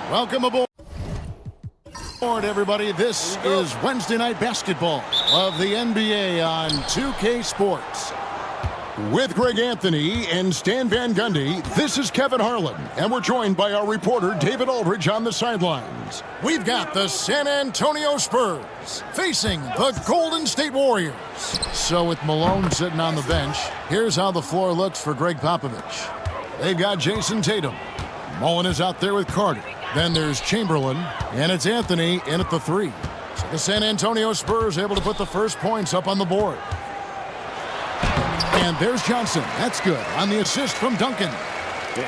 Welcome aboard, everybody. This is Wednesday Night Basketball of the NBA on 2K Sports. With Greg Anthony and Stan Van Gundy, this is Kevin Harlan, and we're joined by our reporter David Aldridge on the sidelines. We've got the San Antonio Spurs facing the Golden State Warriors. So with Malone sitting on the bench, here's how the floor looks for Greg Popovich. They've got Jason Tatum. Mullen is out there with Carter. Then there's Chamberlain, and it's Anthony in at the 3. So the San Antonio Spurs able to put the first points up on the board. And there's Johnson. That's good on the assist from Duncan.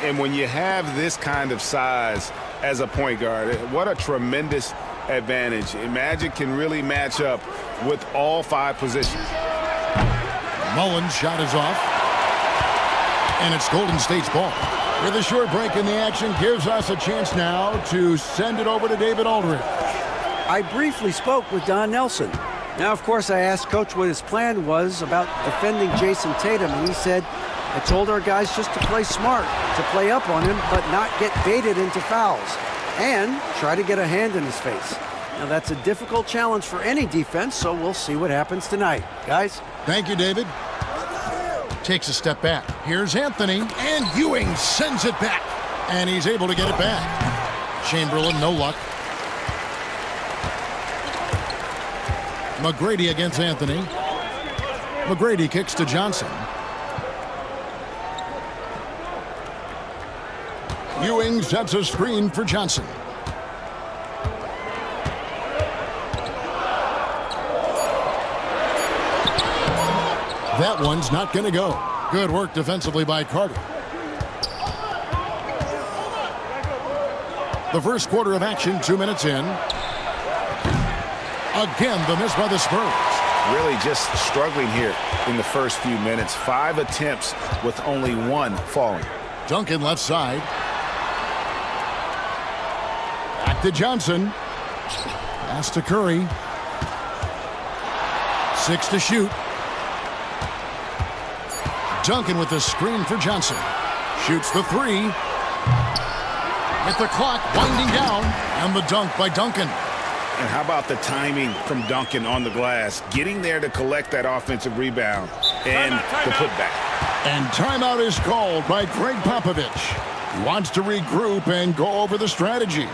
And when you have this kind of size as a point guard, what a tremendous advantage. Magic can really match up with all 5 positions. Mullen's shot is off. And it's Golden State's ball. With a short break in the action, gives us a chance now to send it over to David Aldridge. I briefly spoke with Don Nelson. Now, of course, I asked Coach what his plan was about defending Jason Tatum, and he said, I told our guys just to play smart, to play up on him, but not get baited into fouls, and try to get a hand in his face. Now, that's a difficult challenge for any defense, so we'll see what happens tonight. Guys? Thank you, David. Takes a step back. Here's Anthony, and Ewing sends it back, and he's able to get it back. Chamberlain, no luck. McGrady against Anthony. McGrady kicks to Johnson. Ewing sets a screen for Johnson. That one's not going to go. Good work defensively by Carter. The first quarter of action, 2 minutes in. Again, the miss by the Spurs. Really just struggling here in the first few minutes. 5 attempts with only 1 falling. Duncan left side. Back to Johnson. Pass to Curry. 6 to shoot. Duncan with the screen for Johnson. Shoots the 3. With the clock winding down. And the dunk by Duncan. And how about the timing from Duncan on the glass? Getting there to collect that offensive rebound and the putback. And timeout is called by Greg Popovich. He wants to regroup and go over the strategy.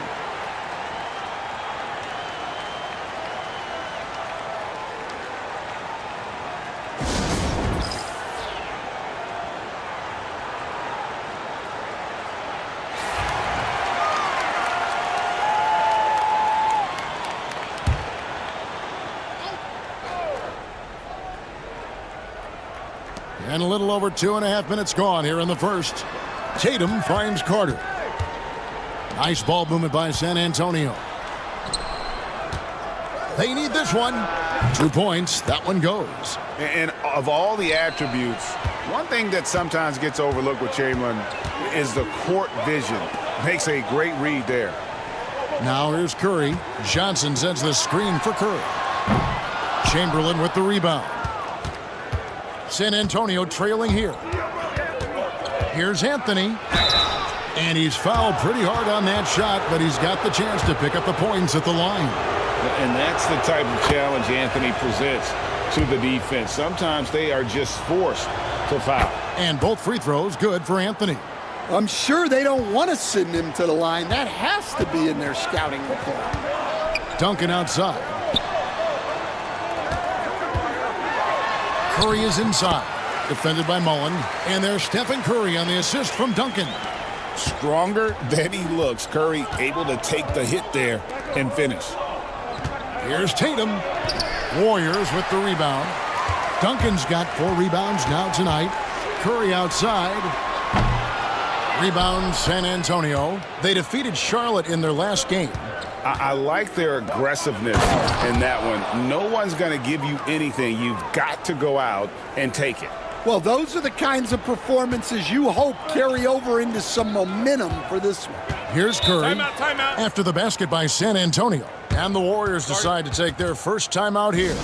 And a little over 2.5 minutes gone here in the first. Tatum finds Carter. Nice ball movement by San Antonio. They need this one. 2 points. That one goes. And of all the attributes, one thing that sometimes gets overlooked with Chamberlain is the court vision. Makes a great read there. Now here's Curry. Johnson sends the screen for Curry. Chamberlain with the rebound. San Antonio trailing here. Here's Anthony. And he's fouled pretty hard on that shot, but he's got the chance to pick up the points at the line. And that's the type of challenge Anthony presents to the defense. Sometimes they are just forced to foul. And both free throws good for Anthony. I'm sure they don't want to send him to the line. That has to be in their scouting report. Duncan outside. Curry is inside. Defended by Mullen. And there's Stephen Curry on the assist from Duncan. Stronger than he looks. Curry able to take the hit there and finish. Here's Tatum. Warriors with the rebound. Duncan's got 4 rebounds now tonight. Curry outside. Rebound San Antonio. They defeated Charlotte in their last game. I like their aggressiveness in that one. No one's going to give you anything. You've got to go out and take it. Well, those are the kinds of performances you hope carry over into some momentum for this one. Here's Curry. Timeout. After the basket by San Antonio. And the Warriors decide to take their first timeout here.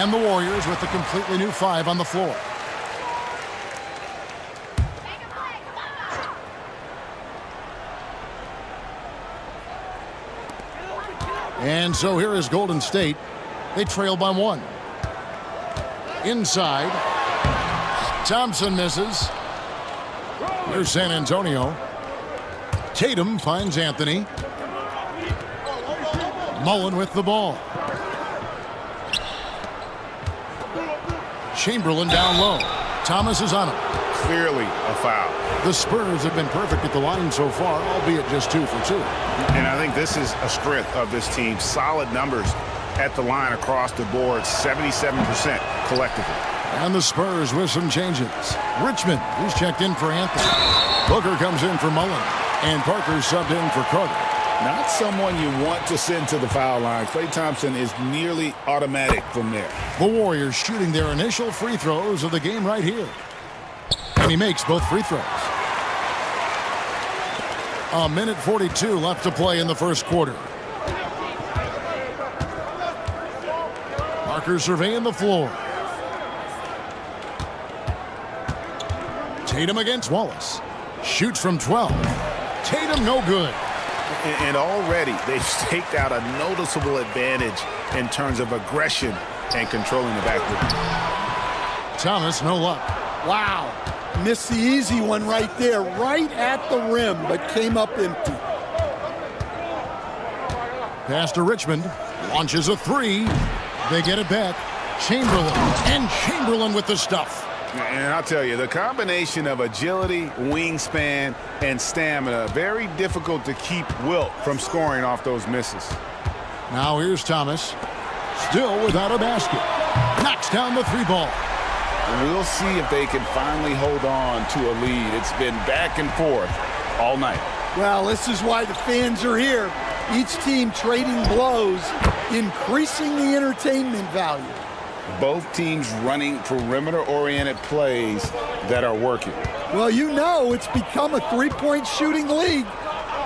And the Warriors with a completely new 5 on the floor. And so here is Golden State. They trail by 1. Inside. Thompson misses. Here's San Antonio. Tatum finds Anthony. Mullen with the ball. Chamberlain down low. Thomas is on him. Clearly a foul. The Spurs have been perfect at the line so far, albeit just 2 for 2. And I think this is a strength of this team. Solid numbers at the line across the board, 77% collectively. And the Spurs with some changes. Richmond, he's checked in for Anthony. Booker comes in for Mullen. And Parker subbed in for Carter. Not someone you want to send to the foul line. Klay Thompson is nearly automatic from there. The Warriors shooting their initial free throws of the game right here. And he makes both free throws. 1:42 left to play in the first quarter. Parker surveying the floor. Tatum against Wallace. Shoots from 12. Tatum no good. And already they've staked out a noticeable advantage in terms of aggression and controlling the backcourt. Thomas no luck. Wow. Missed the easy one right there, right at the rim, but came up empty. Pass to Richmond. Launches a 3. They get it back. Chamberlain. And Chamberlain with the stuff. And I'll tell you, the combination of agility, wingspan, and stamina, very difficult to keep Wilt from scoring off those misses. Now here's Thomas. Still without a basket. Knocks down the 3 ball. We'll see if they can finally hold on to a lead. It's been back and forth all night. Well, this is why the fans are here. Each team trading blows, increasing the entertainment value. Both teams running perimeter-oriented plays that are working. Well, you know it's become a three-point shooting league.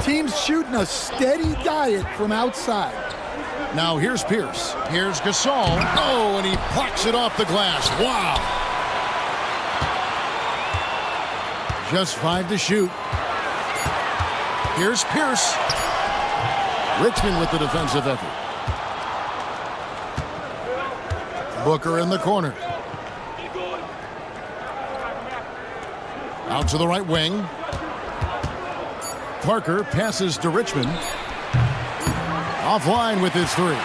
Teams shooting a steady diet from outside. Now here's Pierce. Here's Gasol. Oh, and he plucks it off the glass. Wow. Just 5 to shoot. Here's Pierce. Richmond with the defensive effort. Booker in the corner. Out to the right wing. Parker passes to Richmond. Offline with his 3.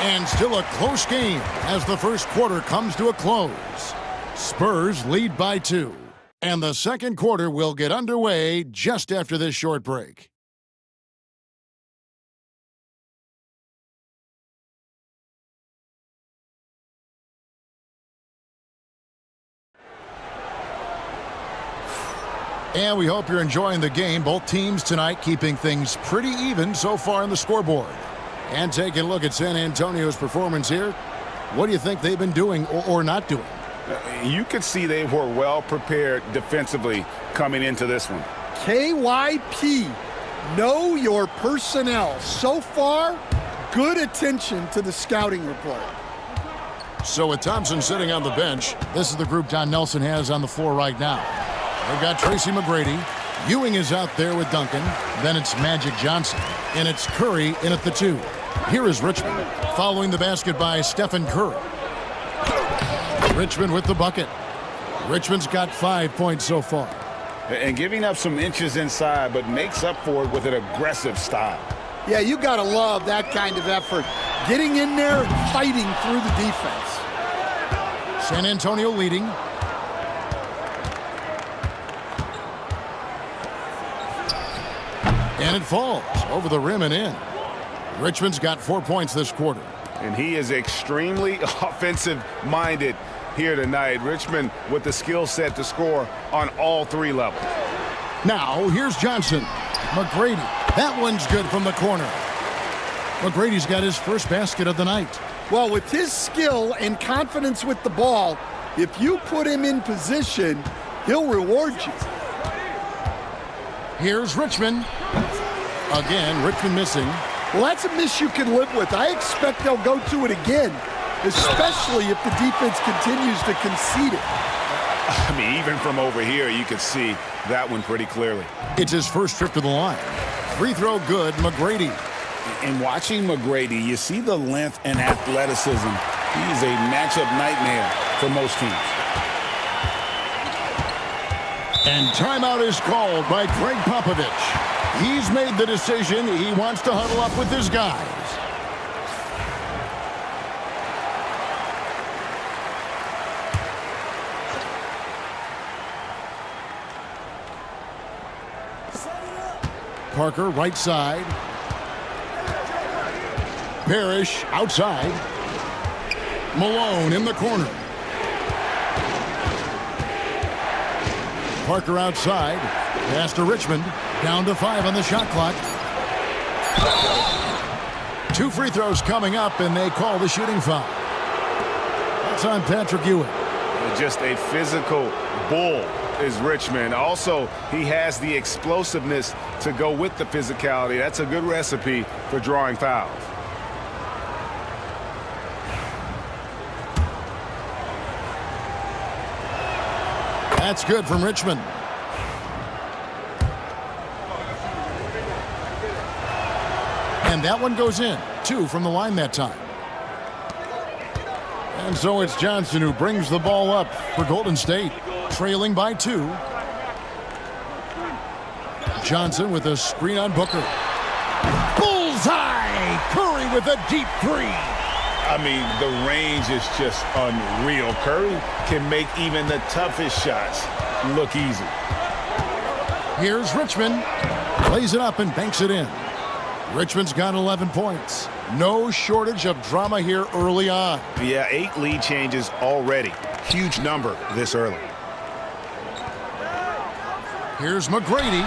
And still a close game as the first quarter comes to a close. Spurs lead by 2. And the second quarter will get underway just after this short break. And we hope you're enjoying the game. Both teams tonight keeping things pretty even so far on the scoreboard. And taking a look at San Antonio's performance here. What do you think they've been doing or not doing? You could see they were well prepared defensively coming into this one. KYP, know your personnel. So far, good attention to the scouting report. So with Thompson sitting on the bench, this is the group Don Nelson has on the floor right now. They've got Tracy McGrady. Ewing is out there with Duncan. Then it's Magic Johnson. And it's Curry in at the 2. Here is Richmond, following the basket by Stephen Curry. Richmond with the bucket. Richmond's got 5 points so far. And giving up some inches inside, but makes up for it with an aggressive style. Yeah, you got to love that kind of effort. Getting in there and fighting through the defense. San Antonio leading. And it falls over the rim and in. Richmond's got 4 points this quarter. And he is extremely offensive-minded here tonight. Richmond with the skill set to score on all 3 levels. Now, here's Johnson. McGrady. That one's good from the corner. McGrady's got his first basket of the night. Well, with his skill and confidence with the ball, if you put him in position, he'll reward you. Here's Richmond. Again, Richmond missing. Well, that's a miss you can live with. I expect they'll go to it again, especially if the defense continues to concede it. I mean, even from over here, you could see that one pretty clearly. It's his first trip to the line. Free throw good, McGrady. And watching McGrady, you see the length and athleticism. He is a matchup nightmare for most teams. And timeout is called by Greg Popovich. He's made the decision. He wants to huddle up with his guys. Parker, right side. Parrish, outside. Malone in the corner. Parker outside. Pass to Richmond. Down to 5 on the shot clock. 2 free throws coming up, and they call the shooting foul. That's on Patrick Ewing. Just a physical bull is Richmond. Also, he has the explosiveness to go with the physicality. That's a good recipe for drawing fouls. That's good from Richmond. And that one goes in. 2 from the line that time. And so it's Johnson who brings the ball up for Golden State, trailing by 2. Johnson with a screen on Booker. Bullseye! Curry with a deep 3. I mean, the range is just unreal. Curry can make even the toughest shots look easy. Here's Richmond. Plays it up and banks it in. Richmond's got 11 points. No shortage of drama here early on. Yeah, 8 lead changes already. Huge number this early. Here's McGrady.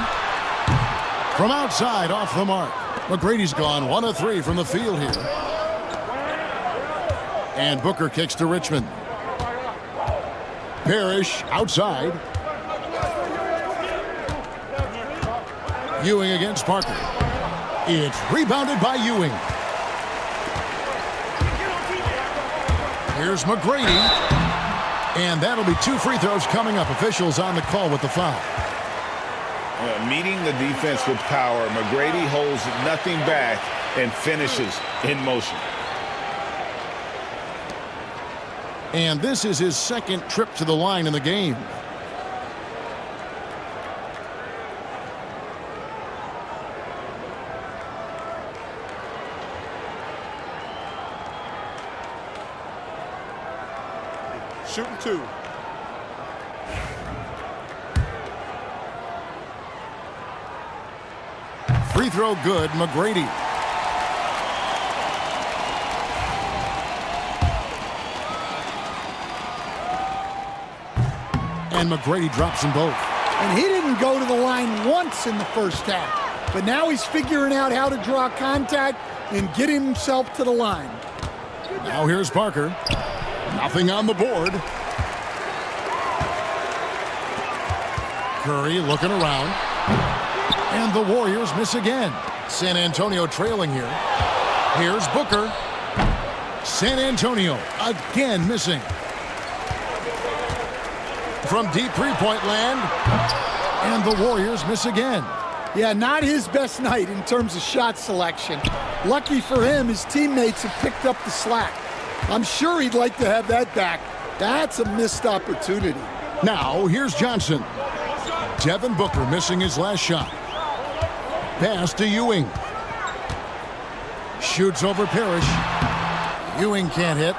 From outside, off the mark. McGrady's gone 1 of 3 from the field here. And Booker kicks to Richmond. Parrish outside. Ewing against Parker. It's rebounded by Ewing. Here's McGrady. And that'll be 2 free throws coming up. Officials on the call with the foul. Meeting the defense with power, McGrady holds nothing back and finishes in motion. And this is his second trip to the line in the game. Shooting 2. Free throw good, McGrady. And McGrady drops them both. And he didn't go to the line once in the first half. But now he's figuring out how to draw contact and get himself to the line. Now here's Parker. Nothing on the board. Curry looking around. And the Warriors miss again. San Antonio trailing here. Here's Booker. San Antonio again missing. From deep three-point land. And the Warriors miss again. Yeah, not his best night in terms of shot selection. Lucky for him, his teammates have picked up the slack. I'm sure he'd like to have that back. That's a missed opportunity. Now, here's Johnson. Devin Booker missing his last shot. Pass to Ewing. Shoots over Parrish. Ewing can't hit.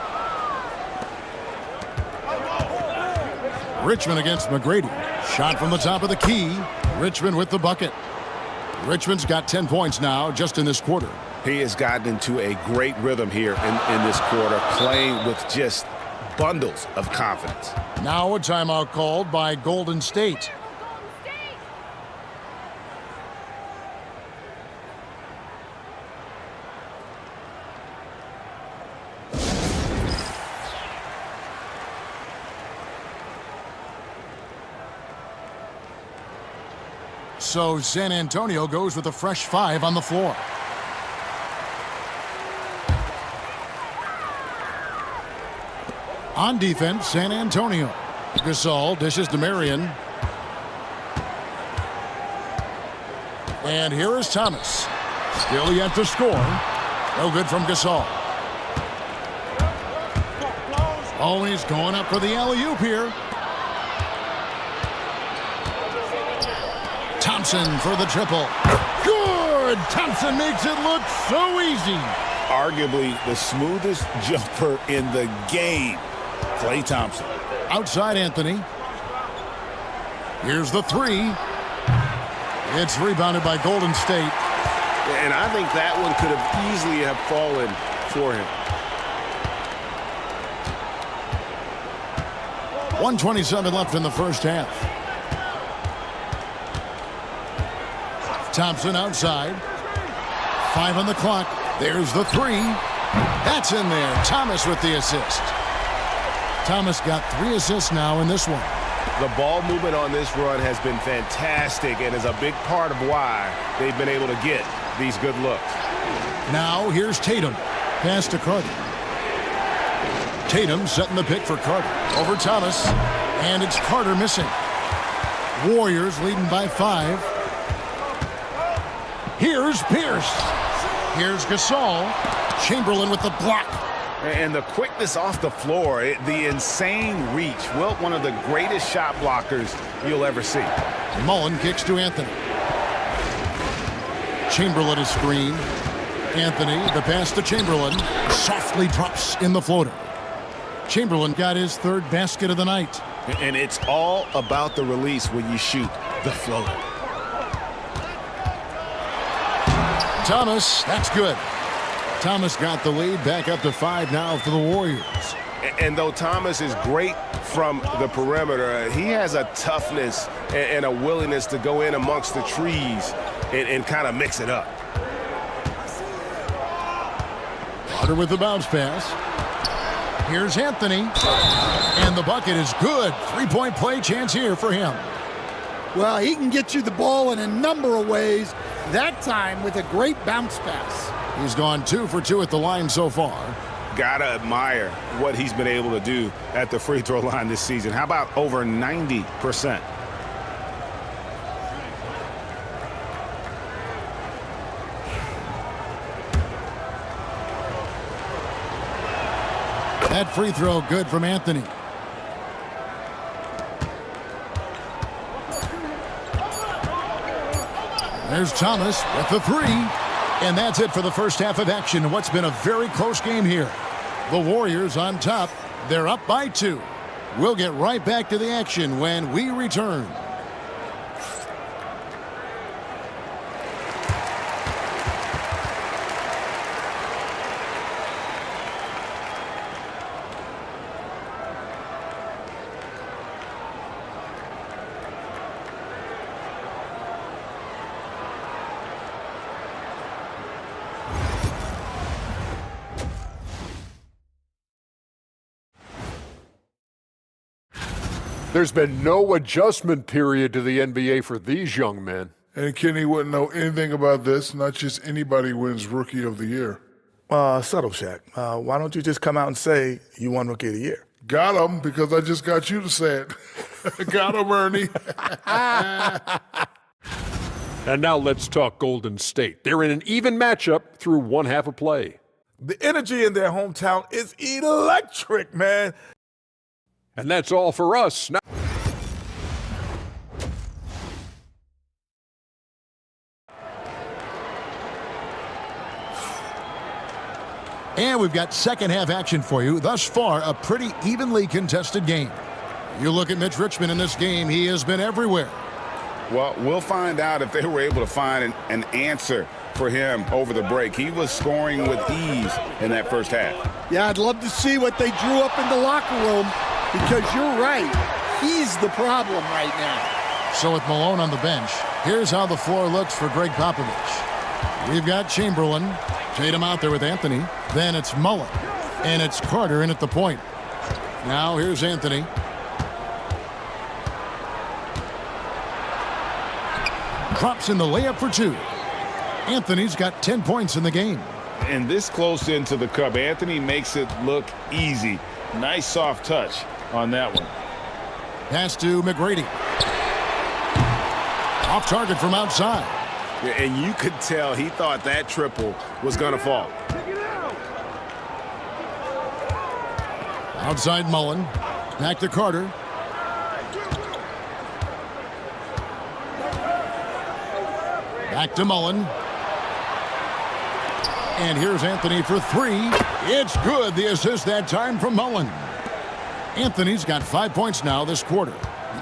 Richmond against McGrady. Shot from the top of the key. Richmond with the bucket. Richmond's got 10 points now just in this quarter. He has gotten into a great rhythm here in this quarter, playing with just bundles of confidence. Now a timeout called by Golden State. So San Antonio goes with a fresh 5 on the floor. On defense, San Antonio. Gasol dishes to Marion. And here is Thomas. Still yet to score. No good from Gasol. Oh, he's going up for the alley-oop here. Thompson for the triple. Good! Thompson makes it look so easy. Arguably the smoothest jumper in the game. Klay Thompson. Outside Anthony. Here's the three. It's rebounded by Golden State. And I think that one could have easily have fallen for him. 1:27 left in the first half. Thompson outside. 5 on the clock. There's the three. That's in there. Thomas with the assist. Thomas got 3 assists now in this one. The ball movement on this run has been fantastic and is a big part of why they've been able to get these good looks. Now here's Tatum. Pass to Carter. Tatum setting the pick for Carter. Over Thomas. And it's Carter missing. Warriors leading by 5. Here's Pierce. Here's Gasol. Chamberlain with the block. And the quickness off the floor, the insane reach. Well, one of the greatest shot blockers you'll ever see. Mullen kicks to Anthony. Chamberlain is screened. Anthony, the pass to Chamberlain. Softly drops in the floater. Chamberlain got his 3rd basket of the night. And it's all about the release when you shoot the floater. Thomas, that's good. Thomas got the lead, back up to 5 now for the Warriors. And though Thomas is great from the perimeter, he has a toughness and a willingness to go in amongst the trees and kind of mix it up. Carter with the bounce pass. Here's Anthony. And the bucket is good. 3-point play chance here for him. Well, he can get you the ball in a number of ways, that time with a great bounce pass. He's gone 2 for 2 at the line so far. Gotta admire what he's been able to do at the free throw line this season. How about over 90%? That free throw good from Anthony. There's Thomas with the three. And that's it for the first half of action. What's been a very close game here. The Warriors on top. They're up by 2. We'll get right back to the action when we return. There's been no adjustment period to the NBA for these young men. And Kenny wouldn't know anything about this. Not just anybody wins Rookie of the Year. Subtle, Shaq. Why don't you just come out and say you won Rookie of the Year? Got him, because I just got you to say it. Got him, Ernie. And now let's talk Golden State. They're in an even matchup through one half of play. The energy in their hometown is electric, man. And that's all for us. Now And we've got second half action for you. Thus far, a pretty evenly contested game. You look at Mitch Richmond in this game, he has been everywhere. Well, we'll find out if they were able to find an answer for him over the break. He was scoring with ease in that first half. Yeah, I'd love to see what they drew up in the locker room, because you're right. He's the problem right now. So with Malone on the bench, here's how the floor looks for Greg Popovich. We've got Chamberlain, Tatum out there with Anthony. Then it's Mullen, and it's Carter in at the point. Now here's Anthony. Drops in the layup for 2. Anthony's got 10 points in the game. And this close into the cup, Anthony makes it look easy. Nice soft touch on that one. Pass to McGrady. Off target from outside. And you could tell he thought that triple was going to fall. Outside Mullen. Back to Carter. Back to Mullen. And here's Anthony for three. It's good. The assist that time from Mullen. Anthony's got 5 points now this quarter.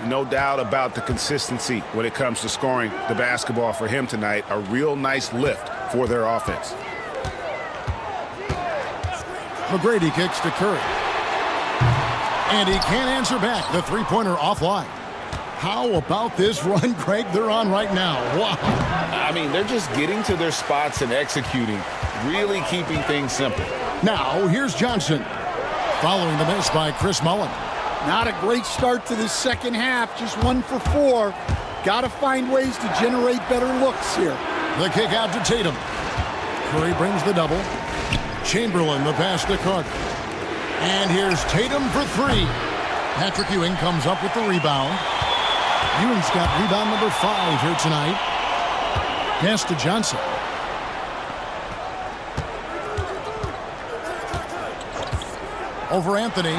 No doubt about the consistency when it comes to scoring the basketball for him tonight. A real nice lift for their offense. McGrady kicks to Curry. And he can't answer back. The three-pointer offline. How about this run, Craig, they're on right now? Wow. I mean, they're just getting to their spots and executing, really keeping things simple. Now, here's Johnson. Following the miss by Chris Mullen. Not a great start to the second half, just 1 for 4. Got to find ways to generate better looks here. The kick out to Tatum. Curry brings the double. Chamberlain the pass to Carter. And here's Tatum for three. Patrick Ewing comes up with the rebound. Ewing's got rebound number 5 here tonight. Pass to Johnson. Over Anthony.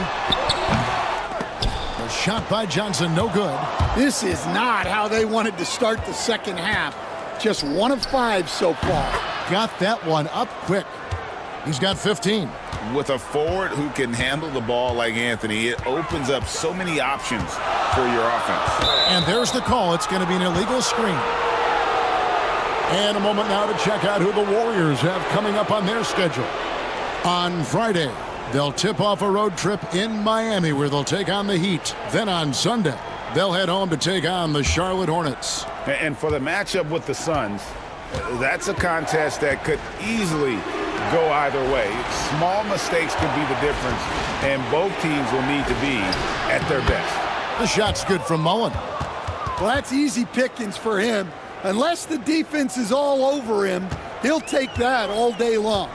The shot by Johnson, no good. This is not how they wanted to start the second half. Just 1 of 5 so far. Got that one up quick. He's got 15. With a forward who can handle the ball like Anthony, it opens up so many options for your offense. And there's the call. It's going to be an illegal screen. And a moment now to check out who the Warriors have coming up on their schedule. On Friday, they'll tip off a road trip in Miami where they'll take on the Heat. Then on Sunday, they'll head home to take on the Charlotte Hornets. And for the matchup with the Suns, that's a contest that could easily go either way. Small mistakes could be the difference, and both teams will need to be at their best. The shot's good from Mullen. Well, that's easy pickings for him. Unless the defense is all over him, he'll take that all day long.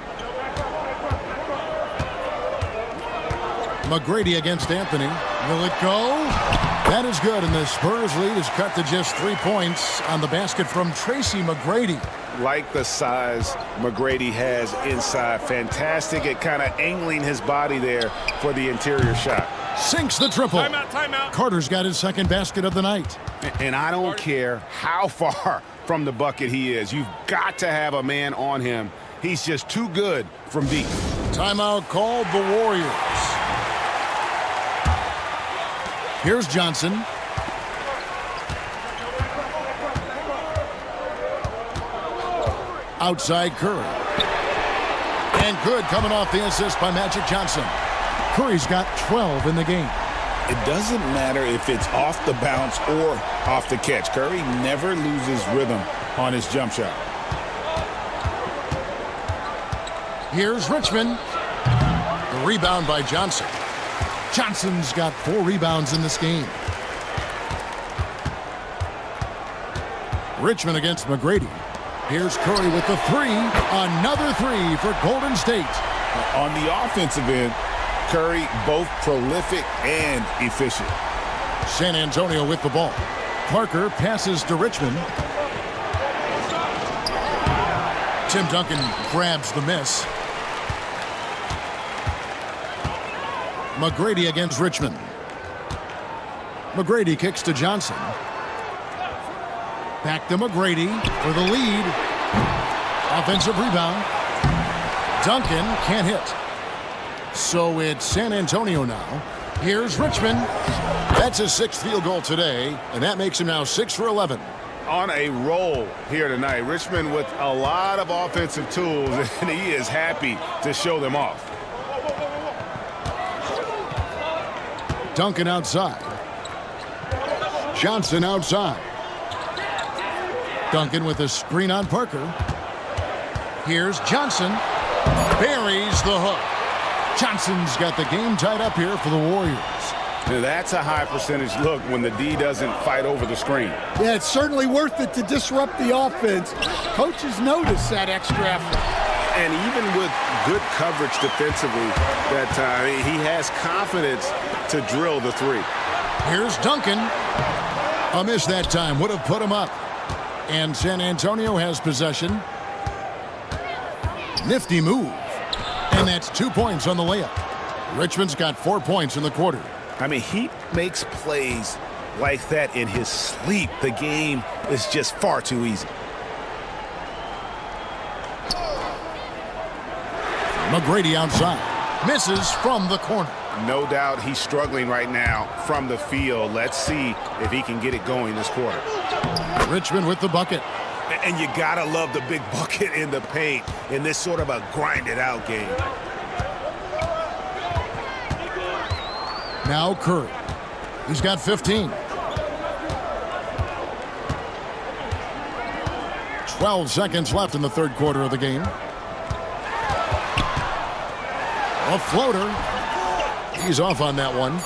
McGrady against Anthony. Will it go? That is good, and the Spurs lead is cut to just 3 points on the basket from Tracy McGrady. Like the size McGrady has inside. Fantastic at kind of angling his body there for the interior shot. Sinks the triple. Timeout. Carter's got his second basket of the night. And I don't care how far from the bucket he is. You've got to have a man on him. He's just too good from deep. Timeout called the Warriors. Here's Johnson. Outside Curry. And good coming off the assist by Magic Johnson. Curry's got 12 in the game. It doesn't matter if it's off the bounce or off the catch. Curry never loses rhythm on his jump shot. Here's Richmond. The rebound by Johnson. Johnson's got 4 rebounds in this game. Richmond against McGrady. Here's Curry with the 3. Another 3 for Golden State. On the offensive end, Curry both prolific and efficient. San Antonio with the ball. Parker passes to Richmond. Tim Duncan grabs the miss. McGrady against Richmond. McGrady kicks to Johnson. Back to McGrady for the lead. Offensive rebound. Duncan can't hit. So it's San Antonio now. Here's Richmond. That's his 6th field goal today, and that makes him now 6 for 11. On a roll here tonight. Richmond with a lot of offensive tools, and he is happy to show them off. Duncan outside. Johnson outside. Duncan with a screen on Parker. Here's Johnson. Buries the hook. Johnson's got the game tied up here for the Warriors. Now that's a high percentage look when the D doesn't fight over the screen. Yeah, it's certainly worth it to disrupt the offense. Coaches notice that extra effort. And even with good coverage defensively that time, he has confidence to drill the 3. Here's Duncan. A miss that time would have put him up. And San Antonio has possession. Nifty move. And that's 2 points on the layup. Richmond's got 4 points in the quarter. I mean, he makes plays like that in his sleep. The game is just far too easy. McGrady outside. Misses from the corner. No doubt he's struggling right now from the field. Let's see if he can get it going this quarter. Richmond with the bucket. And you gotta love the big bucket in the paint in this sort of a grinded-out game. Now Curry. He's got 15. 12 seconds left in the third quarter of the game. A floater. He's off on that one.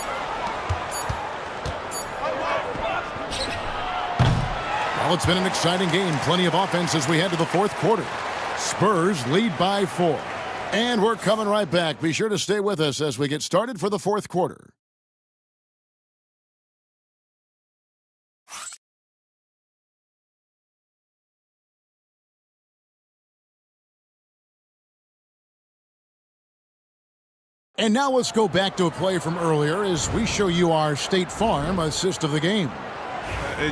Well, it's been an exciting game. Plenty of offense as we head to the fourth quarter. Spurs lead by 4. And we're coming right back. Be sure to stay with us as we get started for the fourth quarter. And now let's go back to a play from earlier as we show you our State Farm assist of the game.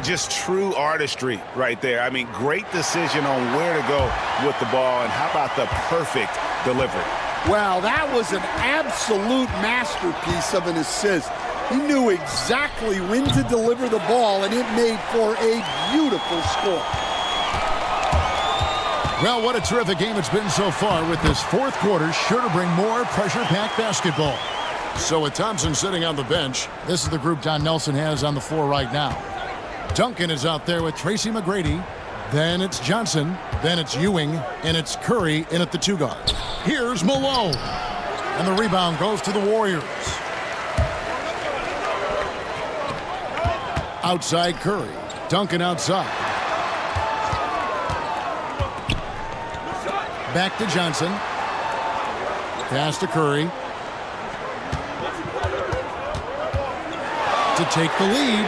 Just true artistry right there. I mean, great decision on where to go with the ball, and how about the perfect delivery? Well, that was an absolute masterpiece of an assist. He knew exactly when to deliver the ball, and it made for a beautiful score. Well, what a terrific game it's been so far, with this fourth quarter sure to bring more pressure-packed basketball. So with Thompson sitting on the bench, this is the group Don Nelson has on the floor right now. Duncan is out there with Tracy McGrady. Then it's Johnson. Then it's Ewing. And it's Curry in at the 2 guard. Here's Malone. And the rebound goes to the Warriors. Outside Curry. Duncan outside. Back to Johnson. Pass to Curry. To take the lead.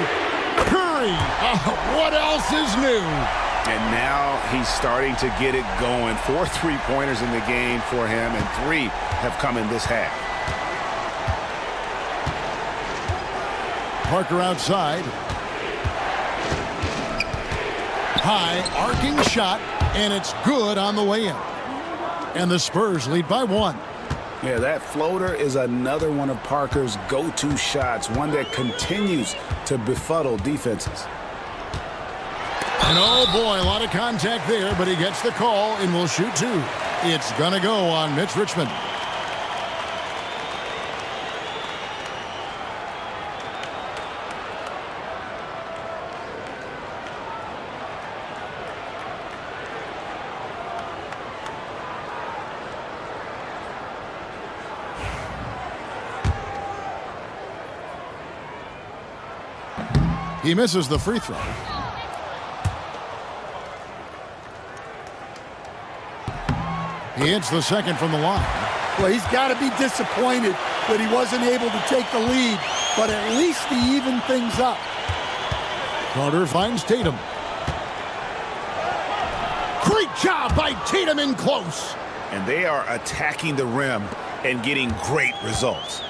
Curry! What else is new? And now he's starting to get it going. 4 3-pointers in the game for him, and 3 have come in this half. Parker outside. High, arcing shot, and it's good on the way in. And the Spurs lead by 1. Yeah, that floater is another one of Parker's go-to shots, one that continues to befuddle defenses. And oh boy, a lot of contact there, but he gets the call and will shoot 2. It's gonna go on Mitch Richmond. He misses the free throw. He hits the second from the line. Well, he's got to be disappointed that he wasn't able to take the lead, but at least he evened things up. Carter finds Tatum. Great job by Tatum in close. And they are attacking the rim and getting great results.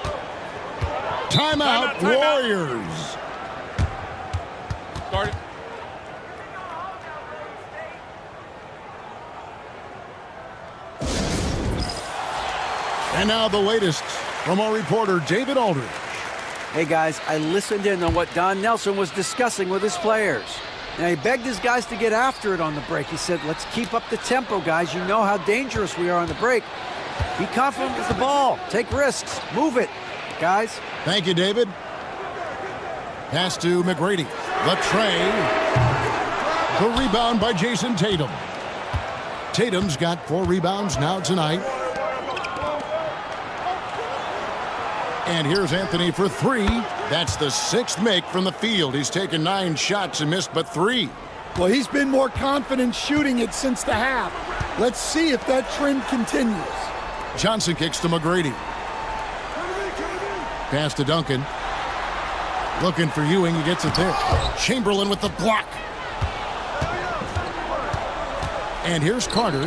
Timeout, Warriors. Start it. And now the latest from our reporter, David Aldridge. Hey, guys, I listened in on what Don Nelson was discussing with his players. Now, he begged his guys to get after it on the break. He said, let's keep up the tempo, guys. You know how dangerous we are on the break. Be confident with the ball. Take risks. Move it, guys. Thank you, David. Pass to McGrady. The tray. The rebound by Jason Tatum. Tatum's got 4 rebounds now tonight. And here's Anthony for 3. That's the 6th make from the field. He's taken 9 shots and missed but 3. Well, he's been more confident shooting it since the half. Let's see if that trend continues. Johnson kicks to McGrady. Pass to Duncan. Looking for Ewing. He gets it there. Chamberlain with the block. And here's Carter.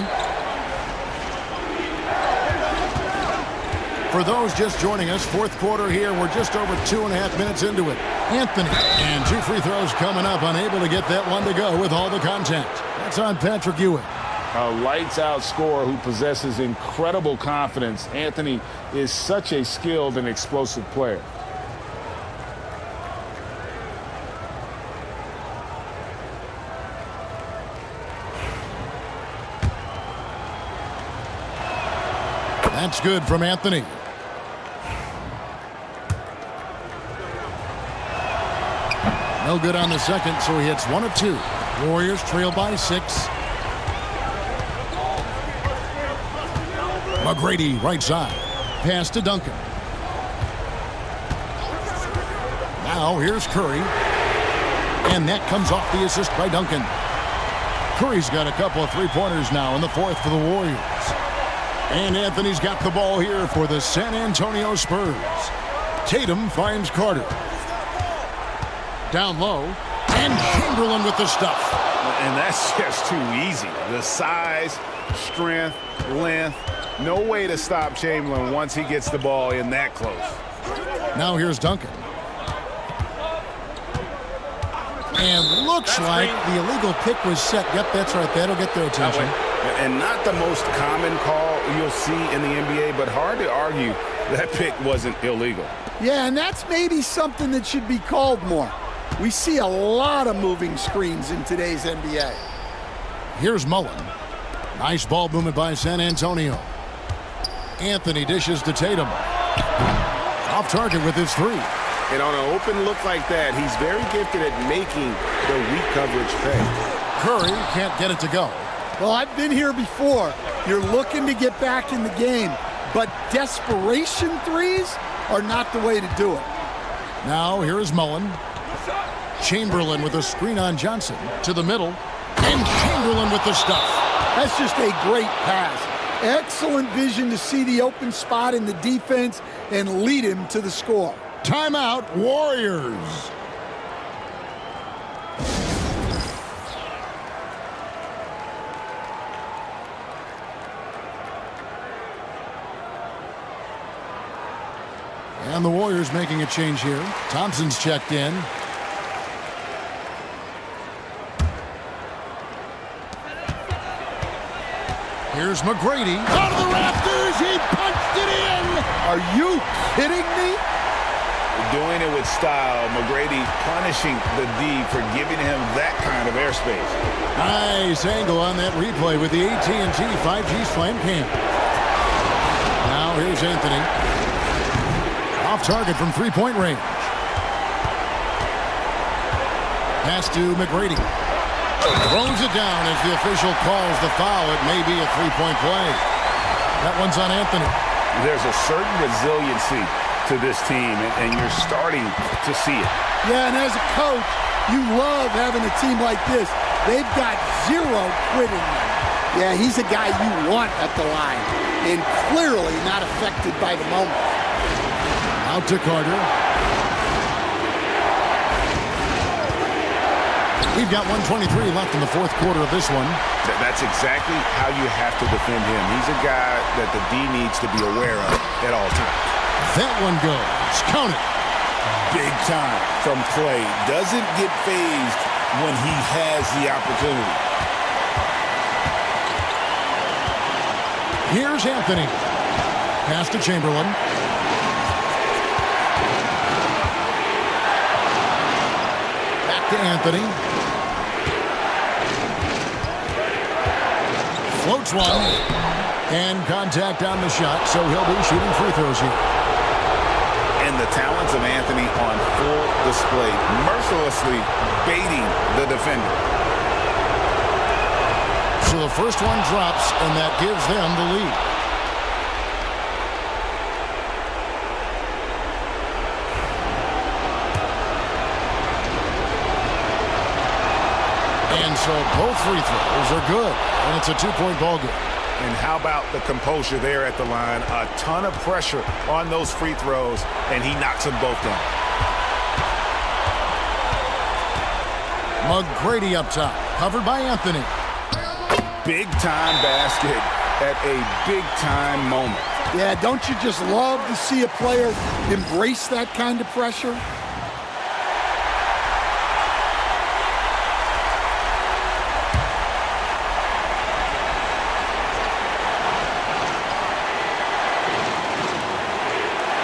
For those just joining us, fourth quarter here. We're just over 2.5 minutes into it. Anthony. And 2 free throws coming up. Unable to get that one to go with all the contact. That's on Patrick Ewing. A lights-out scorer who possesses incredible confidence. Anthony is such a skilled and explosive player. That's good from Anthony. No good on the second, so he hits 1 of 2. Warriors trail by 6. McGrady right side. Pass to Duncan. Now here's Curry. And that comes off the assist by Duncan. Curry's got a couple of three-pointers now in the fourth for the Warriors. And Anthony's got the ball here for the San Antonio Spurs. Tatum finds Carter. Down low. And Chamberlain with the stuff. And that's just too easy. The size, strength, length. No way to stop Chamberlain once he gets the ball in that close. Now here's Duncan. And looks like the illegal pick was set. Yep, that's right. That'll get their attention. And not the most common call you'll see in the NBA, but hard to argue that pick wasn't illegal. Yeah, and that's maybe something that should be called more. We see a lot of moving screens in today's NBA. Here's Mullen. Nice ball movement by San Antonio. Anthony dishes to Tatum. Off target with his 3. And on an open look like that, he's very gifted at making the weak coverage pay. Curry can't get it to go. Well, I've been here before. You're looking to get back in the game, but desperation threes are not the way to do it. Now here is Mullen. Chamberlain with a screen on Johnson to the middle. And Chamberlain with the stuff. That's just a great pass. Excellent vision to see the open spot in the defense and lead him to the score. Timeout, Warriors. And the Warriors making a change here. Thompson's checked in. Here's McGrady. Out of the rafters, he punched it in. Are you kidding me? Doing it with style. McGrady punishing the D for giving him that kind of airspace. Nice angle on that replay with the AT&T 5G Slam Cam. Now here's Anthony. Off target from three-point range. Pass to McGrady. Throws it down as the official calls the foul. It may be a three-point play. That one's on Anthony. There's a certain resiliency to this team, and you're starting to see it. Yeah, and as a coach, you love having a team like this. They've got zero quitting them. Yeah, he's a guy you want at the line, and clearly not affected by the moment. Out to Carter. We've got 1:23 left in the fourth quarter of this one. That's exactly how you have to defend him. He's a guy that the D needs to be aware of at all times. That one goes. Count it. Big time from Clay. Doesn't get phased when he has the opportunity. Here's Anthony. Pass to Chamberlain. Back to Anthony. Floats one. And contact on the shot, so he'll be shooting free throws here. And the talents of Anthony on full display, mercilessly baiting the defender. So the first one drops, and that gives them the lead. And so both free throws are good, and it's a two-point ball game. And how about the composure there at the line? A ton of pressure on those free throws, and he knocks them both down. McGrady up top, covered by Anthony. big-time basket at a big-time moment. Yeah, don't you just love to see a player embrace that kind of pressure?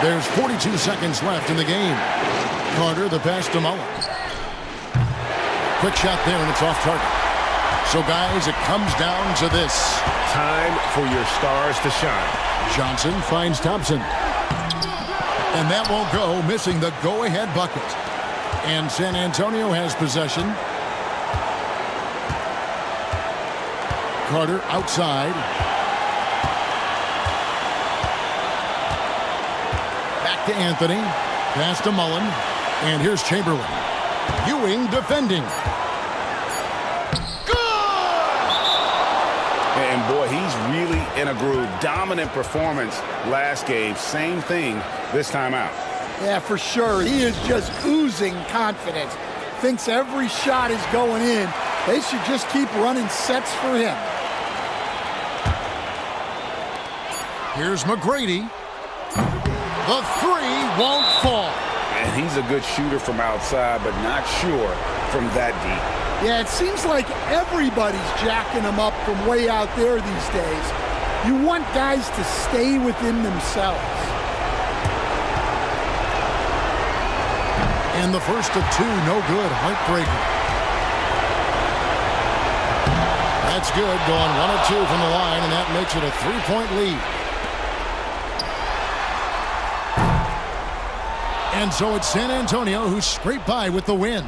There's 42 seconds left in the game. Carter, the pass to Mullen. Quick shot there, and it's off target. So, guys, it comes down to this. Time for your stars to shine. Johnson finds Thompson. And that won't go, missing the go-ahead bucket. And San Antonio has possession. Carter outside. Back to Anthony. Pass to Mullen. And here's Chamberlain. Ewing defending. And boy, he's really in a groove. Dominant performance last game. Same thing this time out. Yeah, for sure. He is just oozing confidence. Thinks every shot is going in. They should just keep running sets for him. Here's McGrady. The three won't fall. And he's a good shooter from outside, but not sure from that deep. Yeah, it seems like everybody's jacking them up from way out there these days. You want guys to stay within themselves. And the first of two, no good. Heartbreaker. That's good. Going 1 of 2 from the line, and that makes it a 3-point lead. And so it's San Antonio who scraped by with the win.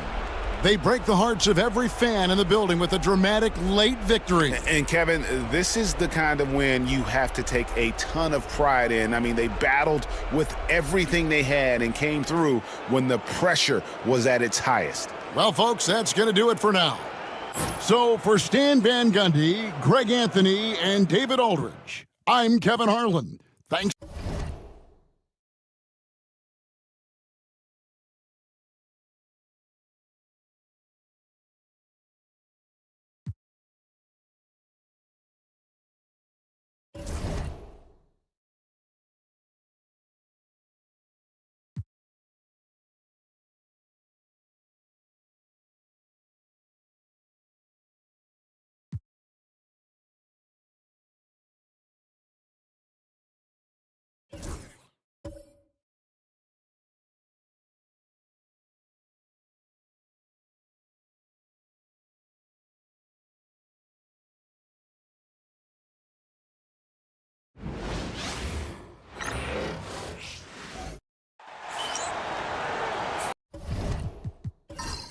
They break the hearts of every fan in the building with a dramatic late victory. And Kevin, this is the kind of win you have to take a ton of pride in. I mean, they battled with everything they had and came through when the pressure was at its highest. Well, folks, that's going to do it for now. So for Stan Van Gundy, Greg Anthony, and David Aldridge, I'm Kevin Harlan. Thanks.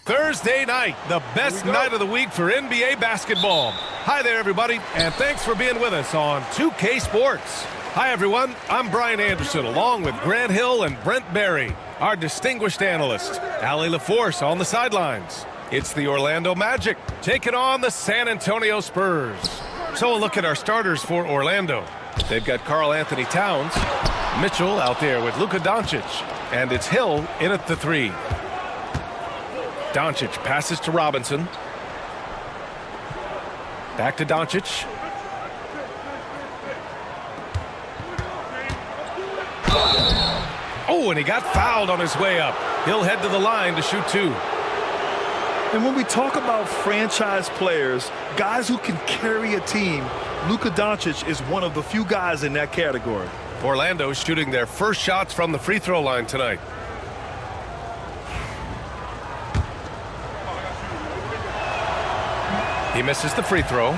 Thursday night, the best night of the week for NBA basketball. Hi there, everybody, and thanks for being with us on 2K Sports. Hi, everyone. I'm Brian Anderson, along with Grant Hill and Brent Berry, our distinguished analyst. Allie LaForce on the sidelines. It's the Orlando Magic taking on the San Antonio Spurs. So a look at our starters for Orlando. They've got Karl Anthony Towns, Mitchell out there with Luka Doncic, and it's Hill in at the 3. Doncic passes to Robinson. Back to Doncic. Oh, and he got fouled on his way up. He'll head to the line to shoot 2. And when we talk about franchise players, guys who can carry a team, Luka Doncic is one of the few guys in that category. Orlando shooting their first shots from the free throw line tonight. He misses the free throw.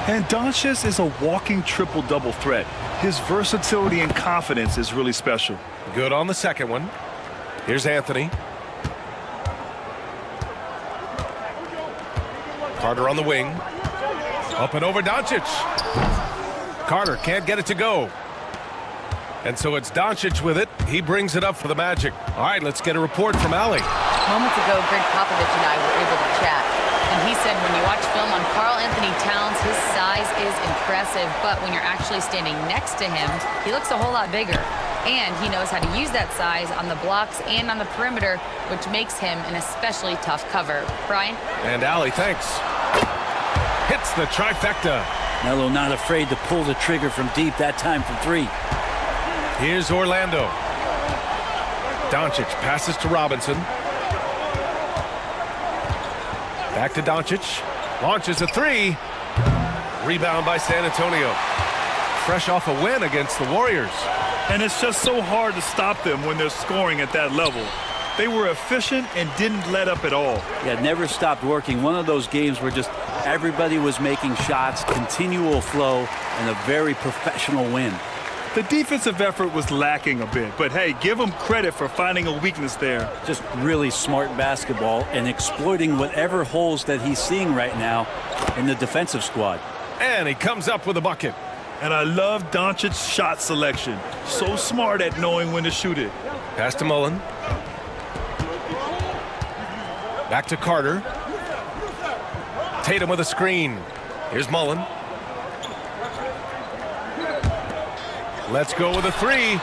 And Doncic is a walking triple-double threat. His versatility and confidence is really special. Good on the second one. Here's Anthony. Carter on the wing. Up and over Doncic. Carter can't get it to go. And so it's Doncic with it. He brings it up for the Magic. All right, let's get a report from Allie. Moments ago, Greg Popovich and I were able to chat. And he said when you watch film on Karl Anthony Towns, his size is impressive. But when you're actually standing next to him, he looks a whole lot bigger. And he knows how to use that size on the blocks and on the perimeter, which makes him an especially tough cover. Brian? And Allie, thanks. Hits the trifecta. Melo not afraid to pull the trigger from deep that time from three. Here's Orlando. Doncic passes to Robinson. Back to Doncic. Launches a three. Rebound by San Antonio. Fresh off a win against the Warriors. And it's just so hard to stop them when they're scoring at that level. They were efficient and didn't let up at all. Yeah, never stopped working. One of those games where just everybody was making shots, continual flow, and a very professional win. The defensive effort was lacking a bit, but hey, give them credit for finding a weakness there. Just really smart basketball and exploiting whatever holes that he's seeing right now in the defensive squad. And he comes up with a bucket. And I love Doncic's shot selection. So smart at knowing when to shoot it. Pass to Mullen. Back to Carter. Tatum with a screen. Here's Mullen. Let's go with a three.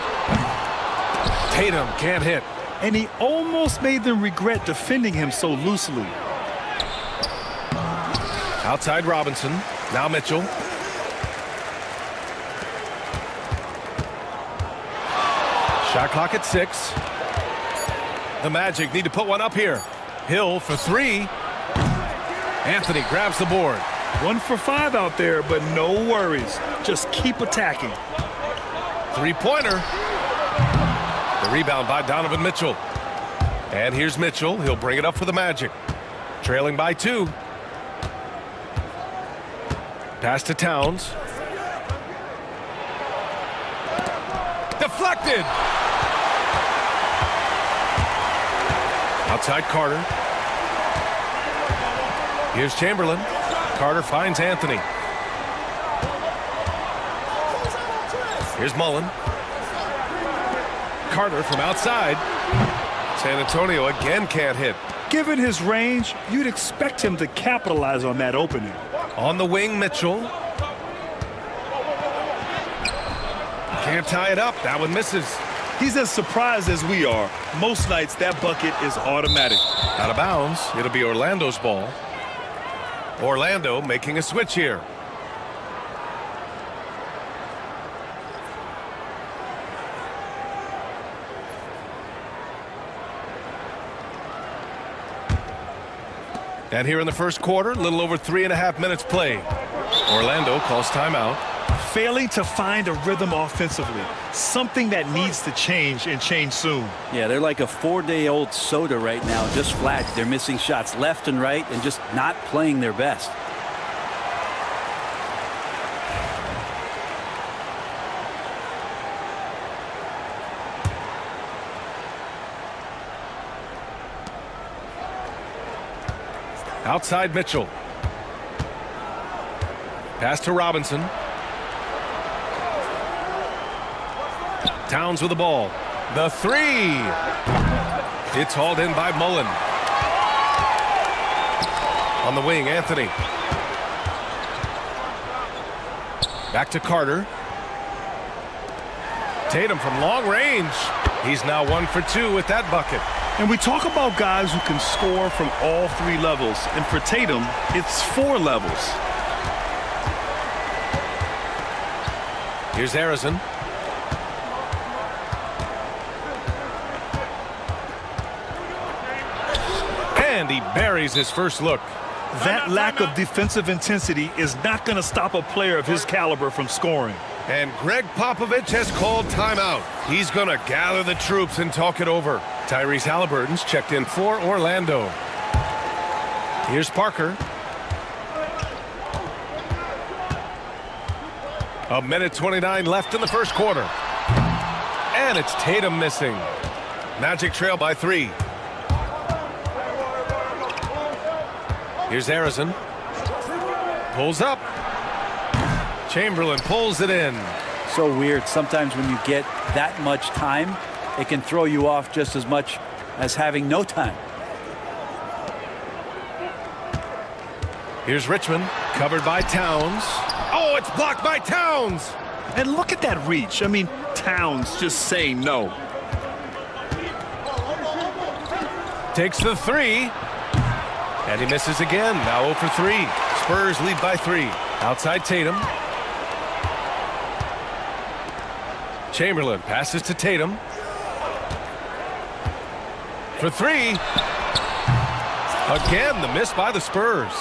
Tatum can't hit. And he almost made them regret defending him so loosely. Outside Robinson. Now Mitchell. Shot clock at 6. The Magic need to put one up here. Hill for three. Anthony grabs the board. 1 for 5 out there, but no worries. Just keep attacking. Three-pointer. The rebound by Donovan Mitchell. And here's Mitchell. He'll bring it up for the Magic. Trailing by 2. Pass to Towns. Deflected. Outside Carter. Here's Chamberlain. Carter finds Anthony. Here's Mullen. Carter from outside. San Antonio again can't hit. Given his range, you'd expect him to capitalize on that opening. On the wing, Mitchell. Can't tie it up. That one misses. He's as surprised as we are. Most nights, that bucket is automatic. Out of bounds. It'll be Orlando's ball. Orlando making a switch here. And here in the first quarter, a little over 3.5 minutes played. Orlando calls timeout. Failing to find a rhythm offensively. Something that needs to change and change soon. Yeah, they're like a 4-day-old soda right now, just flat. They're missing shots left and right and just not playing their best. Outside Mitchell. Pass to Robinson. Towns with the ball. The three. It's hauled in by Mullen. On the wing, Anthony. Back to Carter. Tatum from long range. He's now 1 for 2 with that bucket. And we talk about guys who can score from all 3 levels. And for Tatum, it's 4 levels. Here's Harrison. And he buries his first look. That lack of defensive intensity is not going to stop a player of his caliber from scoring. And Greg Popovich has called timeout. He's going to gather the troops and talk it over. Tyrese Halliburton's checked in for Orlando. Here's Parker. 1:29 left in the first quarter. And it's Tatum missing. Magic trail by 3. Here's Harrison. Pulls up. Chamberlain pulls it in. So weird. Sometimes when you get that much time, it can throw you off just as much as having no time. Here's Richmond, covered by Towns. Oh, it's blocked by Towns. And look at that reach. I mean, Towns just saying no. Takes the 3. And he misses again. Now 0 for 3. Spurs lead by 3. Outside Tatum. Chamberlain passes to Tatum. For 3. Again, the miss by the Spurs.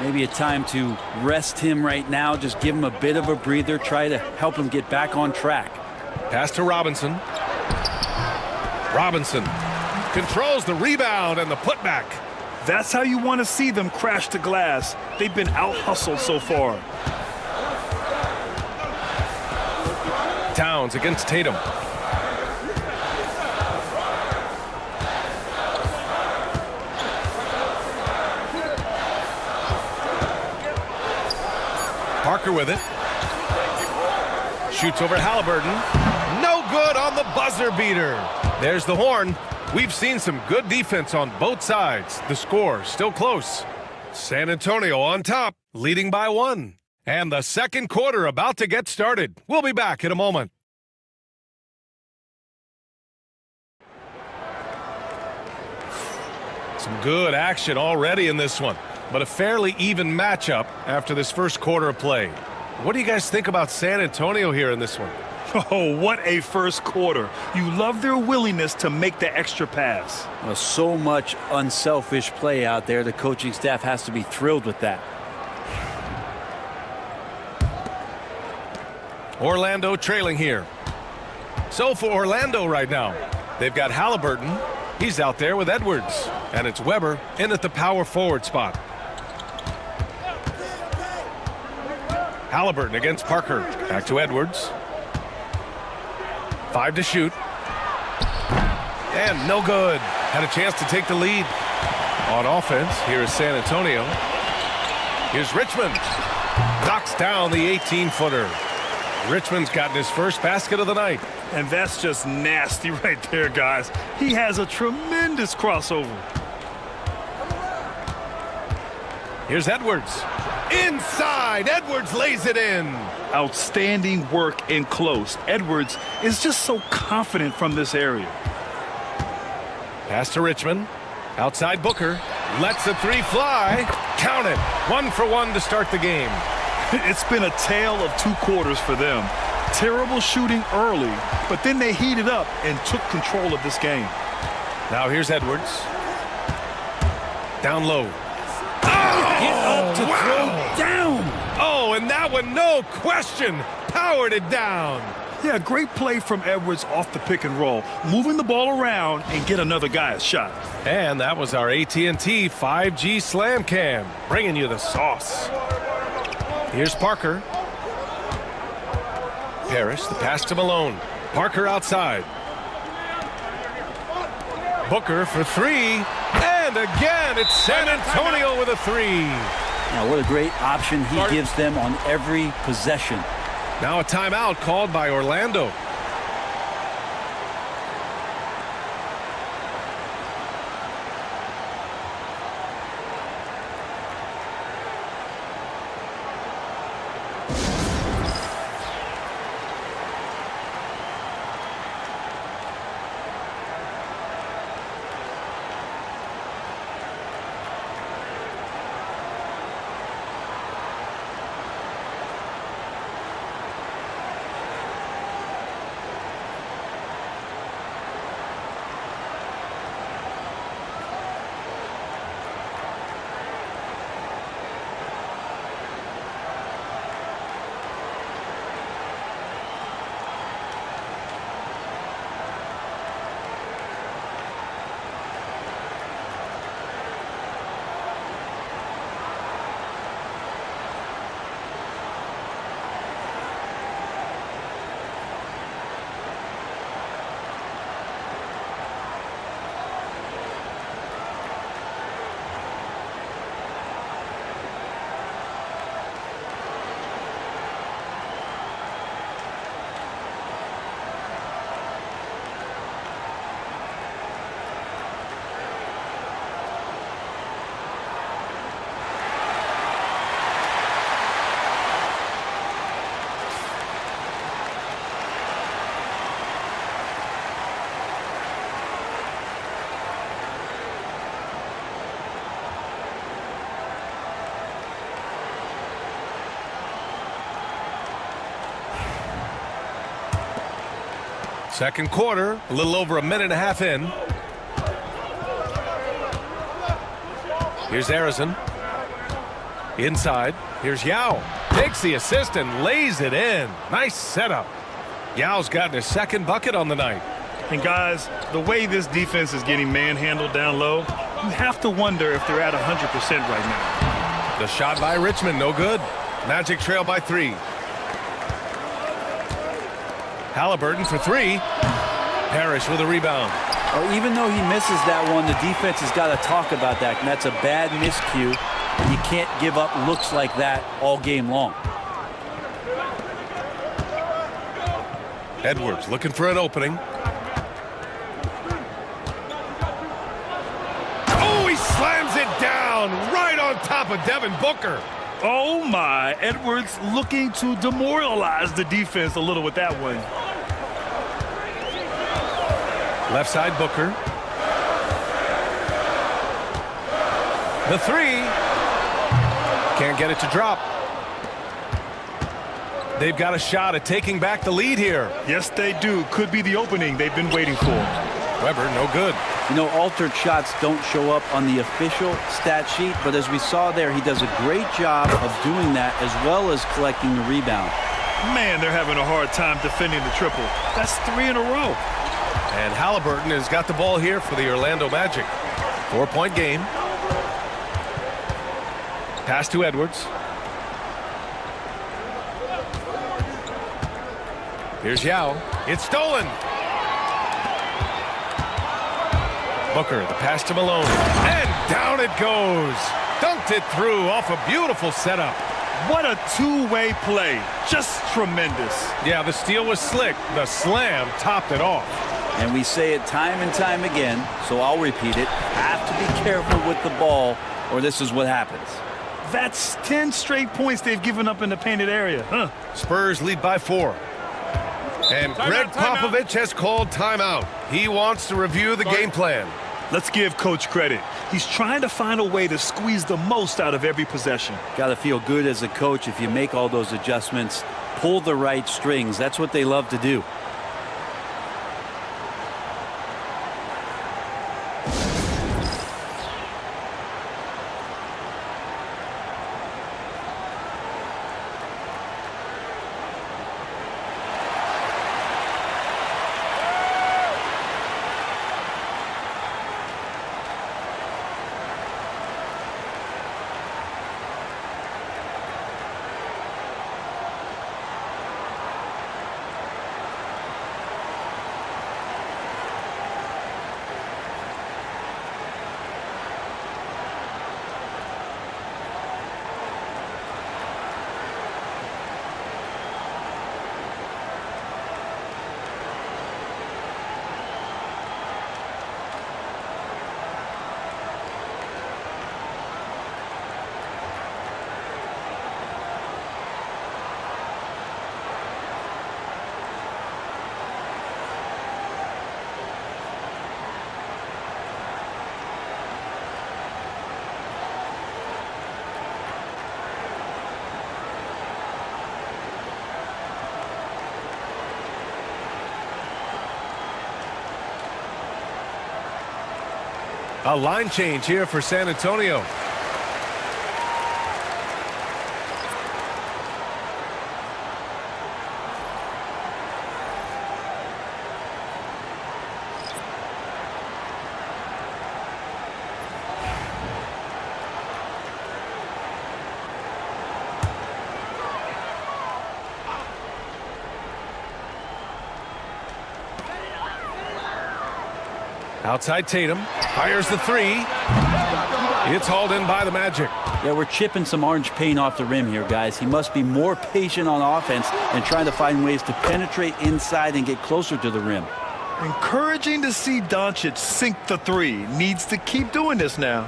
Maybe a time to rest him right now. Just give him a bit of a breather. Try to help him get back on track. Pass to Robinson. Robinson controls the rebound and the putback. That's how you want to see them crash the glass. They've been out-hustled so far. Towns against Tatum. Parker with it. Shoots over Halliburton. No good on the buzzer beater. There's the horn. We've seen some good defense on both sides. The score still close. San Antonio on top, leading by 1. And the second quarter about to get started. We'll be back in a moment. Some good action already in this one, but a fairly even matchup after this first quarter of play. What do you guys think about San Antonio here in this one? Oh, what a first quarter. You love their willingness to make the extra pass. Well, so much unselfish play out there. The coaching staff has to be thrilled with that. Orlando trailing here. So for Orlando right now, they've got Halliburton. He's out there with Edwards. And it's Weber in at the power forward spot. Halliburton against Parker. Back to Edwards. 5 to shoot. And no good. Had a chance to take the lead. On offense, here is San Antonio. Here's Richmond. Knocks down the 18-footer. Richmond's gotten his first basket of the night. And that's just nasty right there, guys. He has a tremendous crossover. Here's Edwards. Inside, Edwards lays it in. Outstanding work in close. Edwards is just so confident from this area. Pass to Richmond. Outside Booker. Lets the 3 fly. Count it. 1 for 1 to start the game. It's been a tale of 2 quarters for them. Terrible shooting early, but then they heated up and took control of this game. Now here's Edwards. Down low. Get up to throw down. Oh, and that one, no question, powered it down. Yeah, great play from Edwards off the pick and roll, moving the ball around and get another guy a shot. And that was our AT&T 5G Slam Cam, bringing you the sauce. Here's Parker. Parrish, the pass to Malone. Parker outside. Booker for 3. And again, it's San Antonio with a 3. Now, what a great option he gives them on every possession. Now a timeout called by Orlando. Second quarter, a little over a minute and a half in. Here's Arizon. Inside. Here's Yao. Takes the assist and lays it in. Nice setup. Yao's gotten his second bucket on the night. And guys, the way this defense is getting manhandled down low, you have to wonder if they're at 100% right now. The shot by Richmond, no good. Magic trail by 3. Halliburton for 3. Parrish with a rebound. Oh, even though he misses that one, the defense has got to talk about that, and that's a bad miscue. You can't give up looks like that all game long. Edwards looking for an opening. Oh, he slams it down right on top of Devin Booker. Oh my, Edwards looking to demoralize the defense a little with that one. Left side Booker. The 3. Can't get it to drop. They've got a shot at taking back the lead here. Yes, they do. Could be the opening they've been waiting for. Weber, no good. You know, altered shots don't show up on the official stat sheet, but as we saw there, he does a great job of doing that as well as collecting the rebound. Man, they're having a hard time defending the triple. That's 3 in a row. And Halliburton has got the ball here for the Orlando Magic. 4-point game. Pass to Edwards. Here's Yao. It's stolen. Booker, the pass to Malone. And down it goes. Dunked it through off a beautiful setup. What a two-way play. Just tremendous. Yeah, the steal was slick. The slam topped it off. And we say it time and time again, so I'll repeat it. Have to be careful with the ball, or this is what happens. That's 10 straight points they've given up in the painted area. Huh? Spurs lead by 4. And Greg Popovich has called timeout. He wants to review the game plan. Let's give Coach credit. He's trying to find a way to squeeze the most out of every possession. Got to feel good as a coach if you make all those adjustments, pull the right strings. That's what they love to do. A line change here for San Antonio. Outside Tatum. Fires the 3. It's hauled in by the Magic. Yeah, we're chipping some orange paint off the rim here, guys. He must be more patient on offense and trying to find ways to penetrate inside and get closer to the rim. Encouraging to see Doncic sink the 3. Needs to keep doing this now.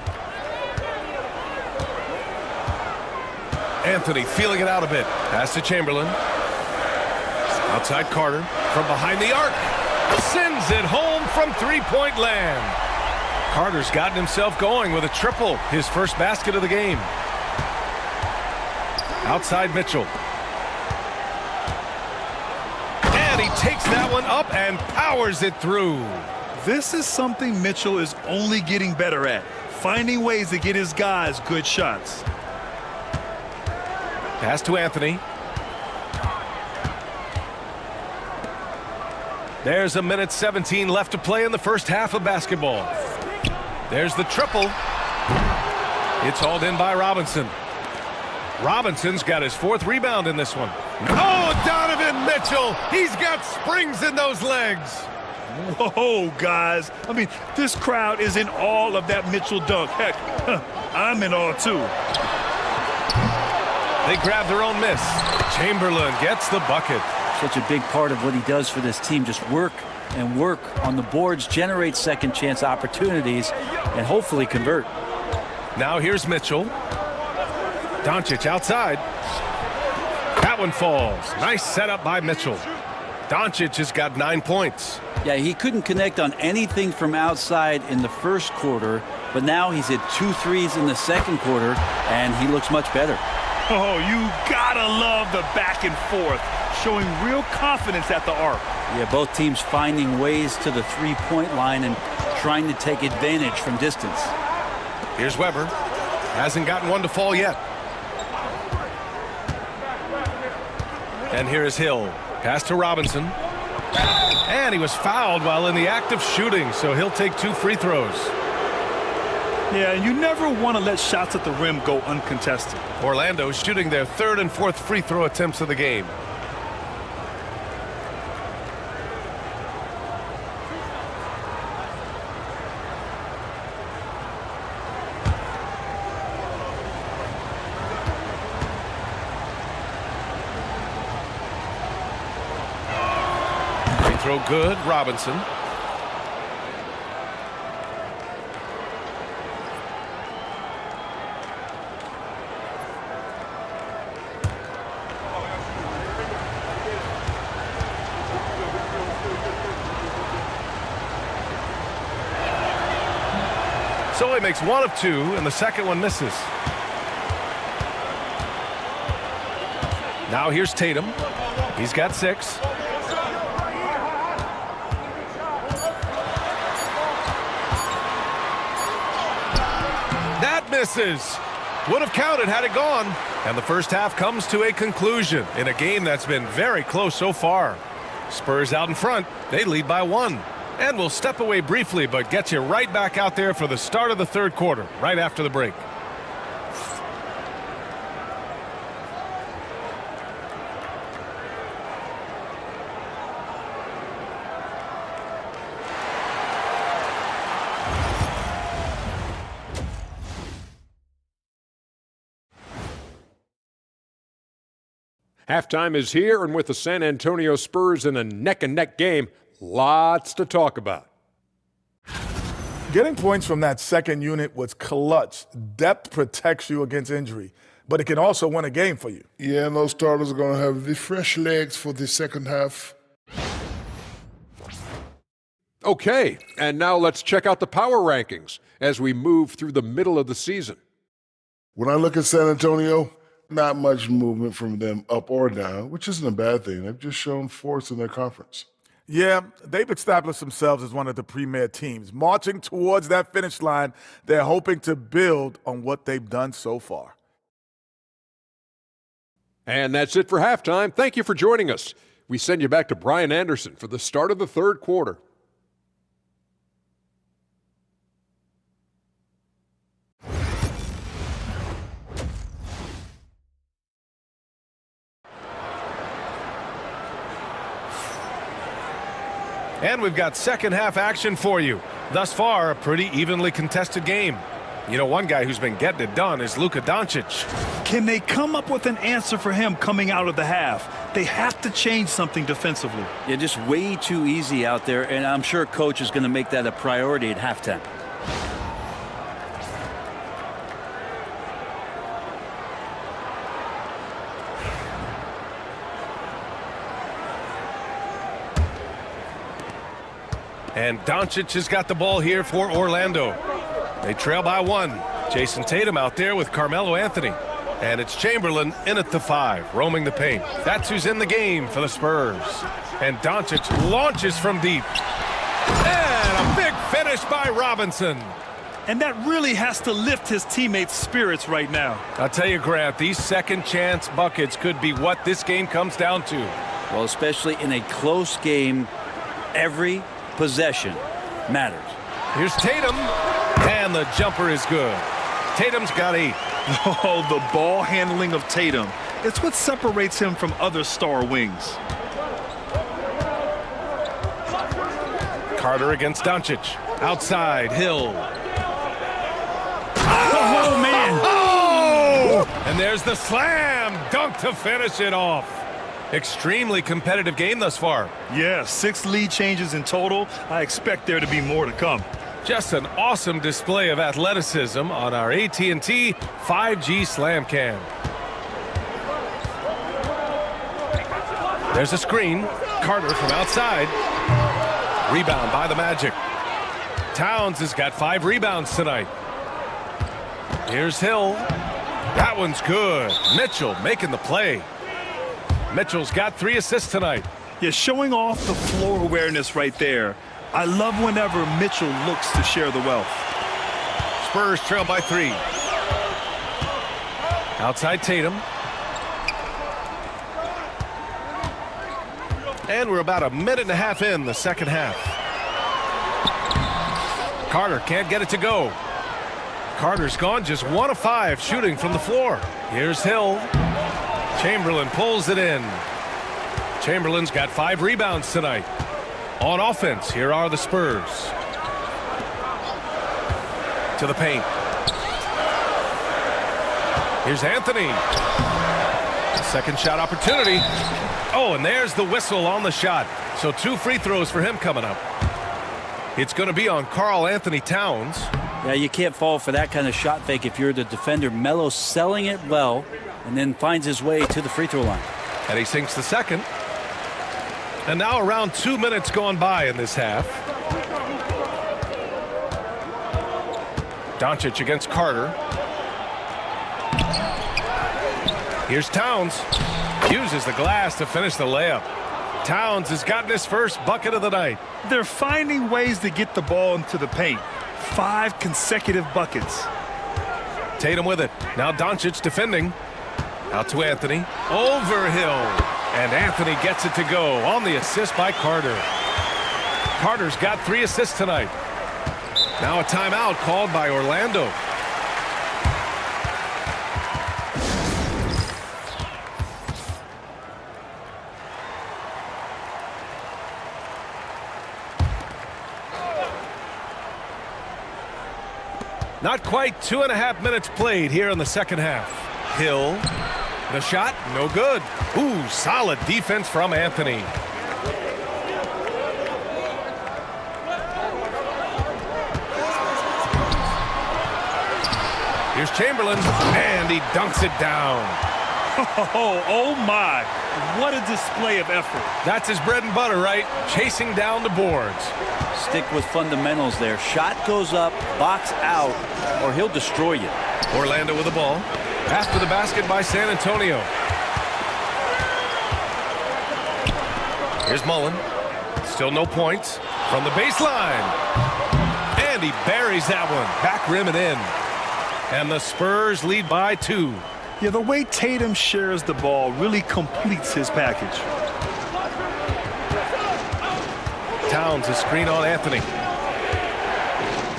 Anthony feeling it out a bit. Pass to Chamberlain. Outside Carter. From behind the arc. Sends it home from three-point land. Carter's gotten himself going with a triple. His first basket of the game. Outside Mitchell. And he takes that one up and powers it through. This is something Mitchell is only getting better at, finding ways to get his guys good shots. Pass to Anthony. There's 1:17 left to play in the first half of basketball. There's the triple. It's hauled in by Robinson. Robinson's got his 4th rebound in this one. Oh, Donovan Mitchell! He's got springs in those legs. Whoa, guys. I mean, this crowd is in awe of that Mitchell dunk. Heck, I'm in awe, too. They grab their own miss. Chamberlain gets the bucket. Such a big part of what he does for this team, just work and work on the boards, generate second chance opportunities, and hopefully convert. Now here's Mitchell. Doncic outside. That one falls. Nice setup by Mitchell. Doncic has got 9 points. Yeah, he couldn't connect on anything from outside in the first quarter, but now he's hit 2 threes in the second quarter, and he looks much better. Oh, you gotta love the back and forth, showing real confidence at the arc. Yeah, both teams finding ways to the three-point line and trying to take advantage from distance. Here's Weber. Hasn't gotten one to fall yet. And here is Hill. Pass to Robinson. And he was fouled while in the act of shooting, so he'll take 2 free throws. Yeah, and you never want to let shots at the rim go uncontested. Orlando shooting their 3rd and 4th free throw attempts of the game. Free throw good, Robinson. So he makes 1 of 2, and the second one misses. Now here's Tatum. He's got 6. That misses. Would have counted had it gone. And the first half comes to a conclusion in a game that's been very close so far. Spurs out in front. They lead by 1. And we'll step away briefly, but get you right back out there for the start of the 3rd quarter, right after the break. Halftime is here, and with the San Antonio Spurs in a neck-and-neck game, lots to talk about. Getting points from that second unit was clutch. Depth protects you against injury, but it can also win a game for you. Yeah, and those starters are going to have the fresh legs for the second half. Okay, and now let's check out the power rankings as we move through the middle of the season. When I look at San Antonio, not much movement from them up or down, which isn't a bad thing. They've just shown force in their conference. Yeah, they've established themselves as one of the premier teams. Marching towards that finish line, they're hoping to build on what they've done so far. And that's it for halftime. Thank you for joining us. We send you back to Brian Anderson for the start of the 3rd quarter. And we've got second half action for you. Thus far, a pretty evenly contested game. You know, one guy who's been getting it done is Luka Doncic. Can they come up with an answer for him coming out of the half? They have to change something defensively. Yeah, just way too easy out there, and I'm sure coach is going to make that a priority at halftime. And Doncic has got the ball here for Orlando. They trail by 1. Jason Tatum out there with Carmelo Anthony. And it's Chamberlain in at the 5, roaming the paint. That's who's in the game for the Spurs. And Doncic launches from deep. And a big finish by Robinson. And that really has to lift his teammates' spirits right now. I'll tell you, Grant, these second-chance buckets could be what this game comes down to. Well, especially in a close game, every possession matters. Here's Tatum, and the jumper is good. Tatum's got 8. Oh, the ball handling of Tatum. It's what separates him from other star wings. Carter against Doncic. Outside, Hill. Oh, man. Oh! And there's the slam dunk to finish it off. Extremely competitive game thus far. Yeah, 6 lead changes in total. I expect there to be more to come. Just an awesome display of athleticism on our AT&T 5G Slam Cam. There's a screen. Carter from outside. Rebound by the Magic. Towns has got 5 rebounds tonight. Here's Hill. That one's good. Mitchell making the play. Mitchell's got 3 assists tonight. Yeah, showing off the floor awareness right there. I love whenever Mitchell looks to share the wealth. Spurs trail by 3. Outside Tatum. And we're about a minute and a half in the second half. Carter can't get it to go. Carter's gone just 1 of 5 shooting from the floor. Here's Hill. Chamberlain pulls it in. Chamberlain's got 5 rebounds tonight. On offense, here are the Spurs. To the paint. Here's Anthony. Second shot opportunity. Oh, and there's the whistle on the shot. So 2 free throws for him coming up. It's going to be on Karl Anthony Towns. Yeah, you can't fall for that kind of shot fake if you're the defender. Melo selling it well and then finds his way to the free throw line. And he sinks the second. And now around 2 minutes gone by in this half. Doncic against Carter. Here's Towns. Uses the glass to finish the layup. Towns has gotten his first bucket of the night. They're finding ways to get the ball into the paint. 5 consecutive buckets. Tatum with it. Now Doncic defending. Out to Anthony. Over Hill. And Anthony gets it to go on the assist by Carter. Carter's got 3 assists tonight. Now a timeout called by Orlando. Not quite 2.5 minutes played here in the second half. Hill, the shot, no good. Ooh, solid defense from Anthony. Here's Chamberlain, and he dunks it down. Oh my, what a display of effort. That's his bread and butter, right? Chasing down the boards. Stick with fundamentals there. Shot goes up, box out, or he'll destroy you. Orlando with the ball. Pass to the basket by San Antonio. Here's Mullen. Still no points. From the baseline. And he buries that one. Back rim and in. And the Spurs lead by 2. Yeah, the way Tatum shares the ball really completes his package. Towns is screen on Anthony.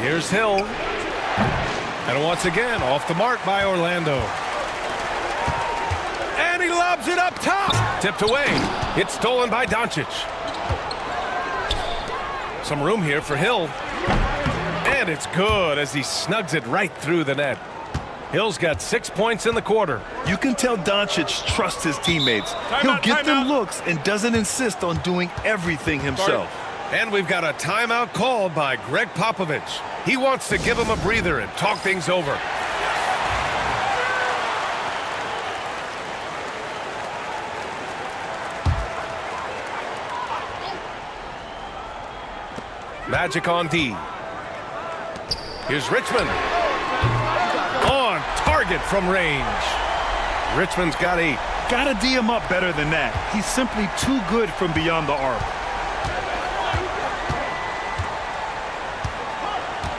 Here's Hill. And once again, off the mark by Orlando. And he lobs it up top. Tipped away. It's stolen by Doncic. Some room here for Hill. And it's good as he snugs it right through the net. Hill's got 6 points in the quarter. You can tell Doncic trusts his teammates. He'll get them looks and doesn't insist on doing everything himself. And we've got a timeout called by Greg Popovich. He wants to give him a breather and talk things over. Magic on D. Here's Richmond. On target from range. Richmond's got 8. Gotta D him up better than that. He's simply too good from beyond the arc.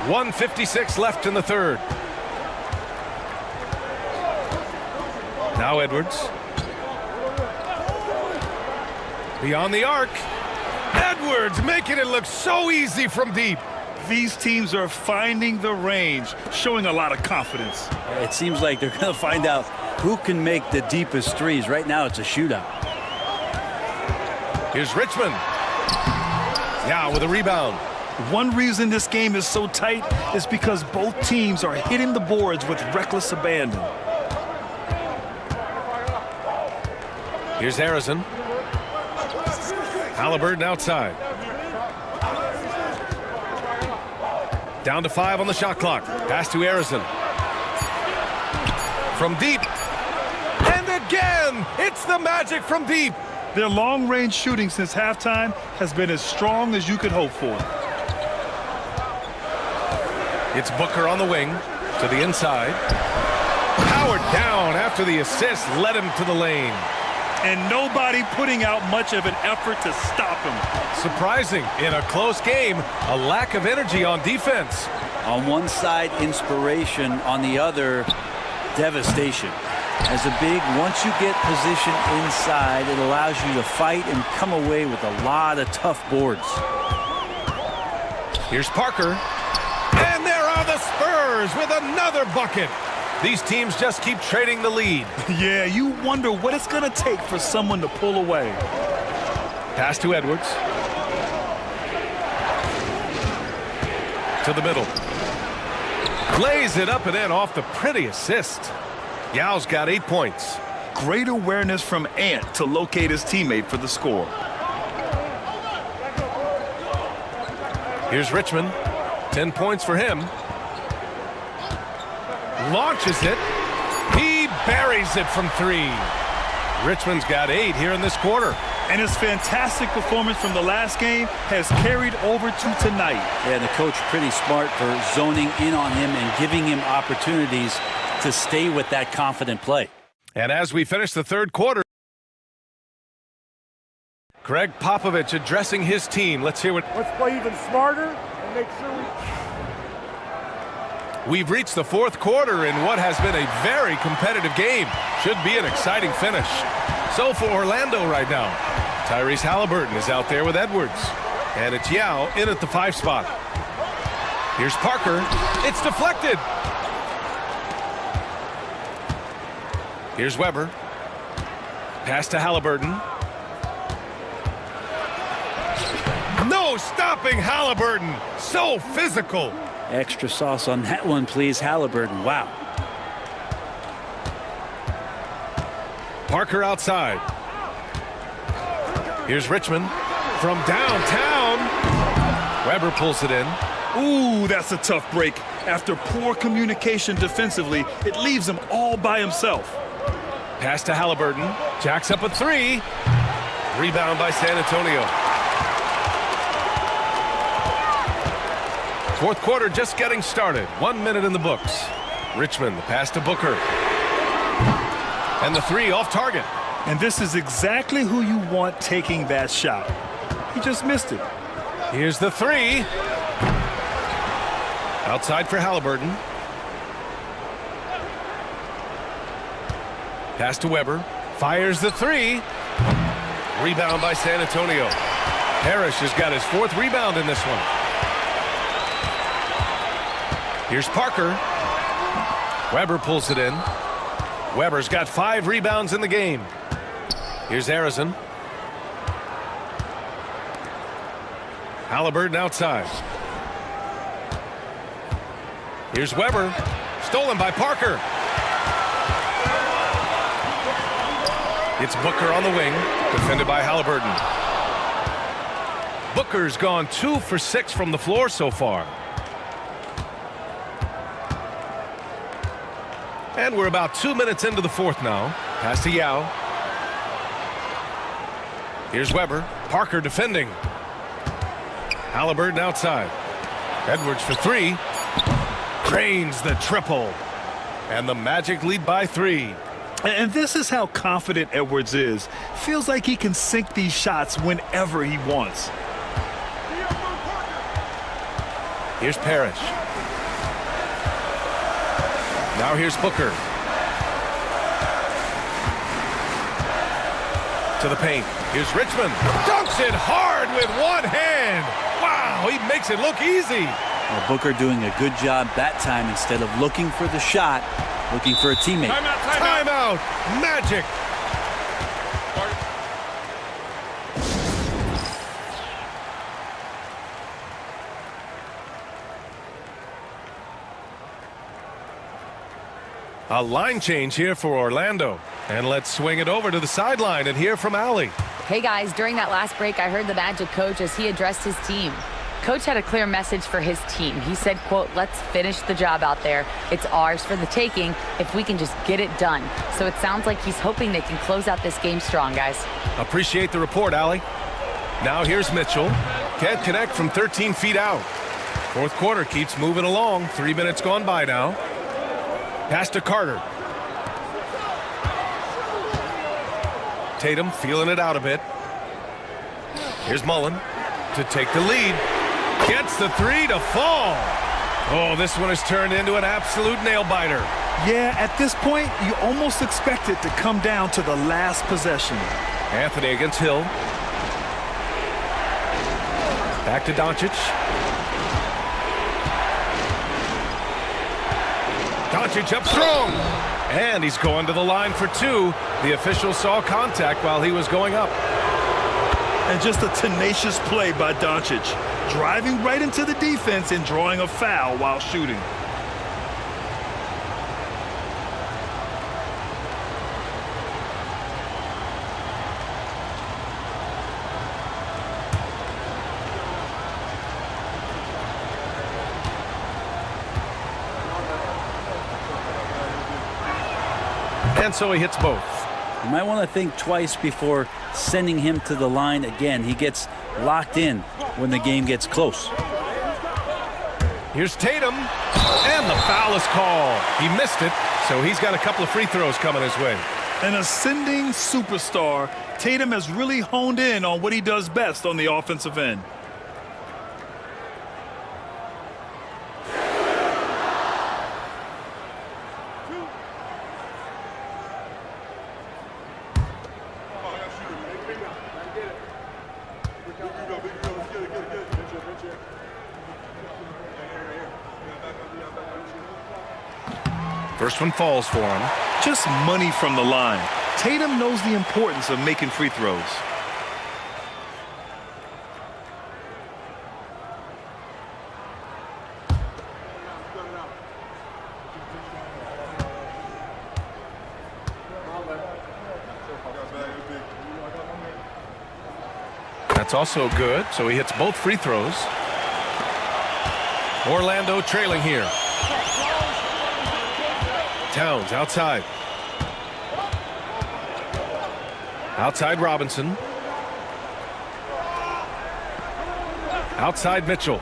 1:56 left in the third. Now Edwards. Beyond the arc. Edwards making it look so easy from deep. These teams are finding the range, showing a lot of confidence. It seems like they're going to find out who can make the deepest threes. Right now, it's a shootout. Here's Richmond. Now with a rebound. One reason this game is so tight is because both teams are hitting the boards with reckless abandon. Here's Harrison. Halliburton outside. Down to 5 on the shot clock. Pass to Harrison. From deep. And again, it's the Magic from deep. Their long-range shooting since halftime has been as strong as you could hope for. It's Booker on the wing to the inside. Powered down after the assist led him to the lane. And nobody putting out much of an effort to stop him. Surprising in a close game, a lack of energy on defense. On one side, inspiration. On the other, devastation. As a big, once you get position inside, it allows you to fight and come away with a lot of tough boards. Here's Parker. And there are the Spurs with another bucket. These teams just keep trading the lead. Yeah, you wonder what it's going to take for someone to pull away. Pass to Edwards. To the middle. Lays it up and in off the pretty assist. Yao's got 8 points. Great awareness from Ant to locate his teammate for the score. Here's Richmond. 10 points for him. Launches it. He buries it from 3. Richmond's got 8 here in this quarter. And his fantastic performance from the last game has carried over to tonight. Yeah, the coach pretty smart for zoning in on him and giving him opportunities to stay with that confident play. And as we finish the third quarter, Greg Popovich addressing his team. Let's hear what... Let's play even smarter and make sure We've reached the fourth quarter in what has been a very competitive game. Should be an exciting finish. So for Orlando right now, Tyrese Halliburton is out there with Edwards. And it's Yao in at the 5 spot. Here's Parker. It's deflected. Here's Weber. Pass to Halliburton. No stopping Halliburton. So physical. Extra sauce on that one, please, Halliburton. Wow. Parker outside. Here's Richmond from downtown. Weber pulls it in. Ooh, that's a tough break. After poor communication defensively, it leaves him all by himself. Pass to Halliburton. Jacks up a 3. Rebound by San Antonio. Fourth quarter just getting started. 1 minute in the books. Richmond, the pass to Booker. And the 3 off target. And this is exactly who you want taking that shot. He just missed it. Here's the 3. Outside for Halliburton. Pass to Weber. Fires the 3. Rebound by San Antonio. Parrish has got his 4th rebound in this one. Here's Parker. Weber pulls it in. Weber's got 5 rebounds in the game. Here's Harrison. Halliburton outside. Here's Weber. Stolen by Parker. It's Booker on the wing. Defended by Halliburton. Booker's gone 2 for 6 from the floor so far. And we're about 2 minutes into the fourth now. Pass to Yao. Here's Weber. Parker defending. Halliburton outside. Edwards for 3. Cranes the triple. And the Magic lead by 3. And this is how confident Edwards is. Feels like he can sink these shots whenever he wants. Here's Parrish. Now here's Booker. To the paint. Here's Richmond. Dunks it hard with one hand. Wow, he makes it look easy. Well, Booker doing a good job that time. Instead of looking for the shot, looking for a teammate. Timeout. Magic. A line change here for Orlando. And let's swing it over to the sideline and hear from Allie. Hey guys, during that last break, I heard the Magic coach as he addressed his team. Coach had a clear message for his team. He said, quote, let's finish the job out there. It's ours for the taking if we can just get it done. So it sounds like he's hoping they can close out this game strong, guys. Appreciate the report, Allie. Now here's Mitchell. Can't connect from 13 feet out. Fourth quarter keeps moving along. 3 minutes gone by now. Pass to Carter. Tatum feeling it out a bit. Here's Mullen to take the lead. Gets the three to fall. Oh, this one has turned into an absolute nail-biter. Yeah, at this point, you almost expect it to come down to the last possession. Anthony against Hill. Back to Doncic. Doncic up strong. And he's going to the line for two. The official saw contact while he was going up. And just a tenacious play by Doncic. Driving right into the defense and drawing a foul while shooting. And so he hits both. You might want to think twice before sending him to the line again. He gets locked in when the game gets close. Here's Tatum, and the foul is called. He missed it, so he's got a couple of free throws coming his way. An ascending superstar, Tatum has really honed in on what he does best on the offensive end. First one falls for him. Just money from the line. Tatum knows the importance of making free throws. That's also good, so he hits both free throws. Orlando trailing here. Towns outside. Outside Robinson. Outside Mitchell.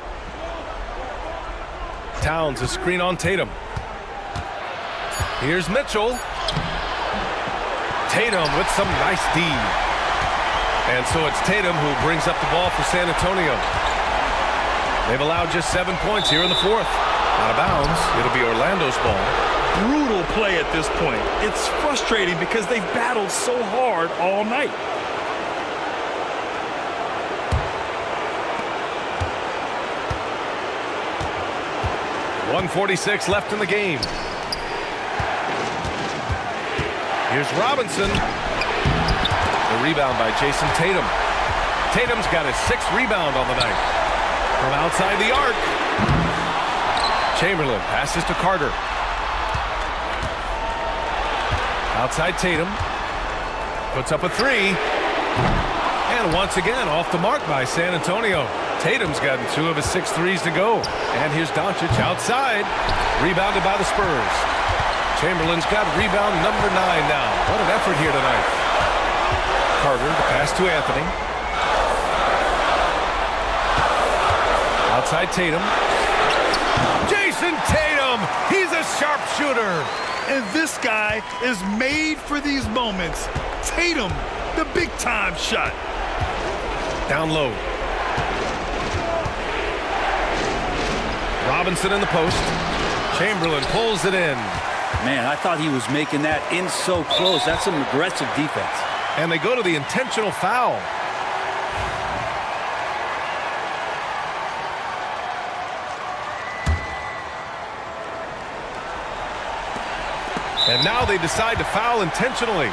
Towns a screen on Tatum. Here's Mitchell. Tatum with some nice D. And so it's Tatum who brings up the ball for San Antonio. They've allowed just 7 points here in the fourth. Out of bounds. It'll be Orlando's ball. Brutal play at this point. It's frustrating because they've battled so hard all night. .146 left in the game. Here's Robinson. The rebound by Jason Tatum. Tatum's got his 6th rebound on the night. From outside the arc. Chamberlain passes to Carter. Outside Tatum. Puts up a three. And once again off the mark by San Antonio. Tatum's gotten 2 of his 6 threes to go. And here's Doncic outside. Rebounded by the Spurs. Chamberlain's got rebound number 9 now. What an effort here tonight. Carter, the pass to Anthony. Outside Tatum. Jason Tatum! He's a sharpshooter! And this guy is made for these moments. Tatum, the big-time shot. Down low. Robinson in the post. Chamberlain pulls it in. Man, I thought he was making that in so close. That's some aggressive defense. And they go to the intentional foul. And now they decide to foul intentionally.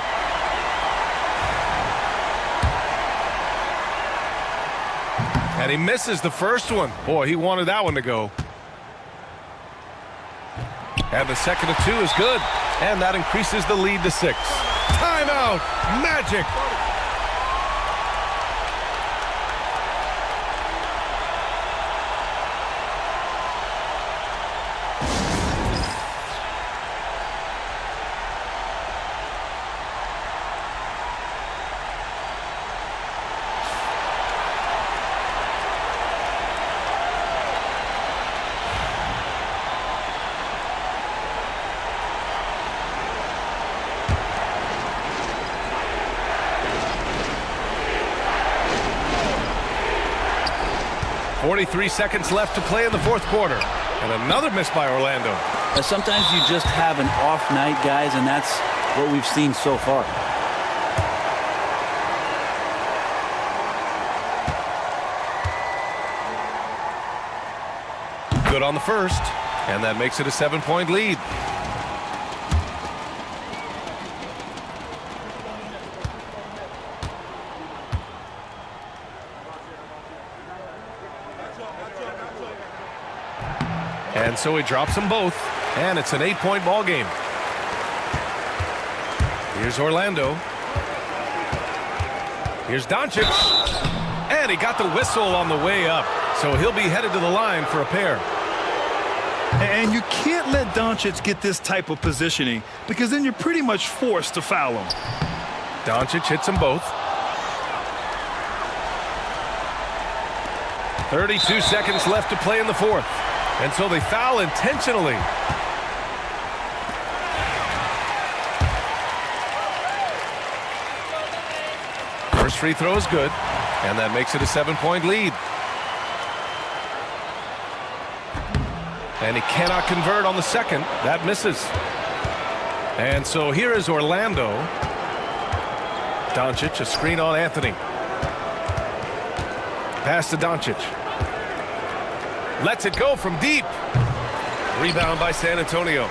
And he misses the first one. Boy, he wanted that one to go. And the second of two is good. And that increases the lead to 6. Timeout. Magic. .43 seconds left to play in the fourth quarter. And another miss by Orlando. Sometimes you just have an off night, guys, and that's what we've seen so far. Good on the first, and that makes it a 7-point lead. And so he drops them both, and it's an 8-point ball game. Here's Orlando. Here's Doncic. And he got the whistle on the way up, so he'll be headed to the line for a pair. And you can't let Doncic get this type of positioning because then you're pretty much forced to foul him. Doncic hits them both. 32 seconds left to play in the fourth. And so they foul intentionally. First free throw is good, and that makes it a 7-point lead. And he cannot convert on the second. That misses. And so here is Orlando. Doncic, a screen on Anthony. Pass to Doncic. Lets it go from deep. Rebound by San Antonio.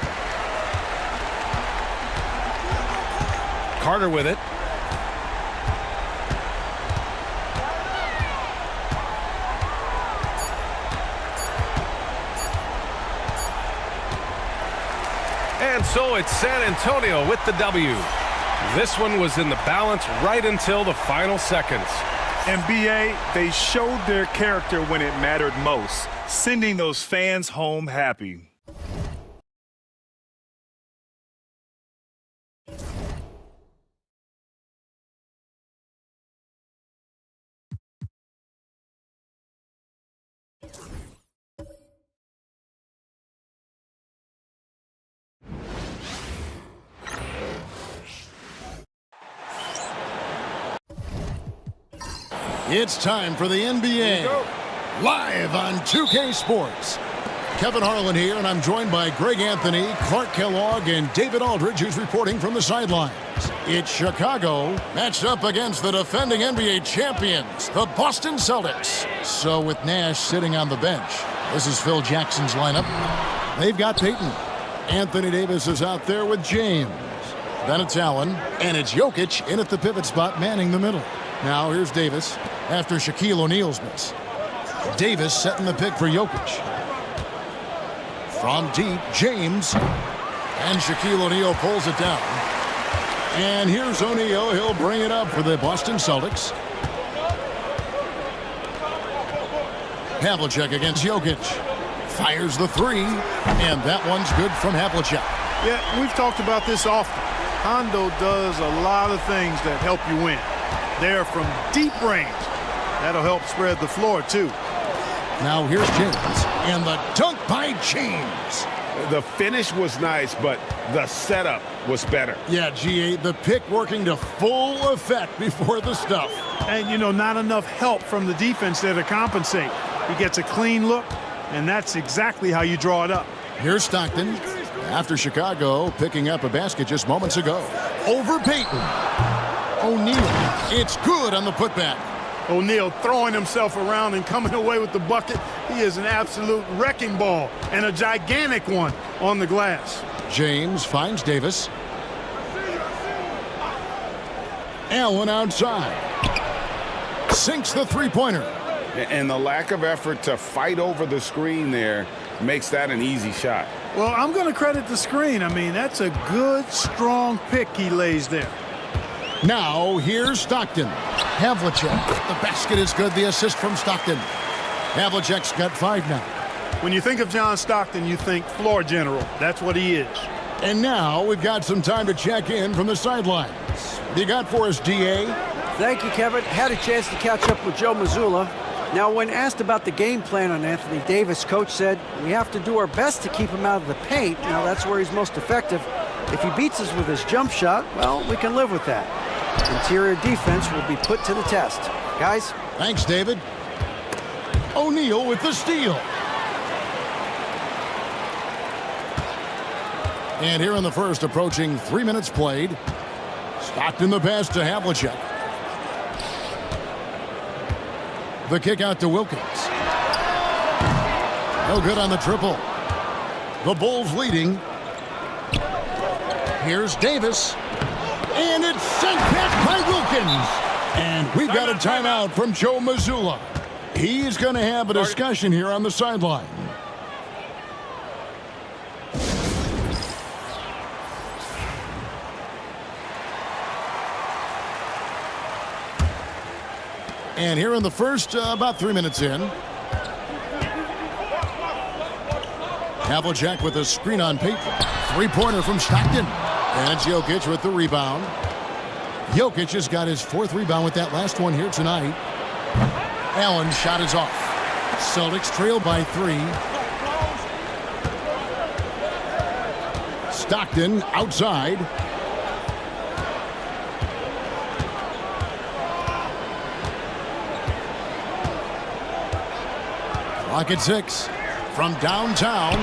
Carter with it. And so it's San Antonio with the W. This one was in the balance right until the final seconds. And BA, they showed their character when it mattered most, sending those fans home happy. It's time for the NBA, live on 2K Sports. Kevin Harlan here, and I'm joined by Greg Anthony, Clark Kellogg, and David Aldridge, who's reporting from the sidelines. It's Chicago matched up against the defending NBA champions, the Boston Celtics. So with Nash sitting on the bench, this is Phil Jackson's lineup. They've got Peyton. Anthony Davis is out there with James. Then it's Allen, and it's Jokic in at the pivot spot, manning the middle. Now here's Davis after Shaquille O'Neal's miss. Davis setting the pick for Jokic. From deep, James. And Shaquille O'Neal pulls it down. And here's O'Neal. He'll bring it up for the Boston Celtics. Havlicek against Jokic. Fires the three. And that one's good from Havlicek. Yeah, we've talked about this often. Hondo does a lot of things that help you win. They're from deep range. That'll help spread the floor, too. Now here's James, and the dunk by James. The finish was nice, but the setup was better. Yeah, G8, the pick working to full effect before the stuff. And, you know, not enough help from the defense there to compensate. He gets a clean look, and that's exactly how you draw it up. Here's Stockton after Chicago picking up a basket just moments ago. Over Payton. O'Neal. It's good on the putback. O'Neal throwing himself around and coming away with the bucket. He is an absolute wrecking ball and a gigantic one on the glass. James finds Davis. Allen outside. Sinks the three-pointer. And the lack of effort to fight over the screen there makes that an easy shot. Well, I'm going to credit the screen. I mean, that's a good, strong pick he lays there. Now, here's Stockton. Havlicek. The basket is good. The assist from Stockton. Havlicek's got 5 now. When you think of John Stockton, you think floor general. That's what he is. And now we've got some time to check in from the sidelines. What do you got for us, DA? Thank you, Kevin. Had a chance to catch up with Joe Mazzulla. Now, when asked about the game plan on Anthony Davis, coach said, we have to do our best to keep him out of the paint. Now, that's where he's most effective. If he beats us with his jump shot, well, we can live with that. Interior defense will be put to the test. Guys? Thanks, David. O'Neal with the steal. And here in the first, approaching 3 minutes played. Stockton the pass to Havlicek. The kick out to Wilkins. No good on the triple. The Bulls leading. Here's Davis. And it's sent back by Wilkins. And we've got a timeout from Joe Mazzulla. He's going to have a discussion here on the sideline. And here in the first, about 3 minutes in. Havlicek with a screen on Payton. Three-pointer from Stockton. And it's Jokic with the rebound. Jokic has got his 4th rebound with that last one here tonight. Allen's shot is off. Celtics trail by 3. Stockton outside. Clock at 6. From downtown.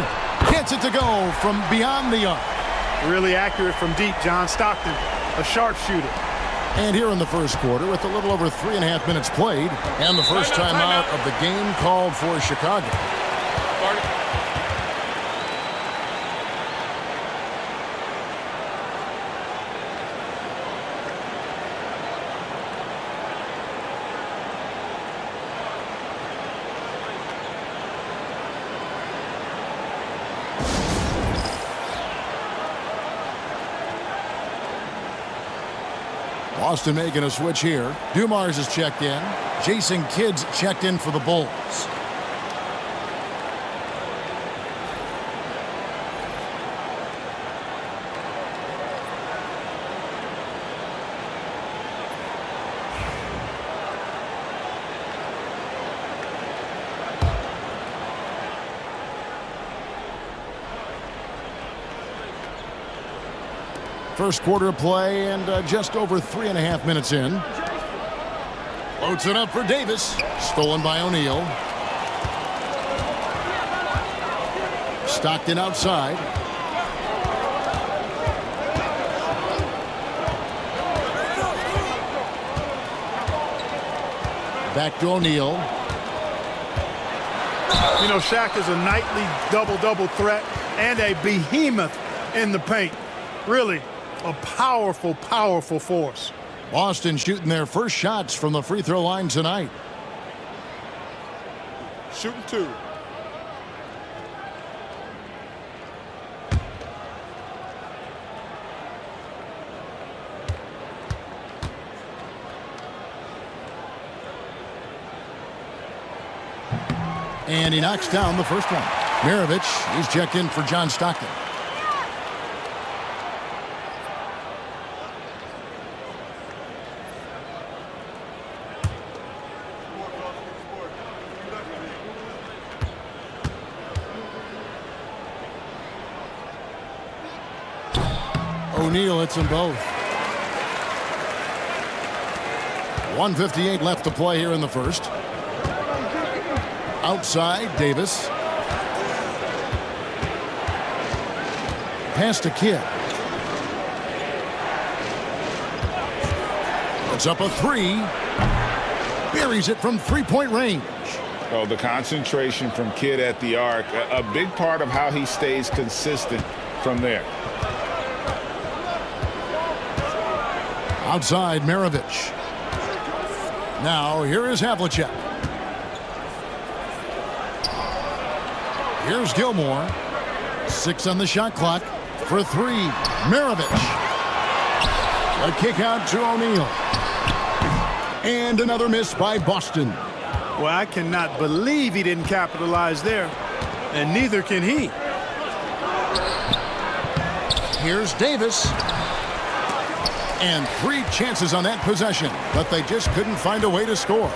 Gets it to go from beyond the arc. Really accurate from deep, John Stockton, a sharpshooter. And here in the first quarter with a little over 3.5 minutes played. And the first timeout of the game called for Chicago. Boston making a switch here. Dumars is checked in. Jason Kidd's checked in for the Bulls. First quarter of play and just over 3.5 minutes in. Floats it up for Davis. Stolen by O'Neal. Stockton outside. Back to O'Neal. You know, Shaq is a nightly double-double threat and a behemoth in the paint. Really a powerful, powerful force. Boston shooting their first shots from the free throw line tonight. Shooting 2. And he knocks down the first one. Maravich is checked in for John Stockton. O'Neal hits them both. 1:58 left to play here in the first. Outside, Davis. Pass to Kidd. Puts up a three. Buries it from three-point range. Oh, the concentration from Kidd at the arc, a big part of how he stays consistent from there. Outside, Maravich. Now, here is Havlicek. Here's Gilmore. 6 on the shot clock for 3. Maravich. A kick out to O'Neal. And another miss by Boston. Well, I cannot believe he didn't capitalize there, and neither can he. Here's Davis. And 3 chances on that possession, but they just couldn't find a way to score.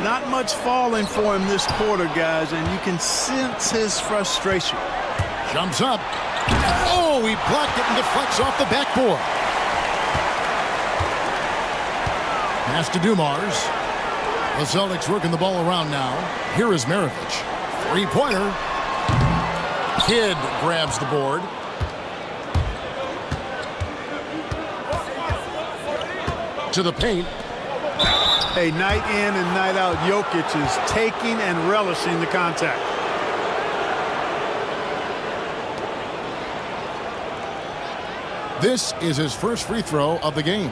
Not much falling for him this quarter, guys, and you can sense his frustration. Jumps up. Oh, he blocked it and deflects off the backboard. Pass to Dumars. The Celtics working the ball around now. Here is Maravich. Three-pointer. Kidd grabs the board. To the paint. Hey, night in and night out, Jokic is taking and relishing the contact. This is his first free throw of the game.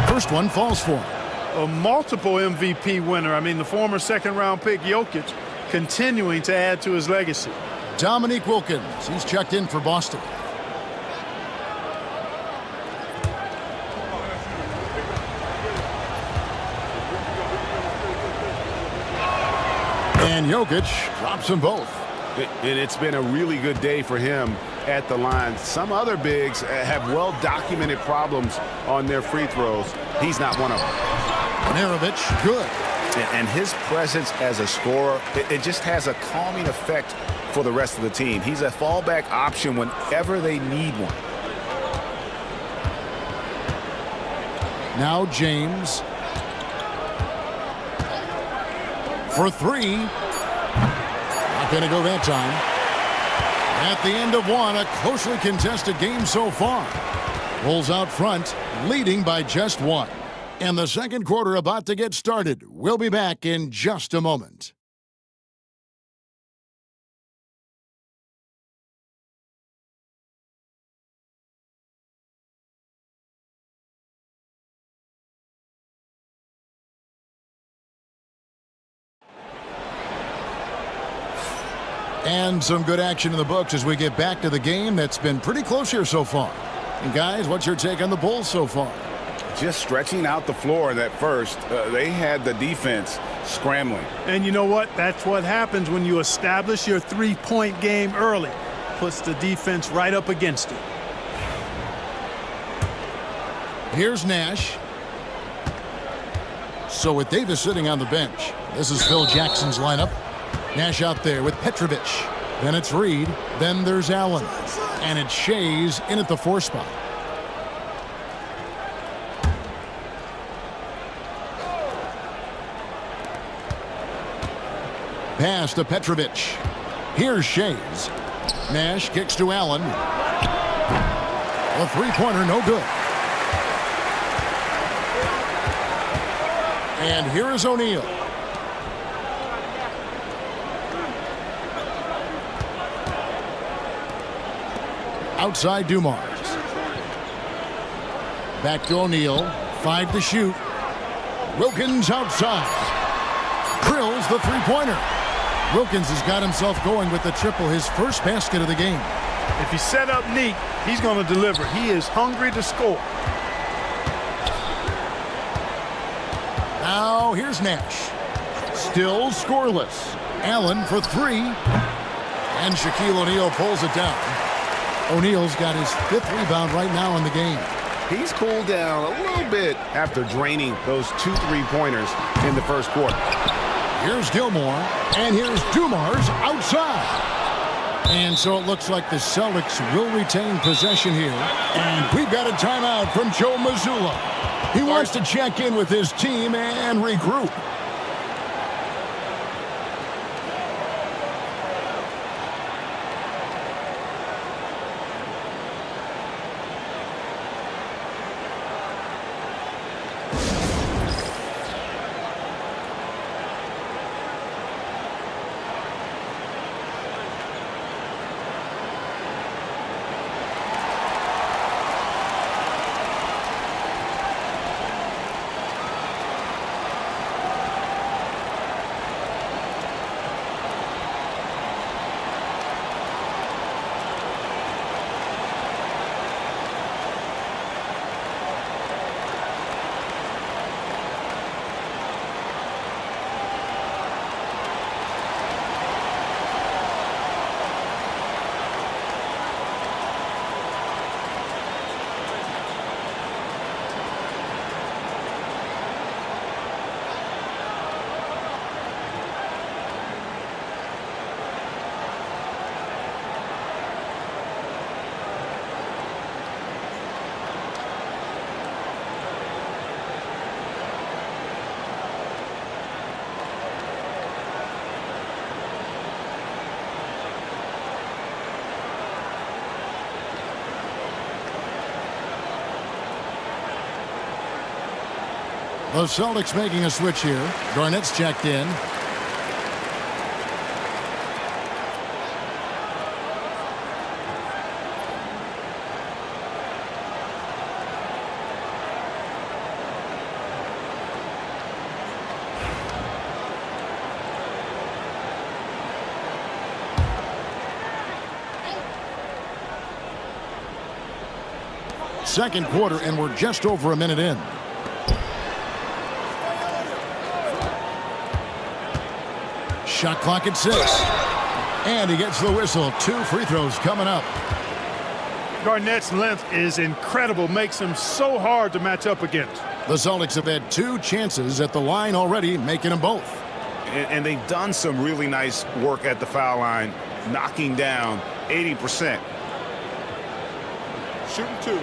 First one falls for him. A multiple MVP winner. I mean, the former second-round pick, Jokic, continuing to add to his legacy. Dominique Wilkins. He's checked in for Boston. And Jokic drops them both. And it's been a really good day for him at the line. Some other bigs have well-documented problems on their free throws. He's not one of them. Maravich, good. And his presence as a scorer, it just has a calming effect for the rest of the team. He's a fallback option whenever they need one. Now James. For 3. Not going to go that time. At the end of one, a closely contested game so far. Bulls out front, leading by just 1. And the second quarter about to get started. We'll be back in just a moment. And some good action in the books as we get back to the game that's been pretty close here so far. And guys, what's your take on the Bulls so far? Just stretching out the floor that first. They had the defense scrambling. And you know what? That's what happens when you establish your three-point game early. Puts the defense right up against it. Here's Nash. So with Davis sitting on the bench, this is Phil Jackson's lineup. Nash out there with Petrovic. Then it's Reed. Then there's Allen. And it's Shays in at the 4 spot. Pass to Petrovic. Here's Shays. Nash kicks to Allen. A three-pointer, no good. And here is O'Neal. Outside Dumars. Back to O'Neal. 5 to shoot. Wilkins outside. Drills the three-pointer. Wilkins has got himself going with the triple, his first basket of the game. If he's set up neat, he's going to deliver. He is hungry to score. Now here's Nash. Still scoreless. Allen for 3. And Shaquille O'Neal pulls it down. O'Neal's got his 5th rebound right now in the game. He's cooled down a little bit after draining those 2 3-pointers in the first quarter. Here's Gilmore, and here's Dumars outside. And so it looks like the Celtics will retain possession here. And we've got a timeout from Joe Mazzulla. He wants to check in with his team and regroup. The Celtics making a switch here. Garnett's checked in. Second quarter, and we're just over a minute in. Shot clock at 6. And he gets the whistle. 2 free throws coming up. Garnett's length is incredible. Makes him so hard to match up against. The Celtics have had 2 chances at the line already, making them both. And they've done some really nice work at the foul line, knocking down 80%. Shooting 2.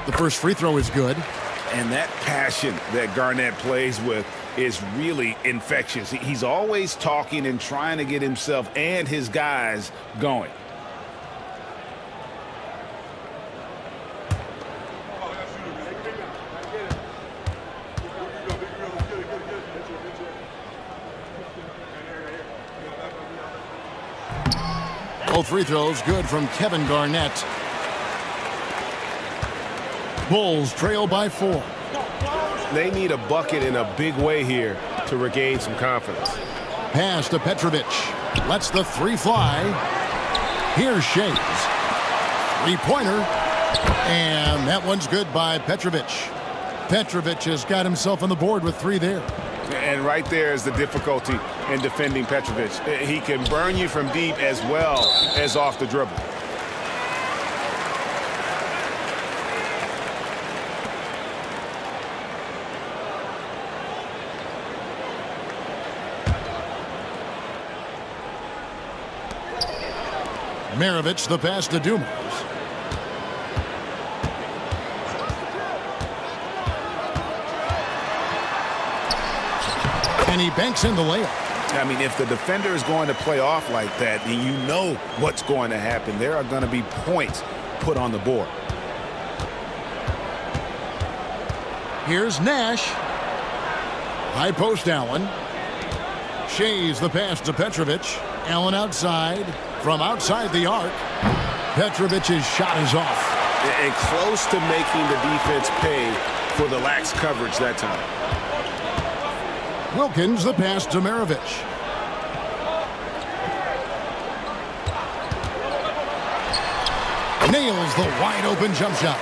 The first free throw is good. And that passion that Garnett plays with is really infectious. He's always talking and trying to get himself and his guys going. Both free throws good from Kevin Garnett. Bulls trail by 4. They need a bucket in a big way here to regain some confidence. Pass to Petrovic. Lets the 3 fly. Here's Shays. 3-pointer. And that one's good by Petrovic. Petrovic has got himself on the board with 3 there. And right there is the difficulty in defending Petrovic. He can burn you from deep as well as off the dribble. Maravich, the pass to Dumars. And he banks in the layup. I mean, if the defender is going to play off like that, then you know what's going to happen. There are going to be points put on the board. Here's Nash. High post Allen. Shays the pass to Petrovic. Allen outside. From outside the arc. Petrovic's shot is off. And close to making the defense pay for the lax coverage that time. Wilkins the pass to Maravich. nails the wide-open jump shot.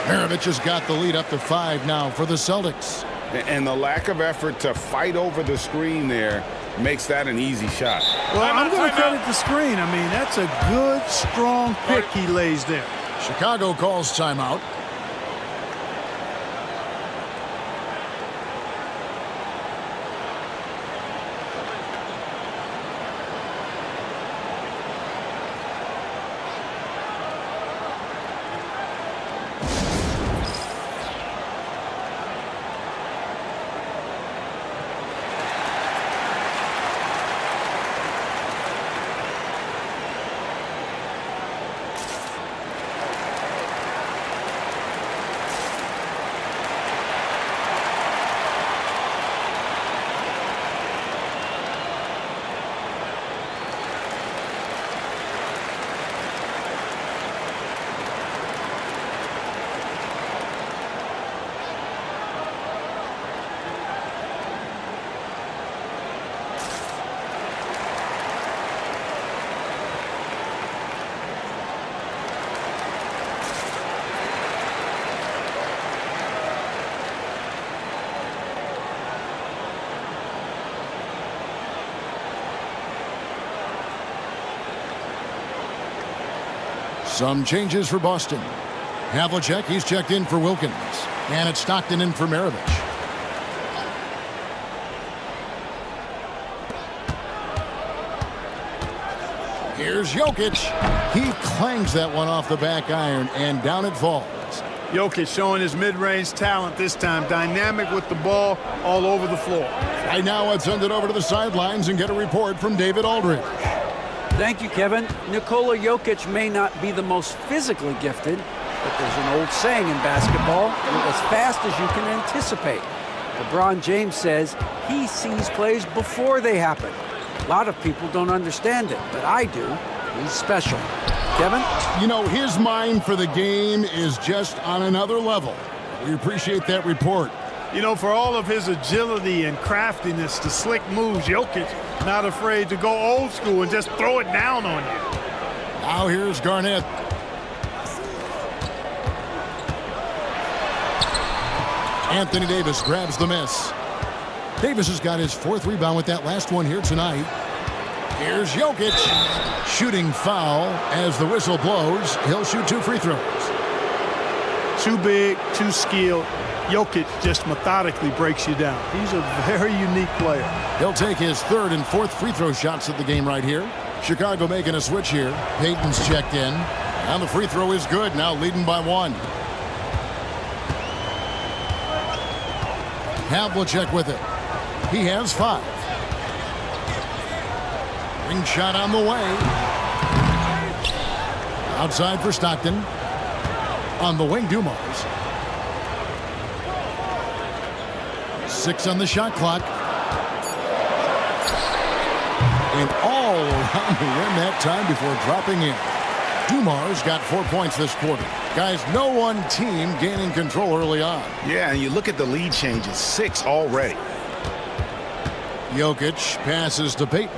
Maravich has got the lead up to 5 now for the Celtics. And the lack of effort to fight over the screen there makes that an easy shot. Well, I'm going to credit the screen. I mean, that's a good, strong pick he lays there. Chicago calls timeout. Some changes for Boston. Havlicek, he's checked in for Wilkins. And it's Stockton in for Maravich. Here's Jokic. He clangs that one off the back iron, and down it falls. Jokic showing his mid-range talent this time. Dynamic with the ball all over the floor. Right now, let's send it over to the sidelines and get a report from David Aldridge. Thank you, Kevin. Nikola Jokic may not be the most physically gifted, but there's an old saying in basketball, as fast as you can anticipate. LeBron James says he sees plays before they happen. A lot of people don't understand it, but I do. He's special. Kevin? You know, his mind for the game is just on another level. We appreciate that report. You know, for all of his agility and craftiness, the slick moves, Jokic not afraid to go old school and just throw it down on you. Now here's Garnett. Anthony Davis grabs the miss. Davis has got his 4th rebound with that last one here tonight. Here's Jokic. Shooting foul as the whistle blows. He'll shoot 2 free throws. Too big, too skilled. Jokic just methodically breaks you down. He's a very unique player. He'll take his 3rd and 4th free throw shots of the game right here. Chicago making a switch here. Payton's checked in. And the free throw is good, now leading by 1. Havlicek with it. He has 5. Ring shot on the way. Outside for Stockton. On the wing, Dumars. 6 on the shot clock. And all around the rim that time before dropping in. Dumars got 4 points this quarter. Guys, no one team gaining control early on. Yeah, and you look at the lead changes, 6 already. Jokic passes to Payton.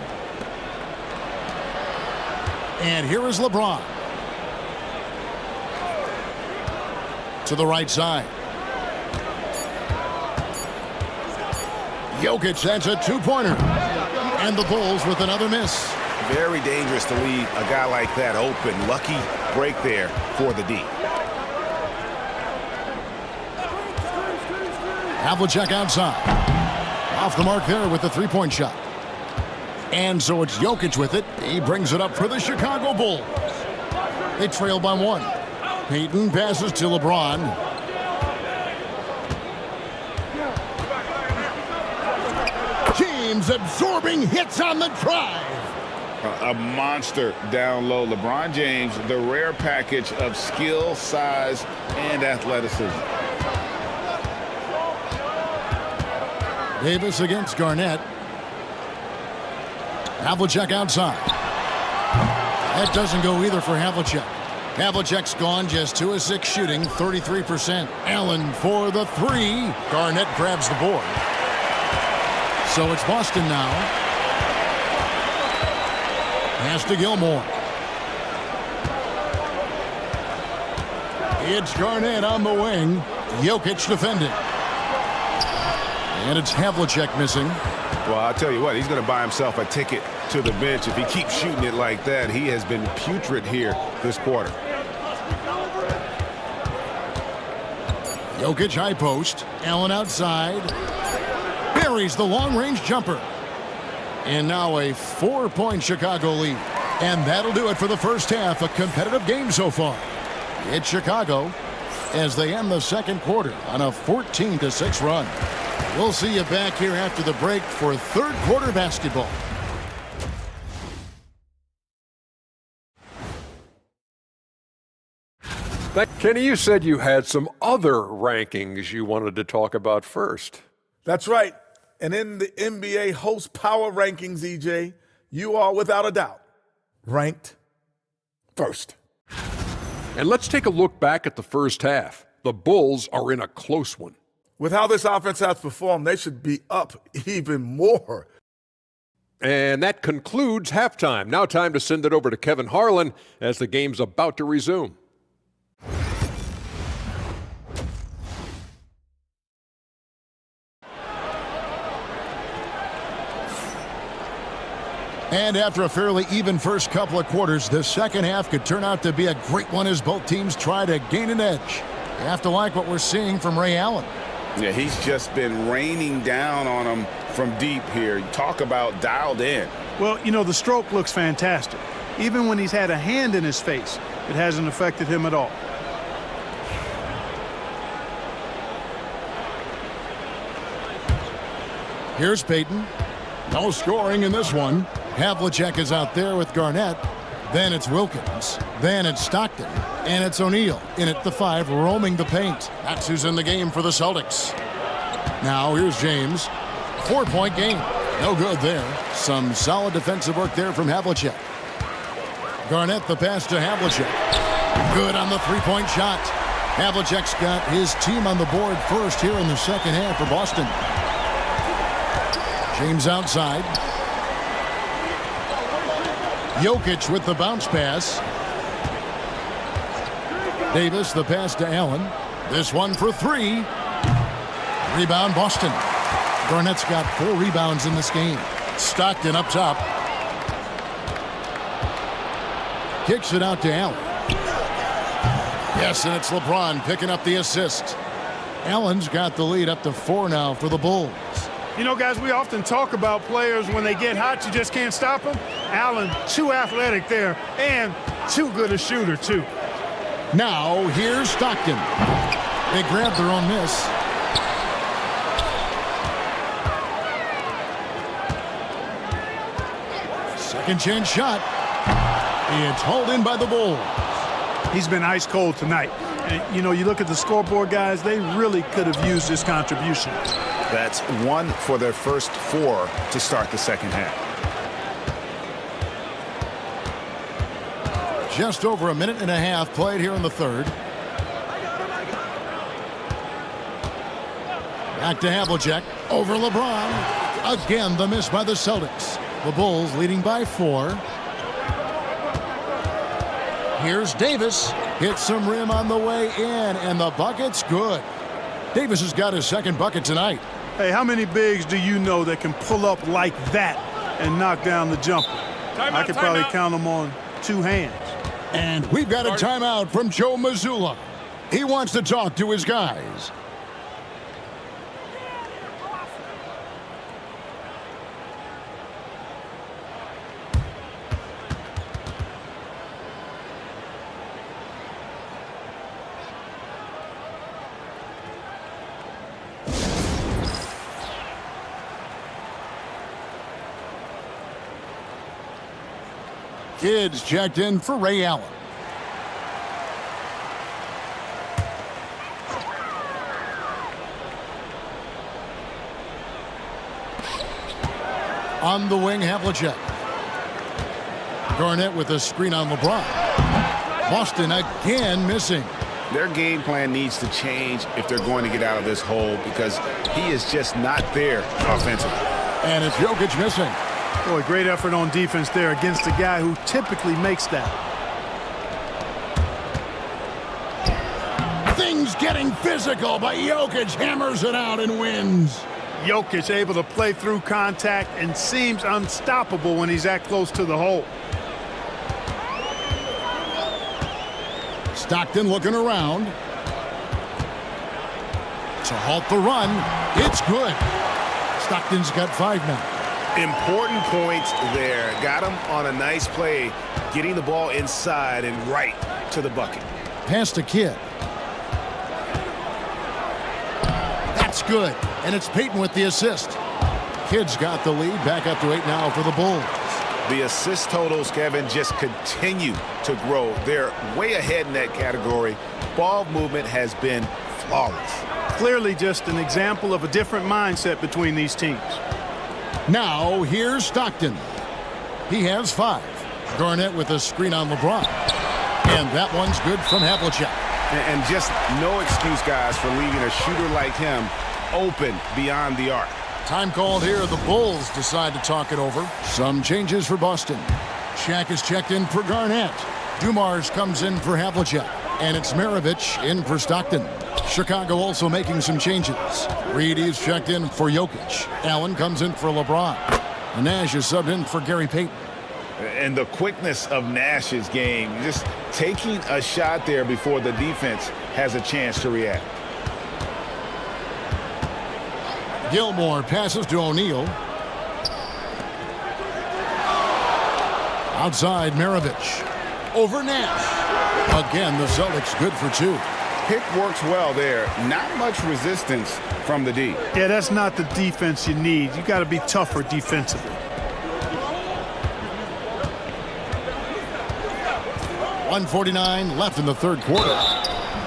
And here is LeBron. To the right side. Jokic, that's a 2-pointer. And the Bulls with another miss. Very dangerous to leave a guy like that open. Lucky break there for the D. Havlicek outside. Off the mark there with the 3-point shot. And so it's Jokic with it. He brings it up for the Chicago Bulls. They trail by 1. Payton passes to LeBron. James absorbing hits on the drive. A monster down low. LeBron James, the rare package of skill, size, and athleticism. Davis against Garnett. Havlicek outside. That doesn't go either for Havlicek. Havlicek's gone just 2 of 6 shooting, 33%. Allen for the 3. Garnett grabs the board. So it's Boston now. Pass to Gilmore. It's Garnett on the wing. Jokic defending. And it's Havlicek missing. Well, I'll tell you what, he's going to buy himself a ticket to the bench. If he keeps shooting it like that, he has been putrid here this quarter. Jokic high post. Allen outside. Buries the long-range jumper. And now a 4-point Chicago lead. And that'll do it for the first half. A competitive game so far. It's Chicago as they end the second quarter on a 14-6 run. We'll see you back here after the break for third quarter basketball. Kenny, you said you had some other rankings you wanted to talk about first. That's right. And in the NBA host power rankings, EJ, you are without a doubt ranked first. And let's take a look back at the first half. The Bulls are in a close one. With how this offense has performed, they should be up even more. And that concludes halftime. Now time to send it over to Kevin Harlan as the game's about to resume. And after a fairly even first couple of quarters, the second half could turn out to be a great one as both teams try to gain an edge. You have to like what we're seeing from Ray Allen. Yeah, he's just been raining down on him from deep here. Talk about dialed in. Well, you know, the stroke looks fantastic. Even when he's had a hand in his face, it hasn't affected him at all. Here's Payton. No scoring in this one. Havlicek is out there with Garnett. Then it's Wilkins. Then it's Stockton. And it's O'Neal in at the 5, roaming the paint. That's who's in the game for the Celtics. Now here's James. 4-point game. No good there. Some solid defensive work there from Havlicek. Garnett the pass to Havlicek. Good on the 3-point shot. Havlicek's got his team on the board first here in the second half for Boston. James outside. Jokic with the bounce pass. Davis the pass to Allen. This one for 3. Rebound Boston. Garnett's got 4 rebounds in this game. Stockton up top. Kicks it out to Allen. Yes, and it's LeBron picking up the assist. Allen's got the lead up to 4 now for the Bulls. You know, guys, we often talk about players when they get hot, you just can't stop them. Allen, too athletic there, and too good a shooter, too. Now, here's Stockton. They grab their own miss. Second chance shot. It's hauled in by the Bulls. He's been ice cold tonight. And, you know, you look at the scoreboard, guys, they really could have used this contribution. That's 1 for their first 4 to start the second half. Just over a minute and a half played here in the third. Back to Havlicek. Over LeBron. Again, the miss by the Celtics. The Bulls leading by 4. Here's Davis. Hits some rim on the way in, and the bucket's good. Davis has got his second bucket tonight. Hey, how many bigs do you know that can pull up like that and knock down the jumper? I could probably count them on 2 hands. And we've got a timeout from Joe Mazzulla. He wants to talk to his guys. Kids checked in for Ray Allen. On the wing, Havlicek. Garnett with a screen on LeBron. Boston again missing. Their game plan needs to change if they're going to get out of this hole because he is just not there offensively. And it's Jokic missing. Boy, great effort on defense there against a guy who typically makes that. getting physical, but Jokic hammers it out and wins. Jokic able to play through contact and seems unstoppable when he's that close to the hole. Stockton looking around to halt the run. It's good. Stockton's got 5 now. Important points there. Got him on a nice play, getting the ball inside and right to the bucket. Pass to Kidd. That's good. And it's Payton with the assist. Kidd's got the lead. Back up to 8 now for the Bulls. The assist totals, Kevin, just continue to grow. They're way ahead in that category. Ball movement has been flawless. Clearly just an example of a different mindset between these teams. Now, here's Stockton. He has 5. Garnett with a screen on LeBron. And that one's good from Havlicek. And just no excuse, guys, for leaving a shooter like him open beyond the arc. Time called here. The Bulls decide to talk it over. Some changes for Boston. Shaq is checked in for Garnett. Dumars comes in for Havlicek. And it's Maravich in for Stockton. Chicago also making some changes. Reed is checked in for Jokic. Allen comes in for LeBron. And Nash is subbed in for Gary Payton. And the quickness of Nash's game, just taking a shot there before the defense has a chance to react. Gilmore passes to O'Neal. Outside, Maravich. Over Nash. Again, the Celtics good for 2. Pick works well there. Not much resistance from the D. Yeah, that's not the defense you need. You got to be tougher defensively. .149 left in the third quarter.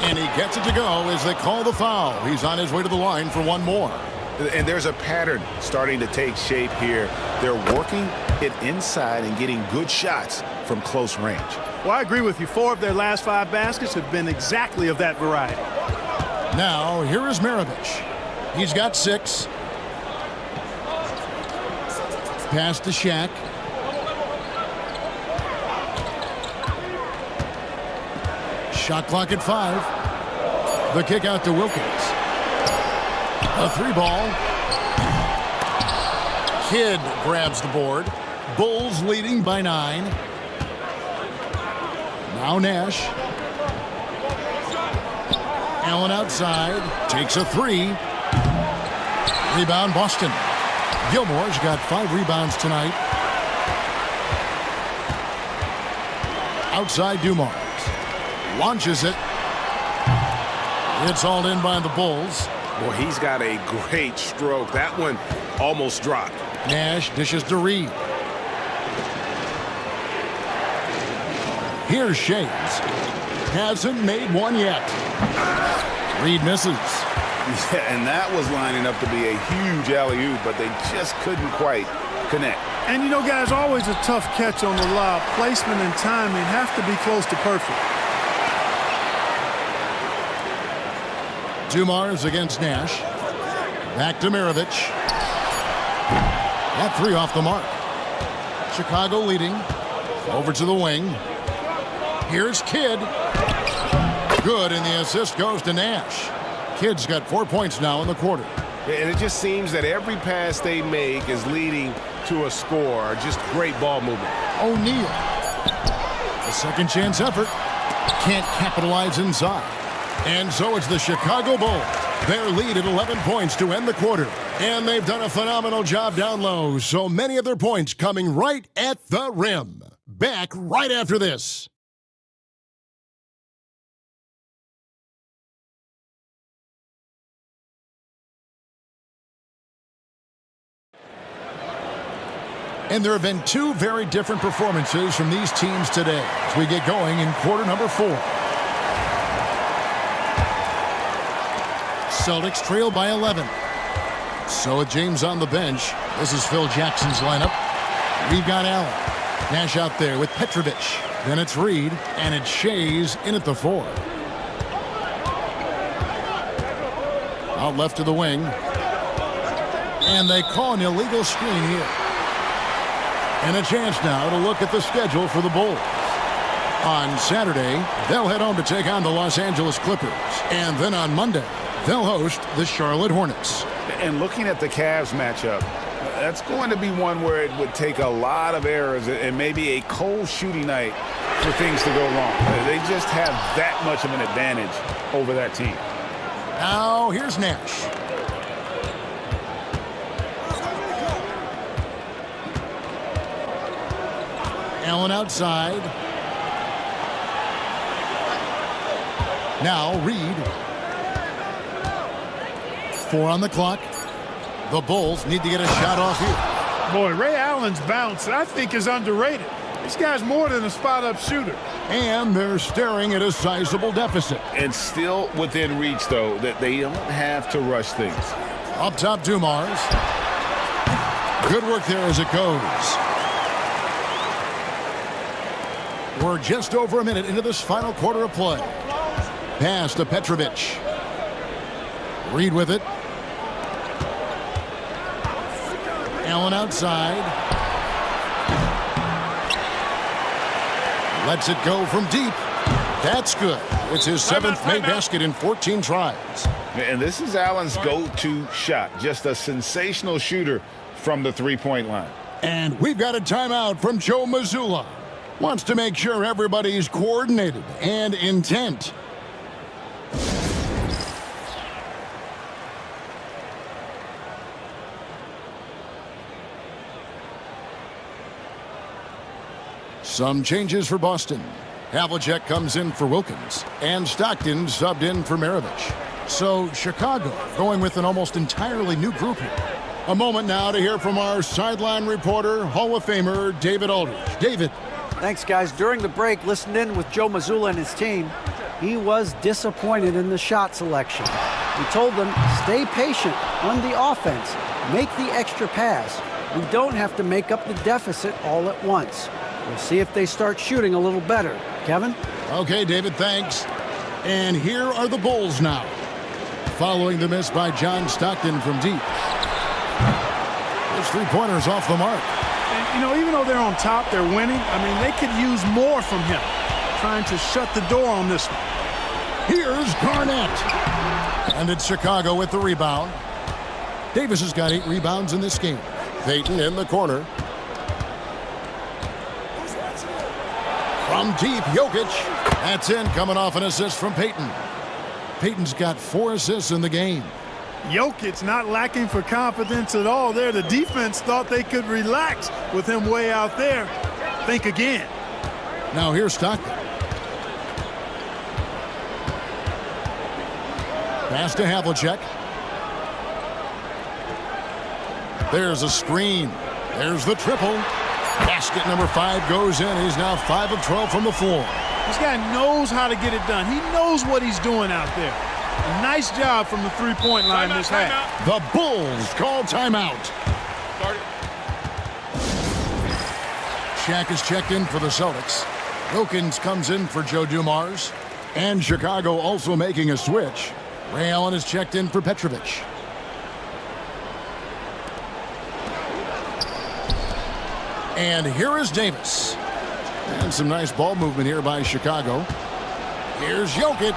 And he gets it to go as they call the foul. He's on his way to the line for one more. And there's a pattern starting to take shape here. They're working it inside and getting good shots from close range. Well, I agree with you. 4 of their last 5 baskets have been exactly of that variety. Now, here is Maravich. He's got 6. Pass to Shaq. Shot clock at 5. The kick out to Wilkins. A 3-ball. Kidd grabs the board. Bulls leading by 9. Now Nash. Allen outside. Takes a 3. Rebound Boston. Gilmore's got 5 rebounds tonight. Outside Dumars. Launches it. It's hauled in by the Bulls. Boy, he's got a great stroke. That one almost dropped. Nash dishes to Reed. Here's Shades. Hasn't made one yet. Reed misses. Yeah, and that was lining up to be a huge alley-oop, but they just couldn't quite connect. And you know, guys, always a tough catch on the lob. Placement and timing have to be close to perfect. Dumars against Nash. Back to Maravich. That 3 off the mark. Chicago leading. Over to the wing. Here's Kidd. Good, and the assist goes to Nash. Kidd's got 4 points now in the quarter. And it just seems that every pass they make is leading to a score. Just great ball movement. O'Neal. A second chance effort. Can't capitalize inside. And so it's the Chicago Bulls. Their lead at 11 points to end the quarter. And they've done a phenomenal job down low. So many of their points coming right at the rim. Back right after this. And there have been 2 very different performances from these teams today as we get going in quarter number 4. Celtics trail by 11. So with James on the bench, this is Phil Jackson's lineup. We've got Allen. Nash out there with Petrovic. Then it's Reed, and it's Shays in at the 4. Out left to the wing. And they call an illegal screen here. And a chance now to look at the schedule for the Bulls. On Saturday, they'll head home to take on the Los Angeles Clippers. And then on Monday, they'll host the Charlotte Hornets. And looking at the Cavs matchup, that's going to be one where it would take a lot of errors and maybe a cold shooting night for things to go wrong. They just have that much of an advantage over that team. Now, here's Nash. Allen outside. Now Reed. 4 on the clock. The Bulls need to get a shot off here. Boy, Ray Allen's bounce, I think, is underrated. This guy's more than a spot-up shooter. And they're staring at a sizable deficit. And still within reach, though, that they don't have to rush things. Up top, Dumars. Good work there as it goes. We're just over a minute into this final quarter of play. Pass to Petrovic. Reed with it. Allen outside. Lets it go from deep. That's good. It's his 7th made basket in 14 tries. And this is Allen's go-to shot. Just a sensational shooter from the three-point line. And we've got a timeout from Joe Mazzulla. Wants to make sure everybody's coordinated and intent. Some changes for Boston. Havlicek comes in for Wilkins, and Stockton subbed in for Maravich. So Chicago going with an almost entirely new group here. A moment now to hear from our sideline reporter, Hall of Famer David Aldridge. David. Thanks, guys. During the break, listened in with Joe Mazzulla and his team. He was disappointed in the shot selection. He told them, stay patient on the offense. Make the extra pass. We don't have to make up the deficit all at once. We'll see if they start shooting a little better. Kevin? Okay, David, thanks. And here are the Bulls now. Following the miss by John Stockton from deep. His three-pointers off the mark. And, you know, even though they're on top, they're winning. I mean, they could use more from him. Trying to shut the door on this one. Here's Garnett. And it's Chicago with the rebound. Davis has got 8 rebounds in this game. Payton in the corner. From deep, Jokic. That's in, coming off an assist from Payton. Payton's got 4 assists in the game. Jokic not lacking for confidence at all there. The defense thought they could relax with him way out there. Think again. Now here's Stockton. Pass to Havlicek. There's a screen. There's the triple. Basket number 5 goes in. He's now 5 of 12 from the floor. This guy knows how to get it done. He knows what he's doing out there. A nice job from the three-point line this half. The Bulls call timeout. Shaq is checked in for the Celtics. Wilkins comes in for Joe Dumars. And Chicago also making a switch. Ray Allen is checked in for Petrovic. And here is Davis. And some nice ball movement here by Chicago. Here's Jokic.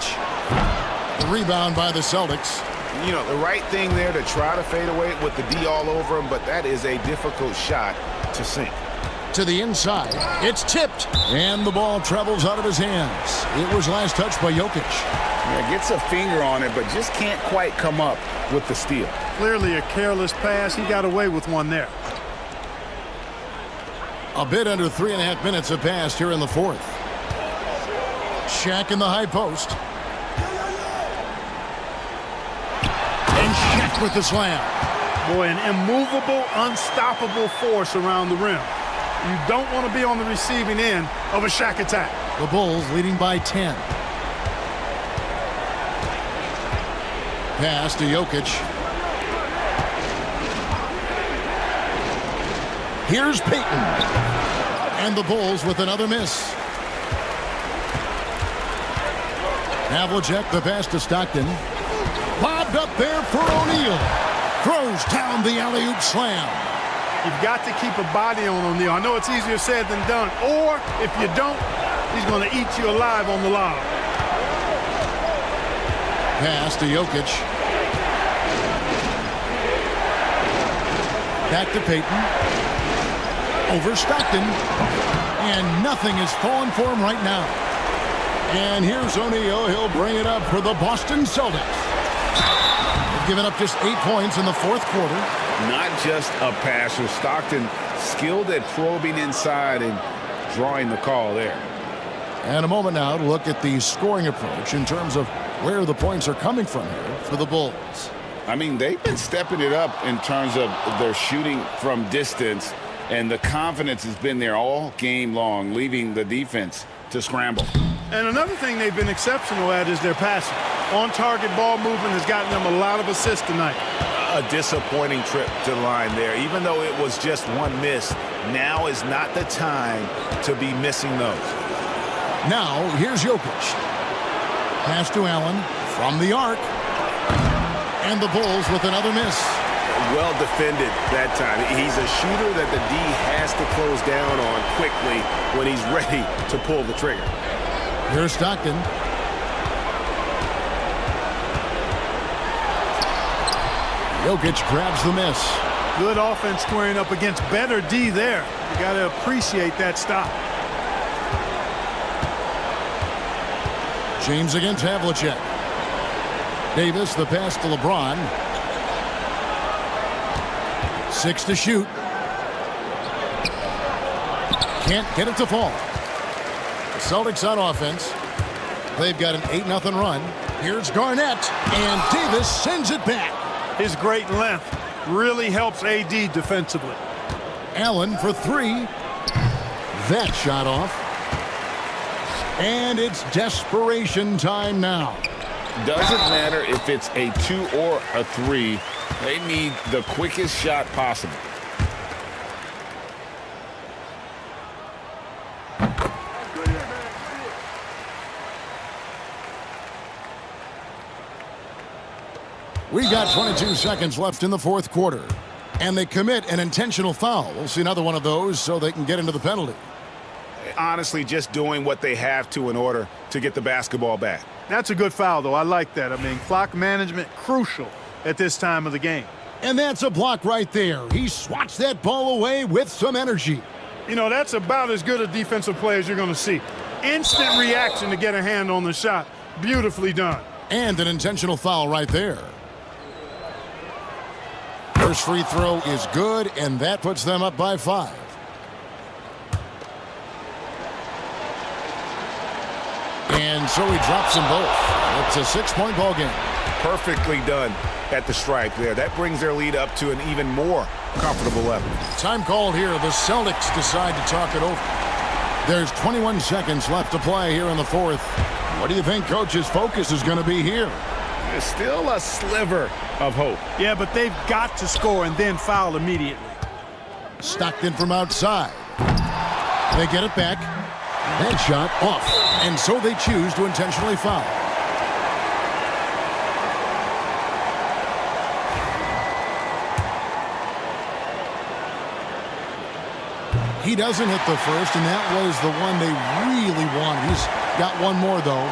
The rebound by the Celtics. You know, the right thing there to try to fade away with the D all over him, but that is a difficult shot to sink. To the inside. It's tipped. And the ball travels out of his hands. It was last touched by Jokic. Yeah, gets a finger on it, but just can't quite come up with the steal. Clearly a careless pass. He got away with one there. A bit under 3.5 minutes have passed here in the 4th. Shaq in the high post. And Shaq with the slam. Boy, an immovable, unstoppable force around the rim. You don't want to be on the receiving end of a Shaq attack. The Bulls leading by 10. Pass to Jokic. Here's Payton. And the Bulls with another miss. Havlicek, the pass to Stockton. Bobbed up there for O'Neal. Throws down the alley-oop slam. You've got to keep a body on O'Neal. I know it's easier said than done. Or, if you don't, he's going to eat you alive on the lob. Pass to Jokic. Back to Peyton. Over Stockton. And nothing is falling for him right now. And here's O'Neal. He'll bring it up for the Boston Celtics. They've given up just 8 points in the fourth quarter. Not just a passer. Stockton skilled at probing inside and drawing the call there. And a moment now to look at the scoring approach in terms of where the points are coming from here for the Bulls. I mean, they've been stepping it up in terms of their shooting from distance, and the confidence has been there all game long, leaving the defense to scramble. And another thing they've been exceptional at is their passing. On-target ball movement has gotten them a lot of assists tonight. A disappointing trip to the line there. Even though it was just one miss, now is not the time to be missing those. Now, here's Jokic. Pass to Allen from the arc. And the Bulls with another miss. Well defended that time. He's a shooter that the D has to close down on quickly when he's ready to pull the trigger. Here's Stockton. Jokic grabs the miss. Good offense squaring up against better D there. You got to appreciate that stop. James against Havlicek. Davis, the pass to LeBron. 6 to shoot. Can't get it to fall. The Celtics on offense. They've got an 8-0 run. Here's Garnett, and Davis sends it back. His great length really helps AD defensively. Allen for 3. That shot off. And it's desperation time now. Doesn't matter if it's a 2 or a 3. They need the quickest shot possible. We got 22 seconds left in the fourth quarter. And they commit an intentional foul. We'll see another one of those so they can get into the penalty. Honestly, just doing what they have to in order to get the basketball back. That's a good foul, though. I like that. I mean, clock management crucial at this time of the game. And that's a block right there. He swats that ball away with some energy. You know, that's about as good a defensive play as you're going to see. Instant reaction to get a hand on the shot. Beautifully done. And an intentional foul right there. First free throw is good, and that puts them up by 5. And so he drops them both. It's a 6-point ball game. Perfectly done at the stripe there. That brings their lead up to an even more comfortable level. Time called here. The Celtics decide to talk it over. There's 21 seconds left to play here in the fourth. What do you think Coach's focus is going to be here? There's still a sliver of hope. Yeah, but they've got to score and then foul immediately. Stockton from outside. They get it back. That shot off. And so they choose to intentionally foul. He doesn't hit the first, and that was the one they really wanted. He's got one more, though.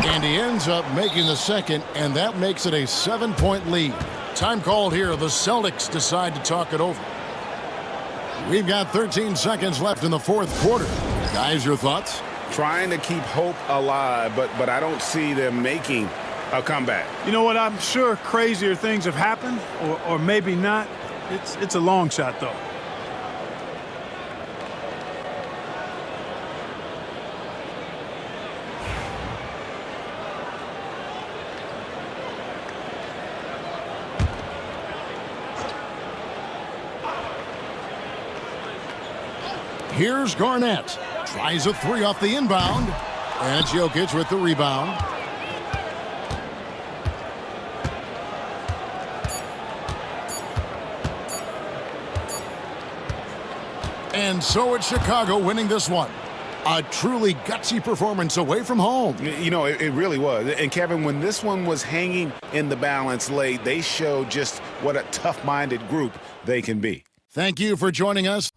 And he ends up making the second, and that makes it a 7-point lead. Time called here. The Celtics decide to talk it over. We've got 13 seconds left in the fourth quarter. Guys, your thoughts? Trying to keep hope alive, but I don't see them making a comeback. You know what? I'm sure crazier things have happened, or maybe not. It's a long shot, though. Here's Garnett. Tries a 3 off the inbound. And it's Jokic with the rebound. And so it's Chicago winning this one. A truly gutsy performance away from home. You know, it really was. And Kevin, when this one was hanging in the balance late, they showed just what a tough-minded group they can be. Thank you for joining us.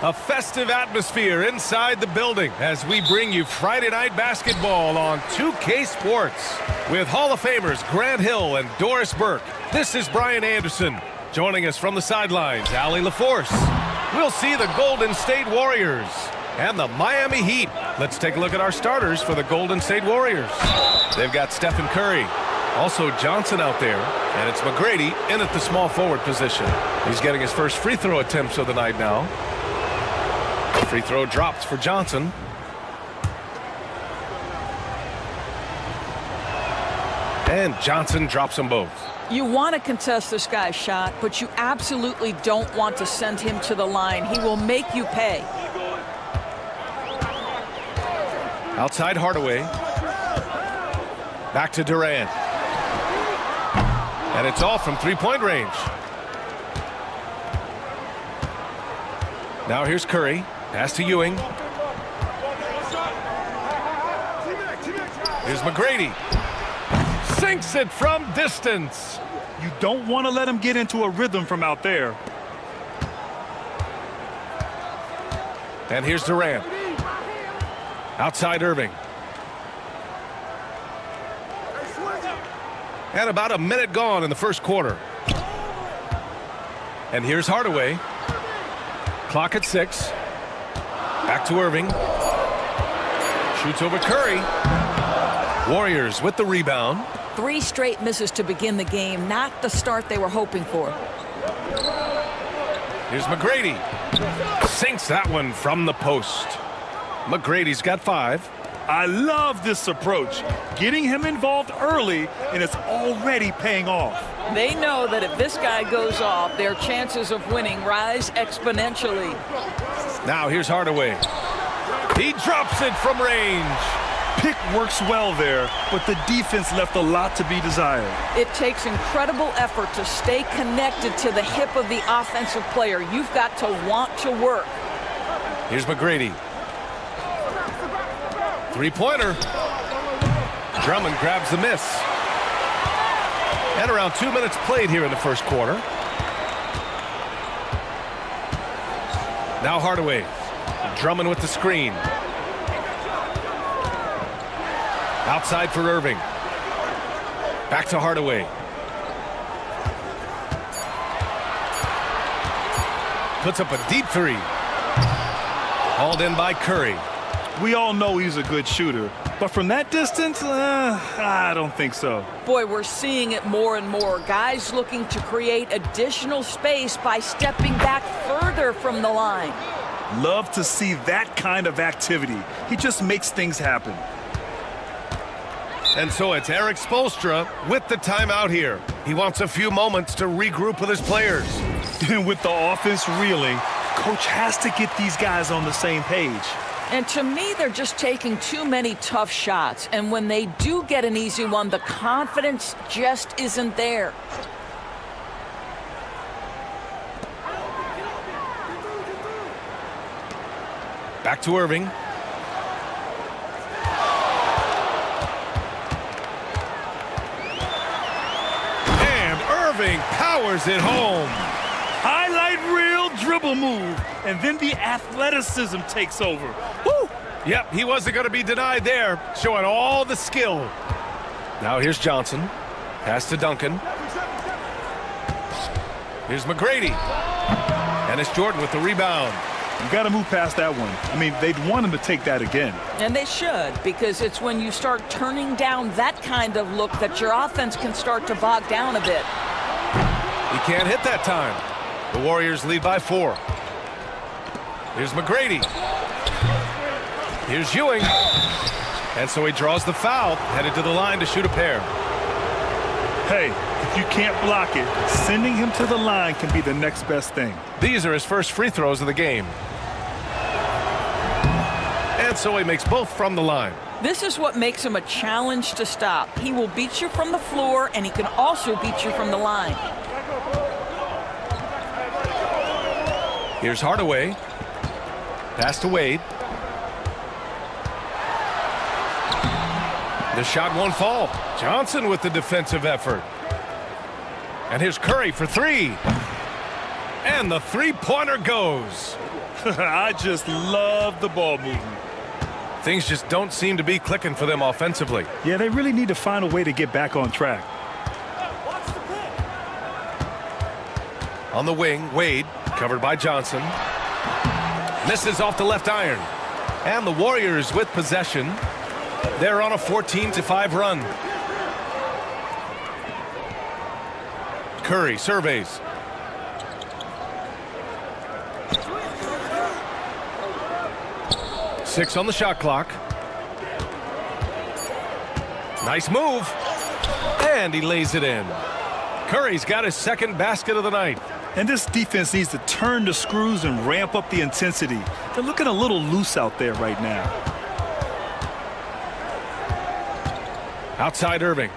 A festive atmosphere inside the building as we bring you Friday Night Basketball on 2K Sports. With Hall of Famers Grant Hill and Doris Burke, this is Brian Anderson. Joining us from the sidelines, Allie LaForce. We'll see the Golden State Warriors and the Miami Heat. Let's take a look at our starters for the Golden State Warriors. They've got Stephen Curry, also Johnson out there, and it's McGrady in at the small forward position. He's getting his first free throw attempts of the night now. Free throw drops for Johnson. And Johnson drops them both. You want to contest this guy's shot, but you absolutely don't want to send him to the line. He will make you pay. Outside Hardaway. Back to Durant. And it's all from three-point range. Now here's Curry. Pass to Ewing. Here's McGrady. Sinks it from distance. You don't want to let him get into a rhythm from out there. And here's Durant. Outside Irving. And about a minute gone in the first quarter. And here's Hardaway. Clock at 6. Back to Irving. Shoots over Curry. Warriors with the rebound. 3 straight misses to begin the game. Not the start they were hoping for. Here's McGrady. Sinks that one from the post. McGrady's got 5. I love this approach. Getting him involved early, and it's already paying off. They know that if this guy goes off, their chances of winning rise exponentially. Now here's Hardaway. He drops it from range. Pick works well there, but the defense left a lot to be desired. It takes incredible effort to stay connected to the hip of the offensive player. You've got to want to work. Here's McGrady. Three-pointer. Drummond grabs the miss. And around 2 minutes played here in the first quarter. Now Hardaway. Drummond with the screen. Outside for Irving. Back to Hardaway. Puts up a deep three. Hauled in by Curry. We all know he's a good shooter, but from that distance, I don't think so. Boy, we're seeing it more and more. Guys looking to create additional space by stepping back further from the line. Love to see that kind of activity. He just makes things happen. And so it's Eric Spoelstra with the timeout here. He wants a few moments to regroup with his players. And with the offense reeling, coach has to get these guys on the same page. And to me, they're just taking too many tough shots. And when they do get an easy one, the confidence just isn't there. Back to Irving. And Irving powers it home. Highlight reel dribble move, and then the athleticism takes over. Woo! Yep, he wasn't going to be denied there, showing all the skill. Now here's Johnson. Pass to Duncan. Here's McGrady. And it's Jordan with the rebound. You got to move past that one. I mean, they'd want him to take that again. And they should, because it's when you start turning down that kind of look that your offense can start to bog down a bit. He can't hit that time. The Warriors lead by 4. Here's McGrady. Here's Ewing. And so he draws the foul, headed to the line to shoot a pair. Hey, if you can't block it, sending him to the line can be the next best thing. These are his first free throws of the game. And so he makes both from the line. This is what makes him a challenge to stop. He will beat you from the floor, and he can also beat you from the line. Here's Hardaway. Pass to Wade. The shot won't fall. Johnson with the defensive effort. And here's Curry for 3. And the three-pointer goes. I just love the ball movement. Things just don't seem to be clicking for them offensively. Yeah, they really need to find a way to get back on track. On the wing, Wade, covered by Johnson. Misses off the left iron. And the Warriors with possession. They're on a 14-5 run. Curry surveys. Six on the shot clock. Nice move. And he lays it in. Curry's got his second basket of the night. And this defense needs to turn the screws and ramp up the intensity. They're looking a little loose out there right now. Outside Irving.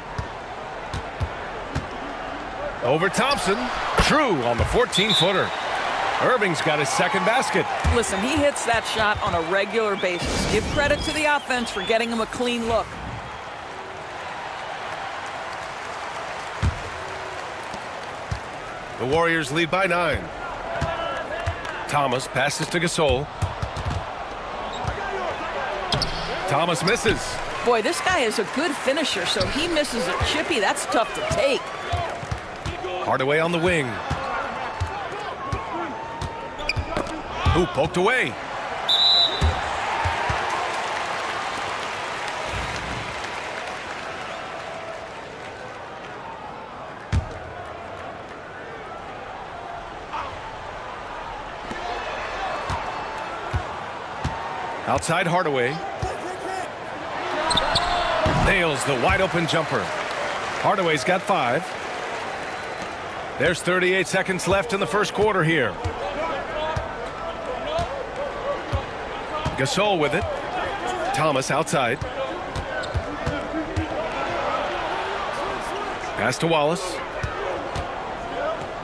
Over Thompson. True on the 14-footer. Irving's got his second basket. Listen, he hits that shot on a regular basis. Give credit to the offense for getting him a clean look. The Warriors lead by 9. Thomas passes to Gasol. Thomas misses. Boy, this guy is a good finisher, so he misses a chippy. That's tough to take. Hardaway on the wing. Who poked away? Outside Hardaway. Nails the wide open jumper. Hardaway's got 5. There's 38 seconds left in the first quarter here. Gasol with it. Thomas outside. Pass to Wallace.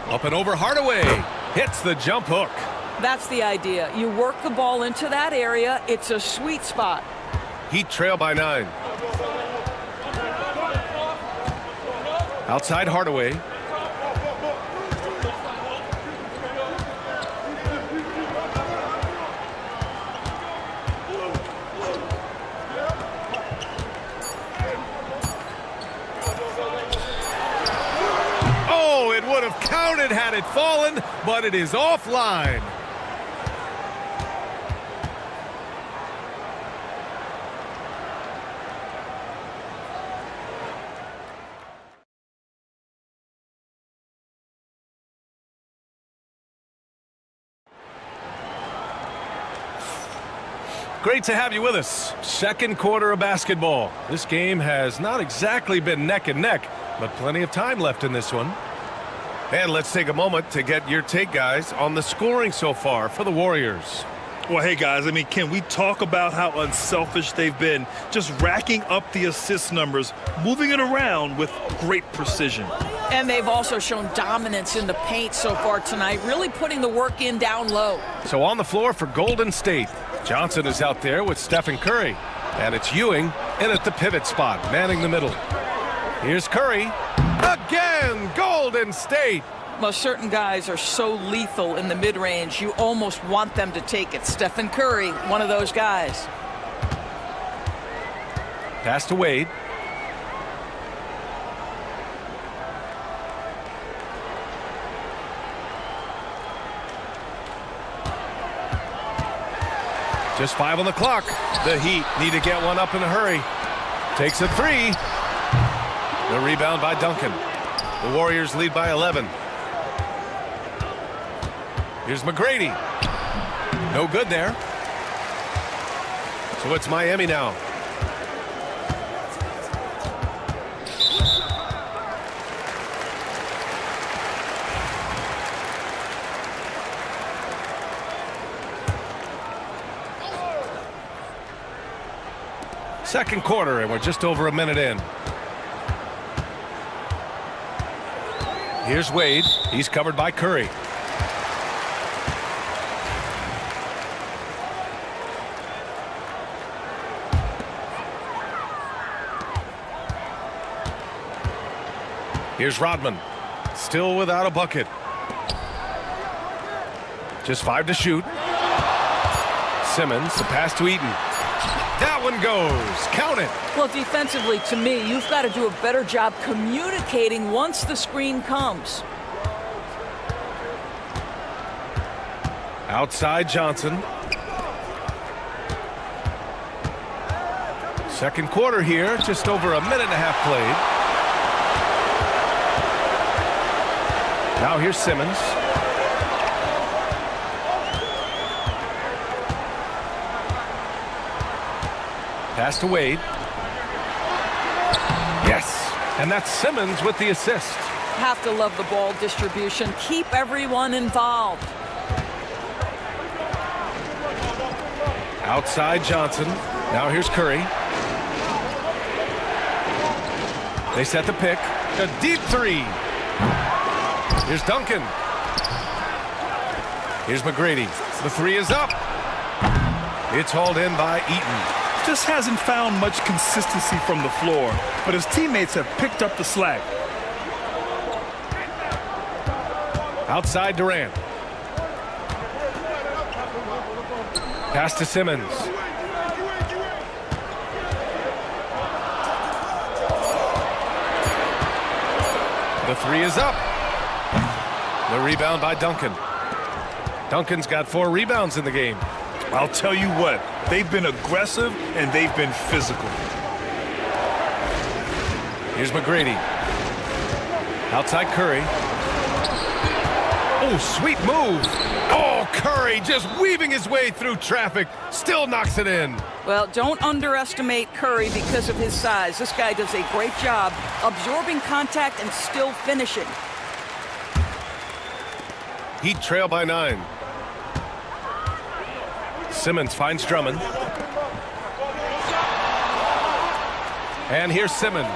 Up and over Hardaway. Hits the jump hook. That's the idea. You work the ball into that area. It's a sweet spot. Heat trail by 9. Outside Hardaway. Oh, it would have counted had it fallen, but it is offline. Great to have you with us. Second quarter of basketball. This game has not exactly been neck and neck, but plenty of time left in this one. And let's take a moment to get your take, guys, on the scoring so far for the Warriors. Well, hey, guys, I mean, can we talk about how unselfish they've been? Just racking up the assist numbers, moving it around with great precision. And they've also shown dominance in the paint so far tonight, really putting the work in down low. So on the floor for Golden State, Johnson is out there with Stephen Curry. And it's Ewing in at the pivot spot, manning the middle. Here's Curry. Again, Golden State. Well, certain guys are so lethal in the mid-range, you almost want them to take it. Stephen Curry, one of those guys. Pass to Wade. Just 5 on the clock. The Heat need to get one up in a hurry. Takes a 3. The rebound by Duncan. The Warriors lead by 11. Here's McGrady. No good there. So it's Miami now. Second quarter, and we're just over a minute in. Here's Wade. He's covered by Curry. Here's Rodman. Still without a bucket. Just 5 to shoot. Simmons. The pass to Eaton. That one goes. Count it. Well, defensively, to me, you've got to do a better job communicating once the screen comes. Outside Johnson. Second quarter here, just over a minute and a half played. Now here's Simmons. Pass to Wade. Yes, and that's Simmons with the assist. Have to love the ball distribution. Keep everyone involved. Outside Johnson. Now here's Curry. They set the pick. A deep three. Here's Duncan. Here's McGrady. The three is up. It's hauled in by Eaton. Just hasn't found much consistency from the floor, but his teammates have picked up the slack. Outside Durant. Pass to Simmons. The three is up. The rebound by Duncan. Duncan's got 4 rebounds in the game. I'll tell you what, they've been aggressive and they've been physical. Here's McGrady. Outside Curry. Oh, sweet move. Oh, Curry just weaving his way through traffic. Still knocks it in. Well, don't underestimate Curry because of his size. This guy does a great job absorbing contact and still finishing. Heat trail by 9. Simmons finds Drummond. And here's Simmons.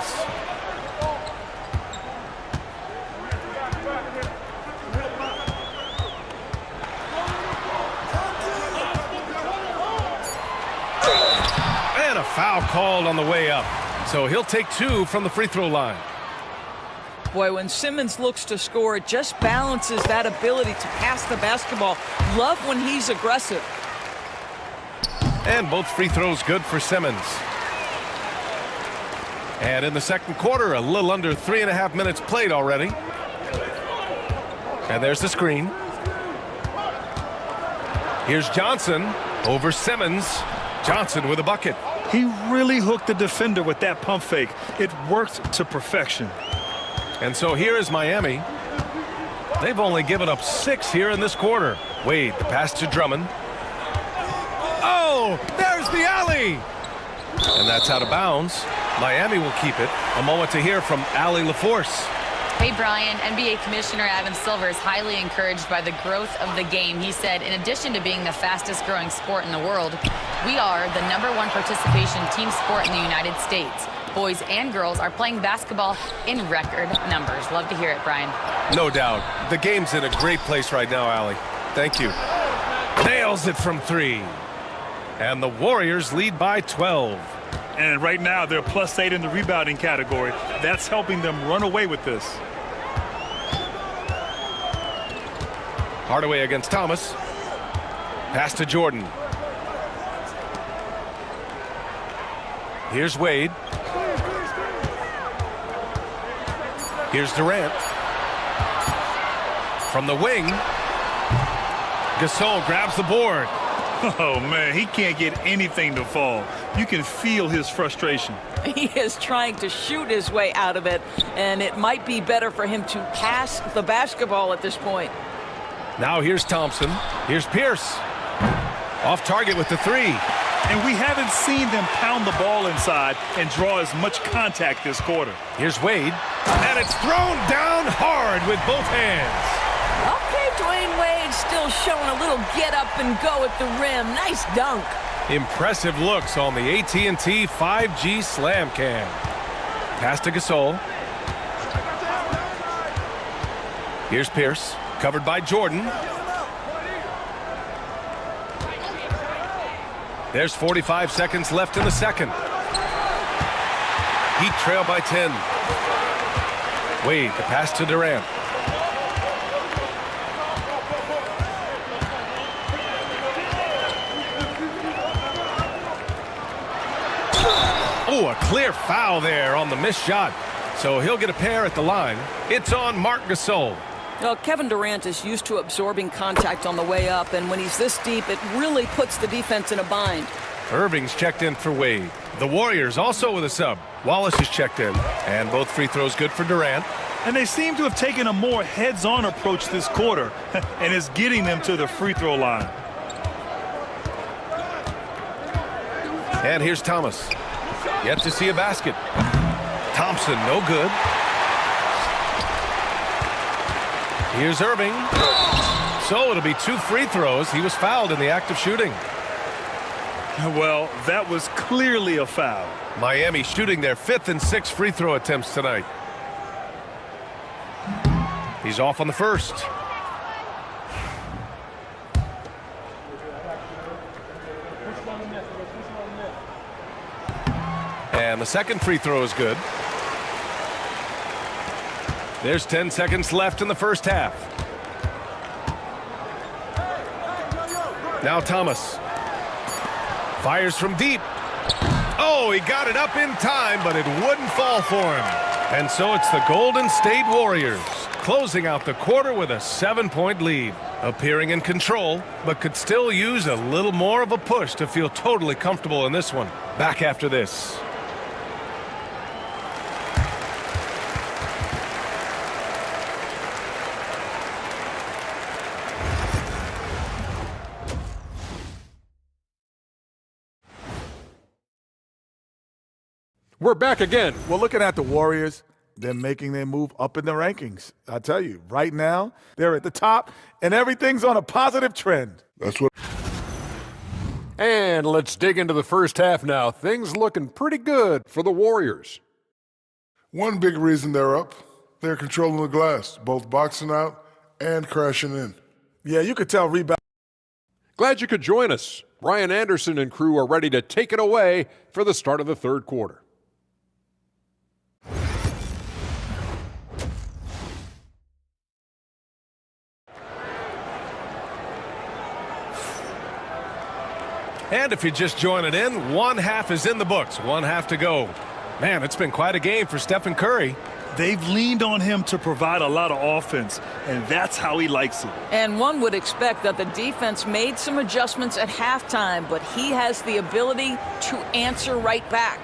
And a foul called on the way up. So he'll take 2 from the free throw line. Boy, when Simmons looks to score, it just balances that ability to pass the basketball. Love when he's aggressive. And both free throws good for Simmons. And in the second quarter, a little under 3.5 minutes played already. And there's the screen. Here's Johnson over Simmons. Johnson with a bucket. He really hooked the defender with that pump fake. It worked to perfection. And so here is Miami. They've only given up 6 here in this quarter. Wade, the pass to Drummond. Oh, there's the alley. And that's out of bounds. Miami will keep it. A moment to hear from Allie LaForce. Hey, Brian, NBA Commissioner Adam Silver is highly encouraged by the growth of the game. He said, in addition to being the fastest growing sport in the world, we are the #1 participation team sport in the United States. Boys and girls are playing basketball in record numbers. Love to hear it, Brian. No doubt. The game's in a great place right now, Allie. Thank you. Nails it from 3. And the Warriors lead by 12. And right now, they're +8 in the rebounding category. That's helping them run away with this. Hardaway against Thomas. Pass to Jordan. Here's Wade. Here's Durant. From the wing. Gasol grabs the board. Oh, man, he can't get anything to fall. You can feel his frustration. He is trying to shoot his way out of it, and it might be better for him to pass the basketball at this point. Now here's Thompson. Here's Pierce. Off target with the 3. And we haven't seen them pound the ball inside and draw as much contact this quarter. Here's Wade. And it's thrown down hard with both hands. Okay, Dwayne Wade still showing a little get up and go at the rim. Nice dunk. Impressive looks on the AT&T 5G Slam Cam. Pass to Gasol. Here's Pierce, covered by Jordan. There's 45 seconds left in the second. Heat trail by 10. Wade, the pass to Durant. Oh, a clear foul there on the missed shot. So he'll get a pair at the line. It's on Marc Gasol. Well, Kevin Durant is used to absorbing contact on the way up, and when he's this deep, it really puts the defense in a bind. Irving's checked in for Wade. The Warriors also with a sub. Wallace is checked in, and both free throws good for Durant. And they seem to have taken a more heads-on approach this quarter, and it's getting them to the free throw line. And here's Thomas. Yet to see a basket. Thompson, no good. Here's Irving. So it'll be 2 free throws. He was fouled in the act of shooting. Well, that was clearly a foul. Miami shooting their 5th and 6th free throw attempts tonight. He's off on the first. And the second free throw is good. There's 10 seconds left in the first half. Now Thomas. Fires from deep. Oh, he got it up in time, but it wouldn't fall for him. And so it's the Golden State Warriors closing out the quarter with a 7-point lead. Appearing in control, but could still use a little more of a push to feel totally comfortable in this one. Back after this. We're back again. Well, looking at the Warriors, they're making their move up in the rankings. I tell you, right now, they're at the top, and everything's on a positive trend. That's what. And let's dig into the first half now. Things looking pretty good for the Warriors. One big reason they're up, they're controlling the glass, both boxing out and crashing in. Yeah, you could tell rebound. Glad you could join us. Brian Anderson and crew are ready to take it away for the start of the third quarter. And if you're just joining in, one half is in the books. One half to go. Man, it's been quite a game for Stephen Curry. They've leaned on him to provide a lot of offense, and that's how he likes it. And one would expect that the defense made some adjustments at halftime, but he has the ability to answer right back.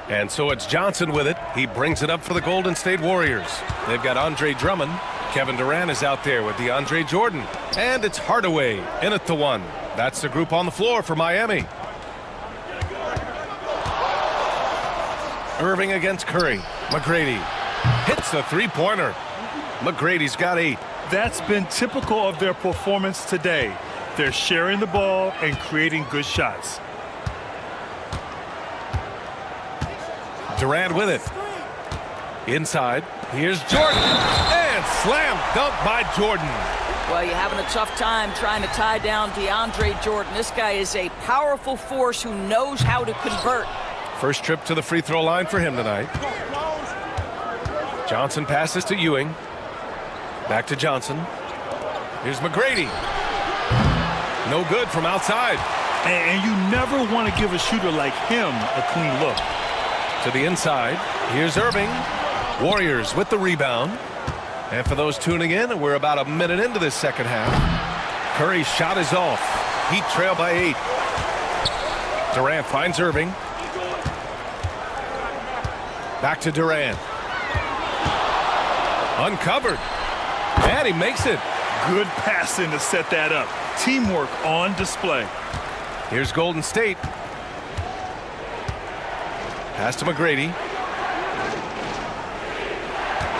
And so it's Johnson with it. He brings it up for the Golden State Warriors. They've got Andre Drummond. Kevin Durant is out there with DeAndre Jordan. And it's Hardaway in at the 1. That's the group on the floor for Miami. Irving against Curry. McGrady hits the three-pointer. McGrady's got 8. That's been typical of their performance today. They're sharing the ball and creating good shots. Durant with it. Inside. Here's Jordan. And slam dunk by Jordan. Well, you're having a tough time trying to tie down DeAndre Jordan. This guy is a powerful force who knows how to convert. First trip to the free throw line for him tonight. Johnson passes to Ewing. Back to Johnson. Here's McGrady. No good from outside. And you never want to give a shooter like him a clean look. To the inside. Here's Irving. Warriors with the rebound. And for those tuning in, we're about a minute into this second half. Curry's shot is off. Heat trail by 8. Durant finds Irving. Back to Durant. Uncovered. And he makes it. Good passing to set that up. Teamwork on display. Here's Golden State. Pass to McGrady.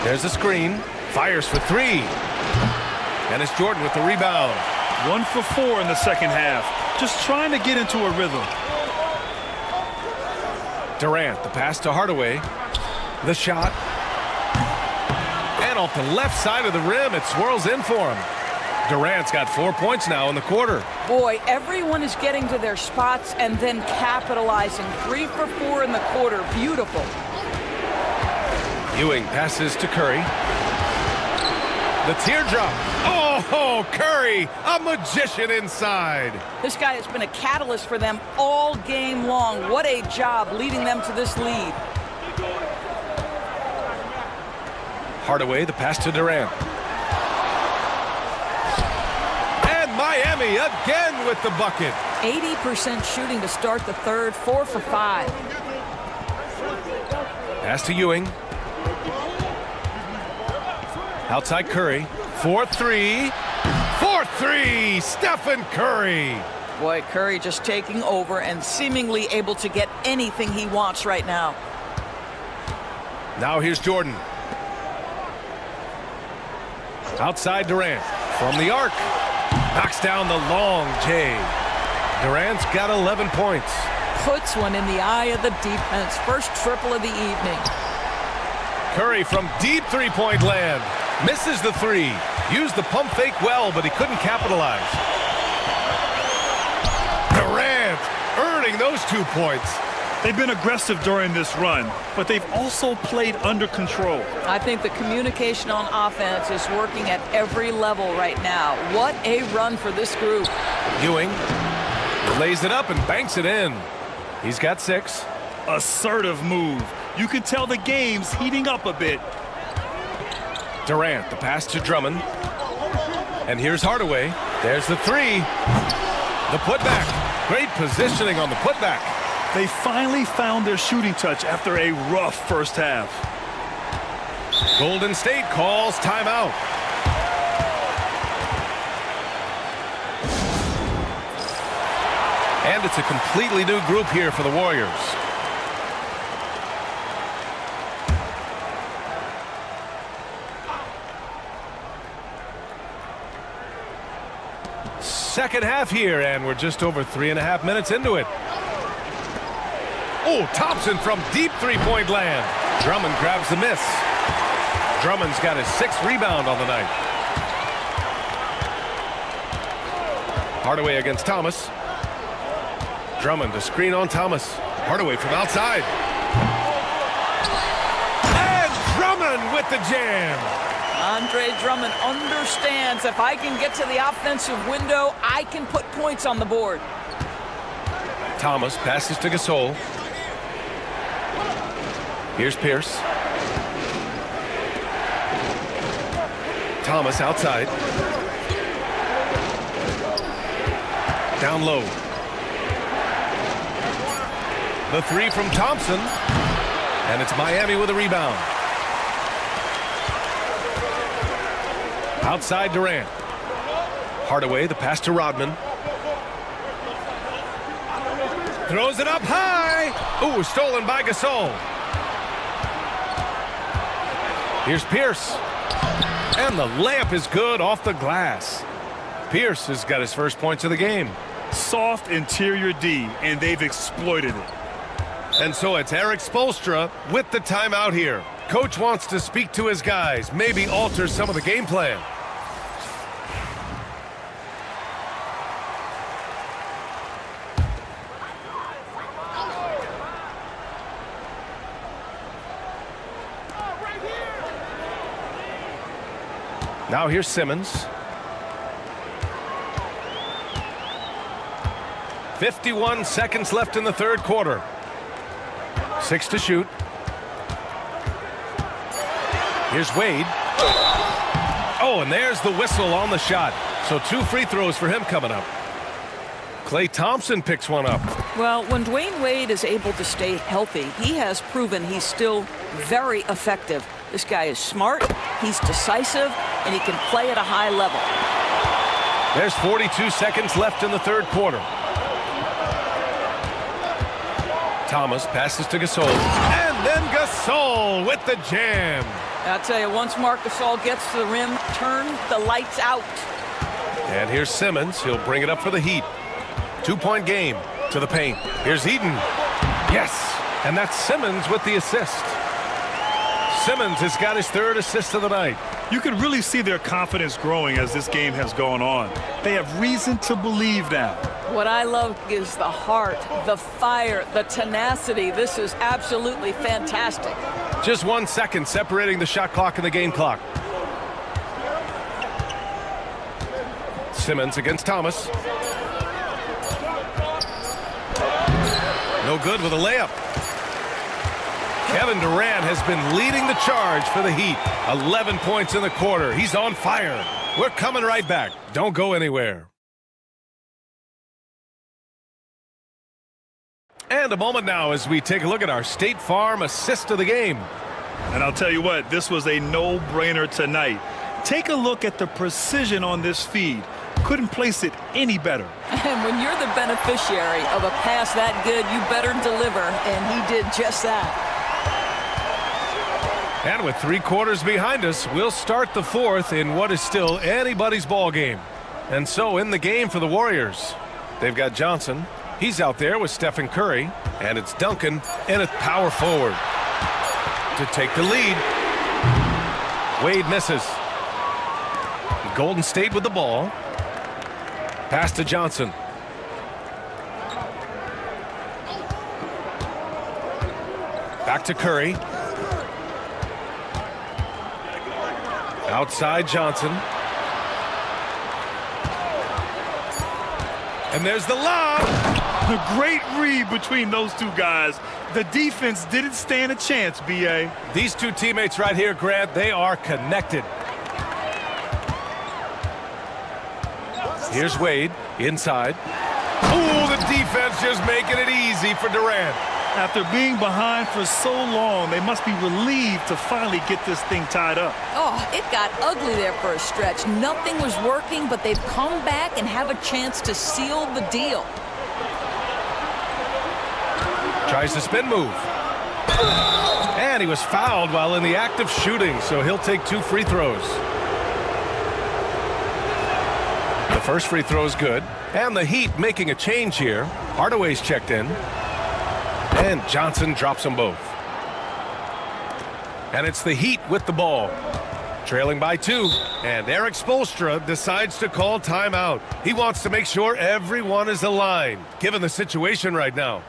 There's a screen. Fires for 3. And it's Jordan with the rebound. 1 for 4 in the second half. Just trying to get into a rhythm. Durant, the pass to Hardaway. The shot. And off the left side of the rim, it swirls in for him. Durant's got 4 points now in the quarter. Boy, everyone is getting to their spots and then capitalizing. 3 for 4 in the quarter. Beautiful. Ewing passes to Curry. The teardrop. Oh, Curry, a magician inside. This guy has been a catalyst for them all game long. What a job leading them to this lead. Hardaway, the pass to Durant. And Miami again with the bucket. 80% shooting to start the third, 4 for 5. Pass to Ewing. Outside Curry. 4-3. 4-3. Stephen Curry. Boy, Curry just taking over and seemingly able to get anything he wants right now. Now here's Jordan. Outside Durant. From the arc. Knocks down the long J. Durant's got 11 points. Puts one in the eye of the defense. First triple of the evening. Curry from deep three-point land. Misses the three. Used the pump fake well, but he couldn't capitalize. Durant earning those 2 points. They've been aggressive during this run, but they've also played under control. I think the communication on offense is working at every level right now. What a run for this group. Ewing lays it up and banks it in. He's got 6. Assertive move. You can tell the game's heating up a bit. Durant, the pass to Drummond. And here's Hardaway. There's the three. The putback. Great positioning on the putback. They finally found their shooting touch after a rough first half. Golden State calls timeout. And it's a completely new group here for the Warriors. Second half here, and we're just over 3.5 minutes into it. Oh, Thompson from deep three-point land. Drummond grabs the miss. Drummond's got his 6th rebound on the night. Hardaway against Thomas. Drummond, a screen on Thomas. Hardaway from outside. And Drummond with the jam. Andre Drummond understands if I can get to the offensive window, I can put points on the board. Thomas passes to Gasol. Here's Pierce. Thomas outside. Down low. The three from Thompson. And it's Miami with a rebound. Outside Durant. Hardaway, the pass to Rodman. Throws it up high. Ooh, stolen by Gasol. Here's Pierce. And the layup is good off the glass. Pierce has got his first points of the game. Soft interior D, and they've exploited it. And so it's Eric Spoelstra with the timeout here. Coach wants to speak to his guys, maybe alter some of the game plan. Now here's Simmons. 51 seconds left in the third quarter. 6 to shoot. Here's Wade. Oh, and there's the whistle on the shot. So 2 free throws for him coming up. Klay Thompson picks one up. Well, when Dwayne Wade is able to stay healthy, he has proven he's still very effective. This guy is smart, he's decisive, and he can play at a high level. There's 42 seconds left in the third quarter. Thomas passes to Gasol. And then Gasol with the jam. I'll tell you, once Marc Gasol gets to the rim, turn the lights out. And here's Simmons. He'll bring it up for the Heat. 2-point game to the paint. Here's Eden. Yes. And that's Simmons with the assist. Simmons has got his 3rd assist of the night. You can really see their confidence growing as this game has gone on. They have reason to believe now. What I love is the heart, the fire, the tenacity. This is absolutely fantastic. Just 1 second separating the shot clock and the game clock. Simmons against Thomas. No good with a layup. Kevin Durant has been leading the charge for the Heat. 11 points in the quarter. He's on fire. We're coming right back. Don't go anywhere. And a moment now as we take a look at our State Farm assist of the game. And I'll tell you what, this was a no-brainer tonight. Take a look at the precision on this feed. Couldn't place it any better. And when you're the beneficiary of a pass that good, you better deliver, and he did just that. And with 3 quarters behind us, we'll start the 4th in what is still anybody's ball game. And so in the game for the Warriors, they've got Johnson. He's out there with Stephen Curry, and it's Duncan and it's power forward to take the lead. Wade misses. Golden State with the ball. Pass to Johnson. Back to Curry. Outside Johnson. And there's the lob. A great read between those two guys. The defense didn't stand a chance, B.A. These two teammates right here, Grant, they are connected. Here's Wade inside. Oh, the defense just making it easy for Durant. After being behind for so long, they must be relieved to finally get this thing tied up. Oh, it got ugly there for a stretch. Nothing was working, but they've come back and have a chance to seal the deal. Tries to spin move. And he was fouled while in the act of shooting, so he'll take 2 free throws. The first free throw is good. And the Heat making a change here. Hardaway's checked in. And Johnson drops them both. And it's the Heat with the ball. Trailing by 2. And Eric Spoelstra decides to call timeout. He wants to make sure everyone is aligned, given the situation right now.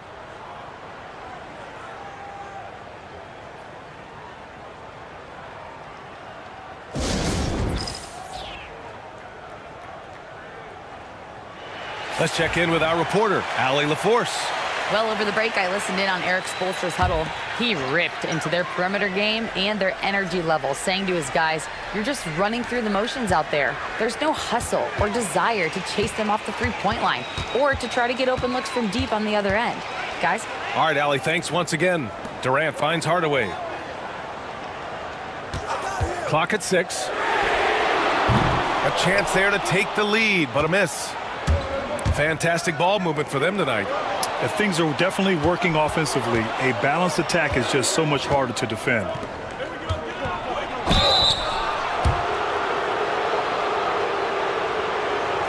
Let's check in with our reporter, Allie LaForce. Well, over the break, I listened in on Eric Spoelstra's huddle. He ripped into their perimeter game and their energy level, saying to his guys, you're just running through the motions out there. There's no hustle or desire to chase them off the three-point line or to try to get open looks from deep on the other end. Guys? All right, Allie, thanks once again. Durant finds Hardaway. Clock at 6. A chance there to take the lead, but a miss. Fantastic ball movement for them tonight. Things are definitely working offensively. A balanced attack is just so much harder to defend.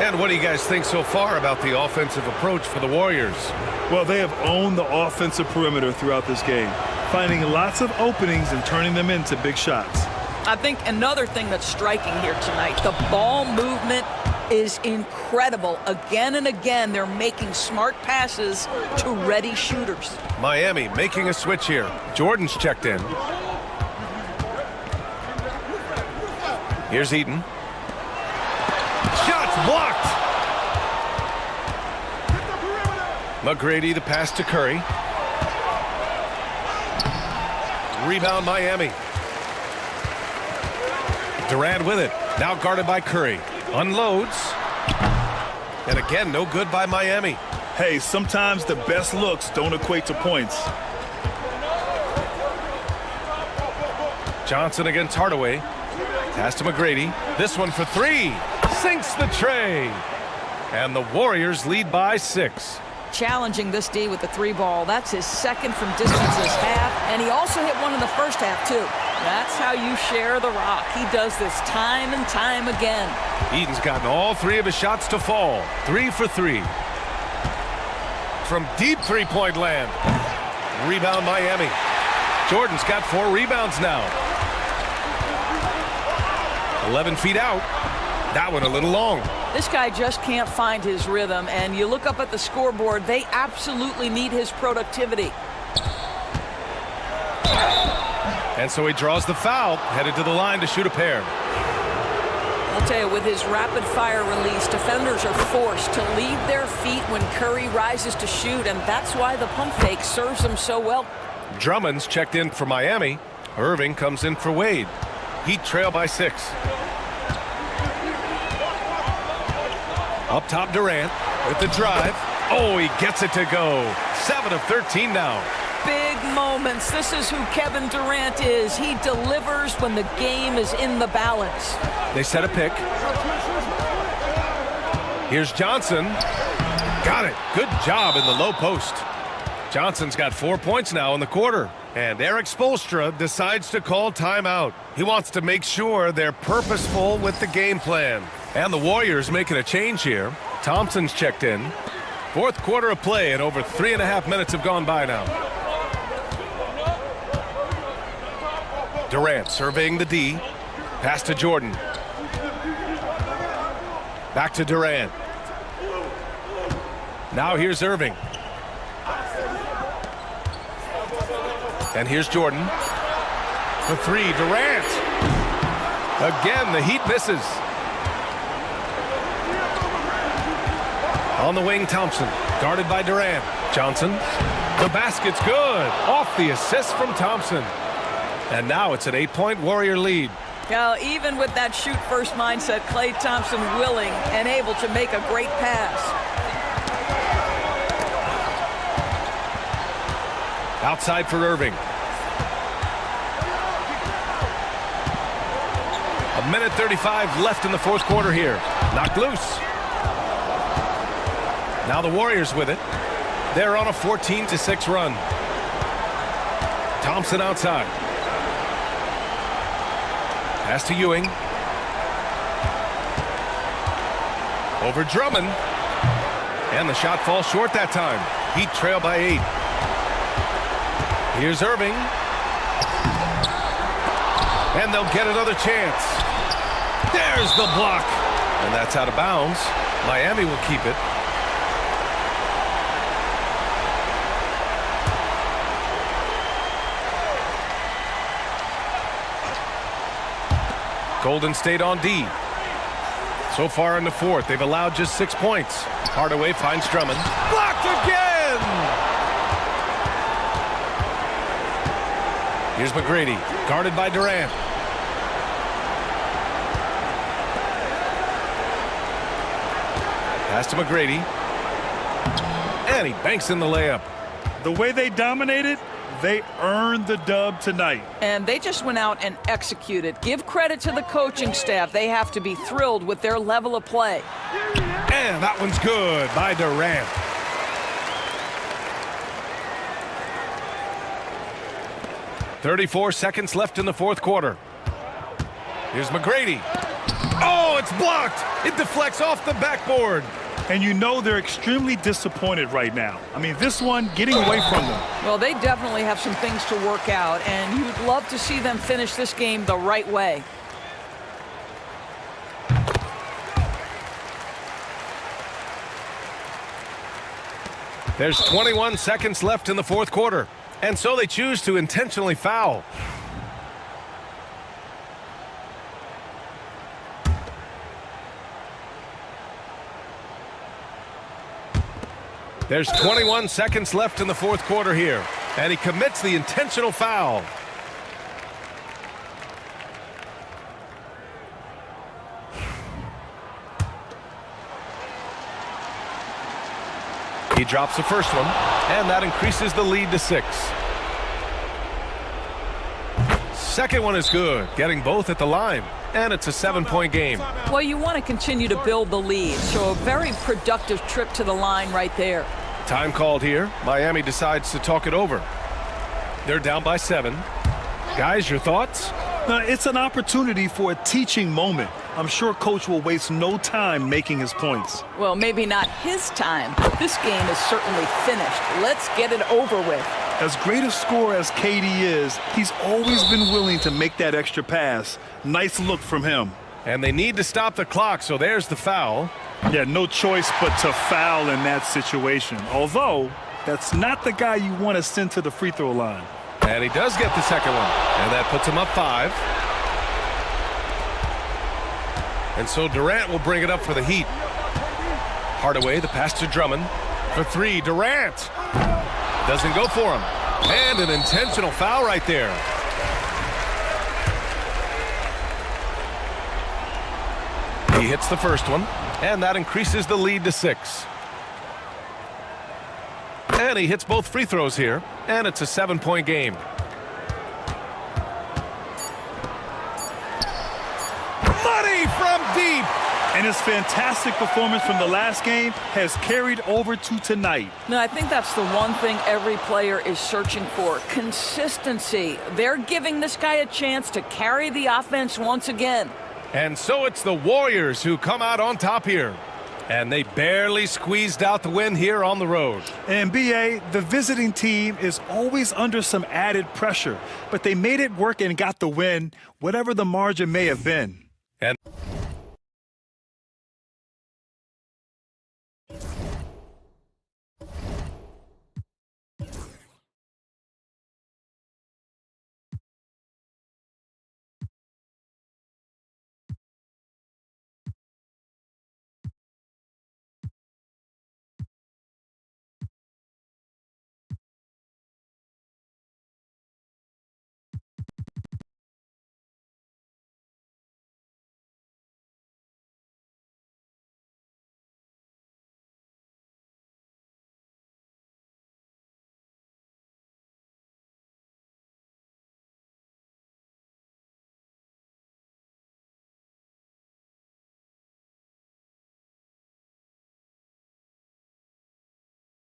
And what do you guys think so far about the offensive approach for the Warriors? Well, they have owned the offensive perimeter throughout this game, finding lots of openings and turning them into big shots. I think another thing that's striking here tonight, the ball movement is incredible. Again and again, they're making smart passes to ready shooters. Miami making a switch here. Jordan's checked in. Here's Eaton. Shots blocked. McGrady, the pass to Curry. Rebound Miami. Durant with it. Now guarded by Curry. Unloads. And again, no good by Miami. Hey, sometimes the best looks don't equate to points. Johnson against Hardaway. Pass to McGrady. This one for 3. Sinks the tray. And the Warriors lead by 6. Challenging this D with the 3 ball. That's his second from distance this half. And he also hit one in the first half, too. That's how you share the rock. He does this time and time again. Eaton's gotten all 3 of his shots to fall. 3 for 3. From deep three-point land. Rebound Miami. Jordan's got 4 rebounds now. 11 feet out. That one a little long. This guy just can't find his rhythm, and you look up at the scoreboard, they absolutely need his productivity. And so he draws the foul, headed to the line to shoot a pair. I'll tell you, with his rapid-fire release, defenders are forced to leave their feet when Curry rises to shoot, and that's why the pump fake serves him so well. Drummond's checked in for Miami. Irving comes in for Wade. Heat trail by 6. Up top, Durant with the drive. Oh, he gets it to go. 7 of 13 now. Big moments. This is who Kevin Durant is. He delivers when the game is in the balance. They set a pick. Here's Johnson. Got it. Good job in the low post. Johnson's got 4 points now in the quarter. And Eric Spoelstra decides to call timeout. He wants to make sure they're purposeful with the game plan. And the Warriors making a change here. Thompson's checked in. 4th quarter of play, and over 3.5 minutes have gone by now. Durant surveying the D. Pass to Jordan. Back to Durant. Now here's Irving. And here's Jordan. The 3, Durant. Again, the Heat misses. On the wing, Thompson. Guarded by Durant. Johnson. The basket's good. Off the assist from Thompson. And now it's an 8-point Warrior lead. Now, even with that shoot-first mindset, Klay Thompson willing and able to make a great pass. Outside for Irving. 1:35 left in the 4th quarter here. Knocked loose. Now the Warriors with it. They're on a 14-6 run. Thompson outside. Pass to Ewing. Over Drummond. And the shot falls short that time. Heat trail by 8. Here's Irving. And they'll get another chance. There's the block. And that's out of bounds. Miami will keep it. Golden State on D. So far in the 4th, they've allowed just 6 points. Hardaway finds Drummond. Blocked again! Here's McGrady, guarded by Durant. Pass to McGrady. And he banks in the layup. The way they dominated, they earned the dub tonight. And they just went out and executed. Give credit to the coaching staff. They have to be thrilled with their level of play. And that one's good by Durant. .34 seconds left in the 4th quarter. Here's McGrady. Oh, it's blocked. It deflects off the backboard. And you know they're extremely disappointed right now. I mean, this one getting away from them. Well, they definitely have some things to work out, and you'd love to see them finish this game the right way. There's 21 seconds left in the 4th quarter, and so they choose to intentionally foul. There's 21 seconds left in the 4th quarter here, and he commits the intentional foul. He drops the first one, and that increases the lead to 6. Second one is good, getting both at the line, and it's a 7-point game. Well, you want to continue to build the lead, so a very productive trip to the line right there. Time called here. Miami decides to talk it over. They're down by 7. Guys, your thoughts? It's an opportunity for a teaching moment. I'm sure Coach will waste no time making his points. Well, maybe not his time. This game is certainly finished. Let's get it over with. As great a scorer as KD is, he's always been willing to make that extra pass. Nice look from him. And they need to stop the clock, so there's the foul. Yeah, no choice but to foul in that situation. Although, that's not the guy you want to send to the free throw line. And he does get the second one. And that puts him up 5. And so Durant will bring it up for the Heat. Hardaway, the pass to Drummond. For three, Durant. Doesn't go for him. And an intentional foul right there. He hits the first one, and that increases the lead to 6. And he hits both free throws here, and it's a 7-point game. Money from deep. And his fantastic performance from the last game has carried over to tonight. No, I think that's the one thing every player is searching for, consistency. They're giving this guy a chance to carry the offense once again. And so it's the Warriors who come out on top here. And they barely squeezed out the win here on the road. And BA, the visiting team is always under some added pressure, but they made it work and got the win, whatever the margin may have been. And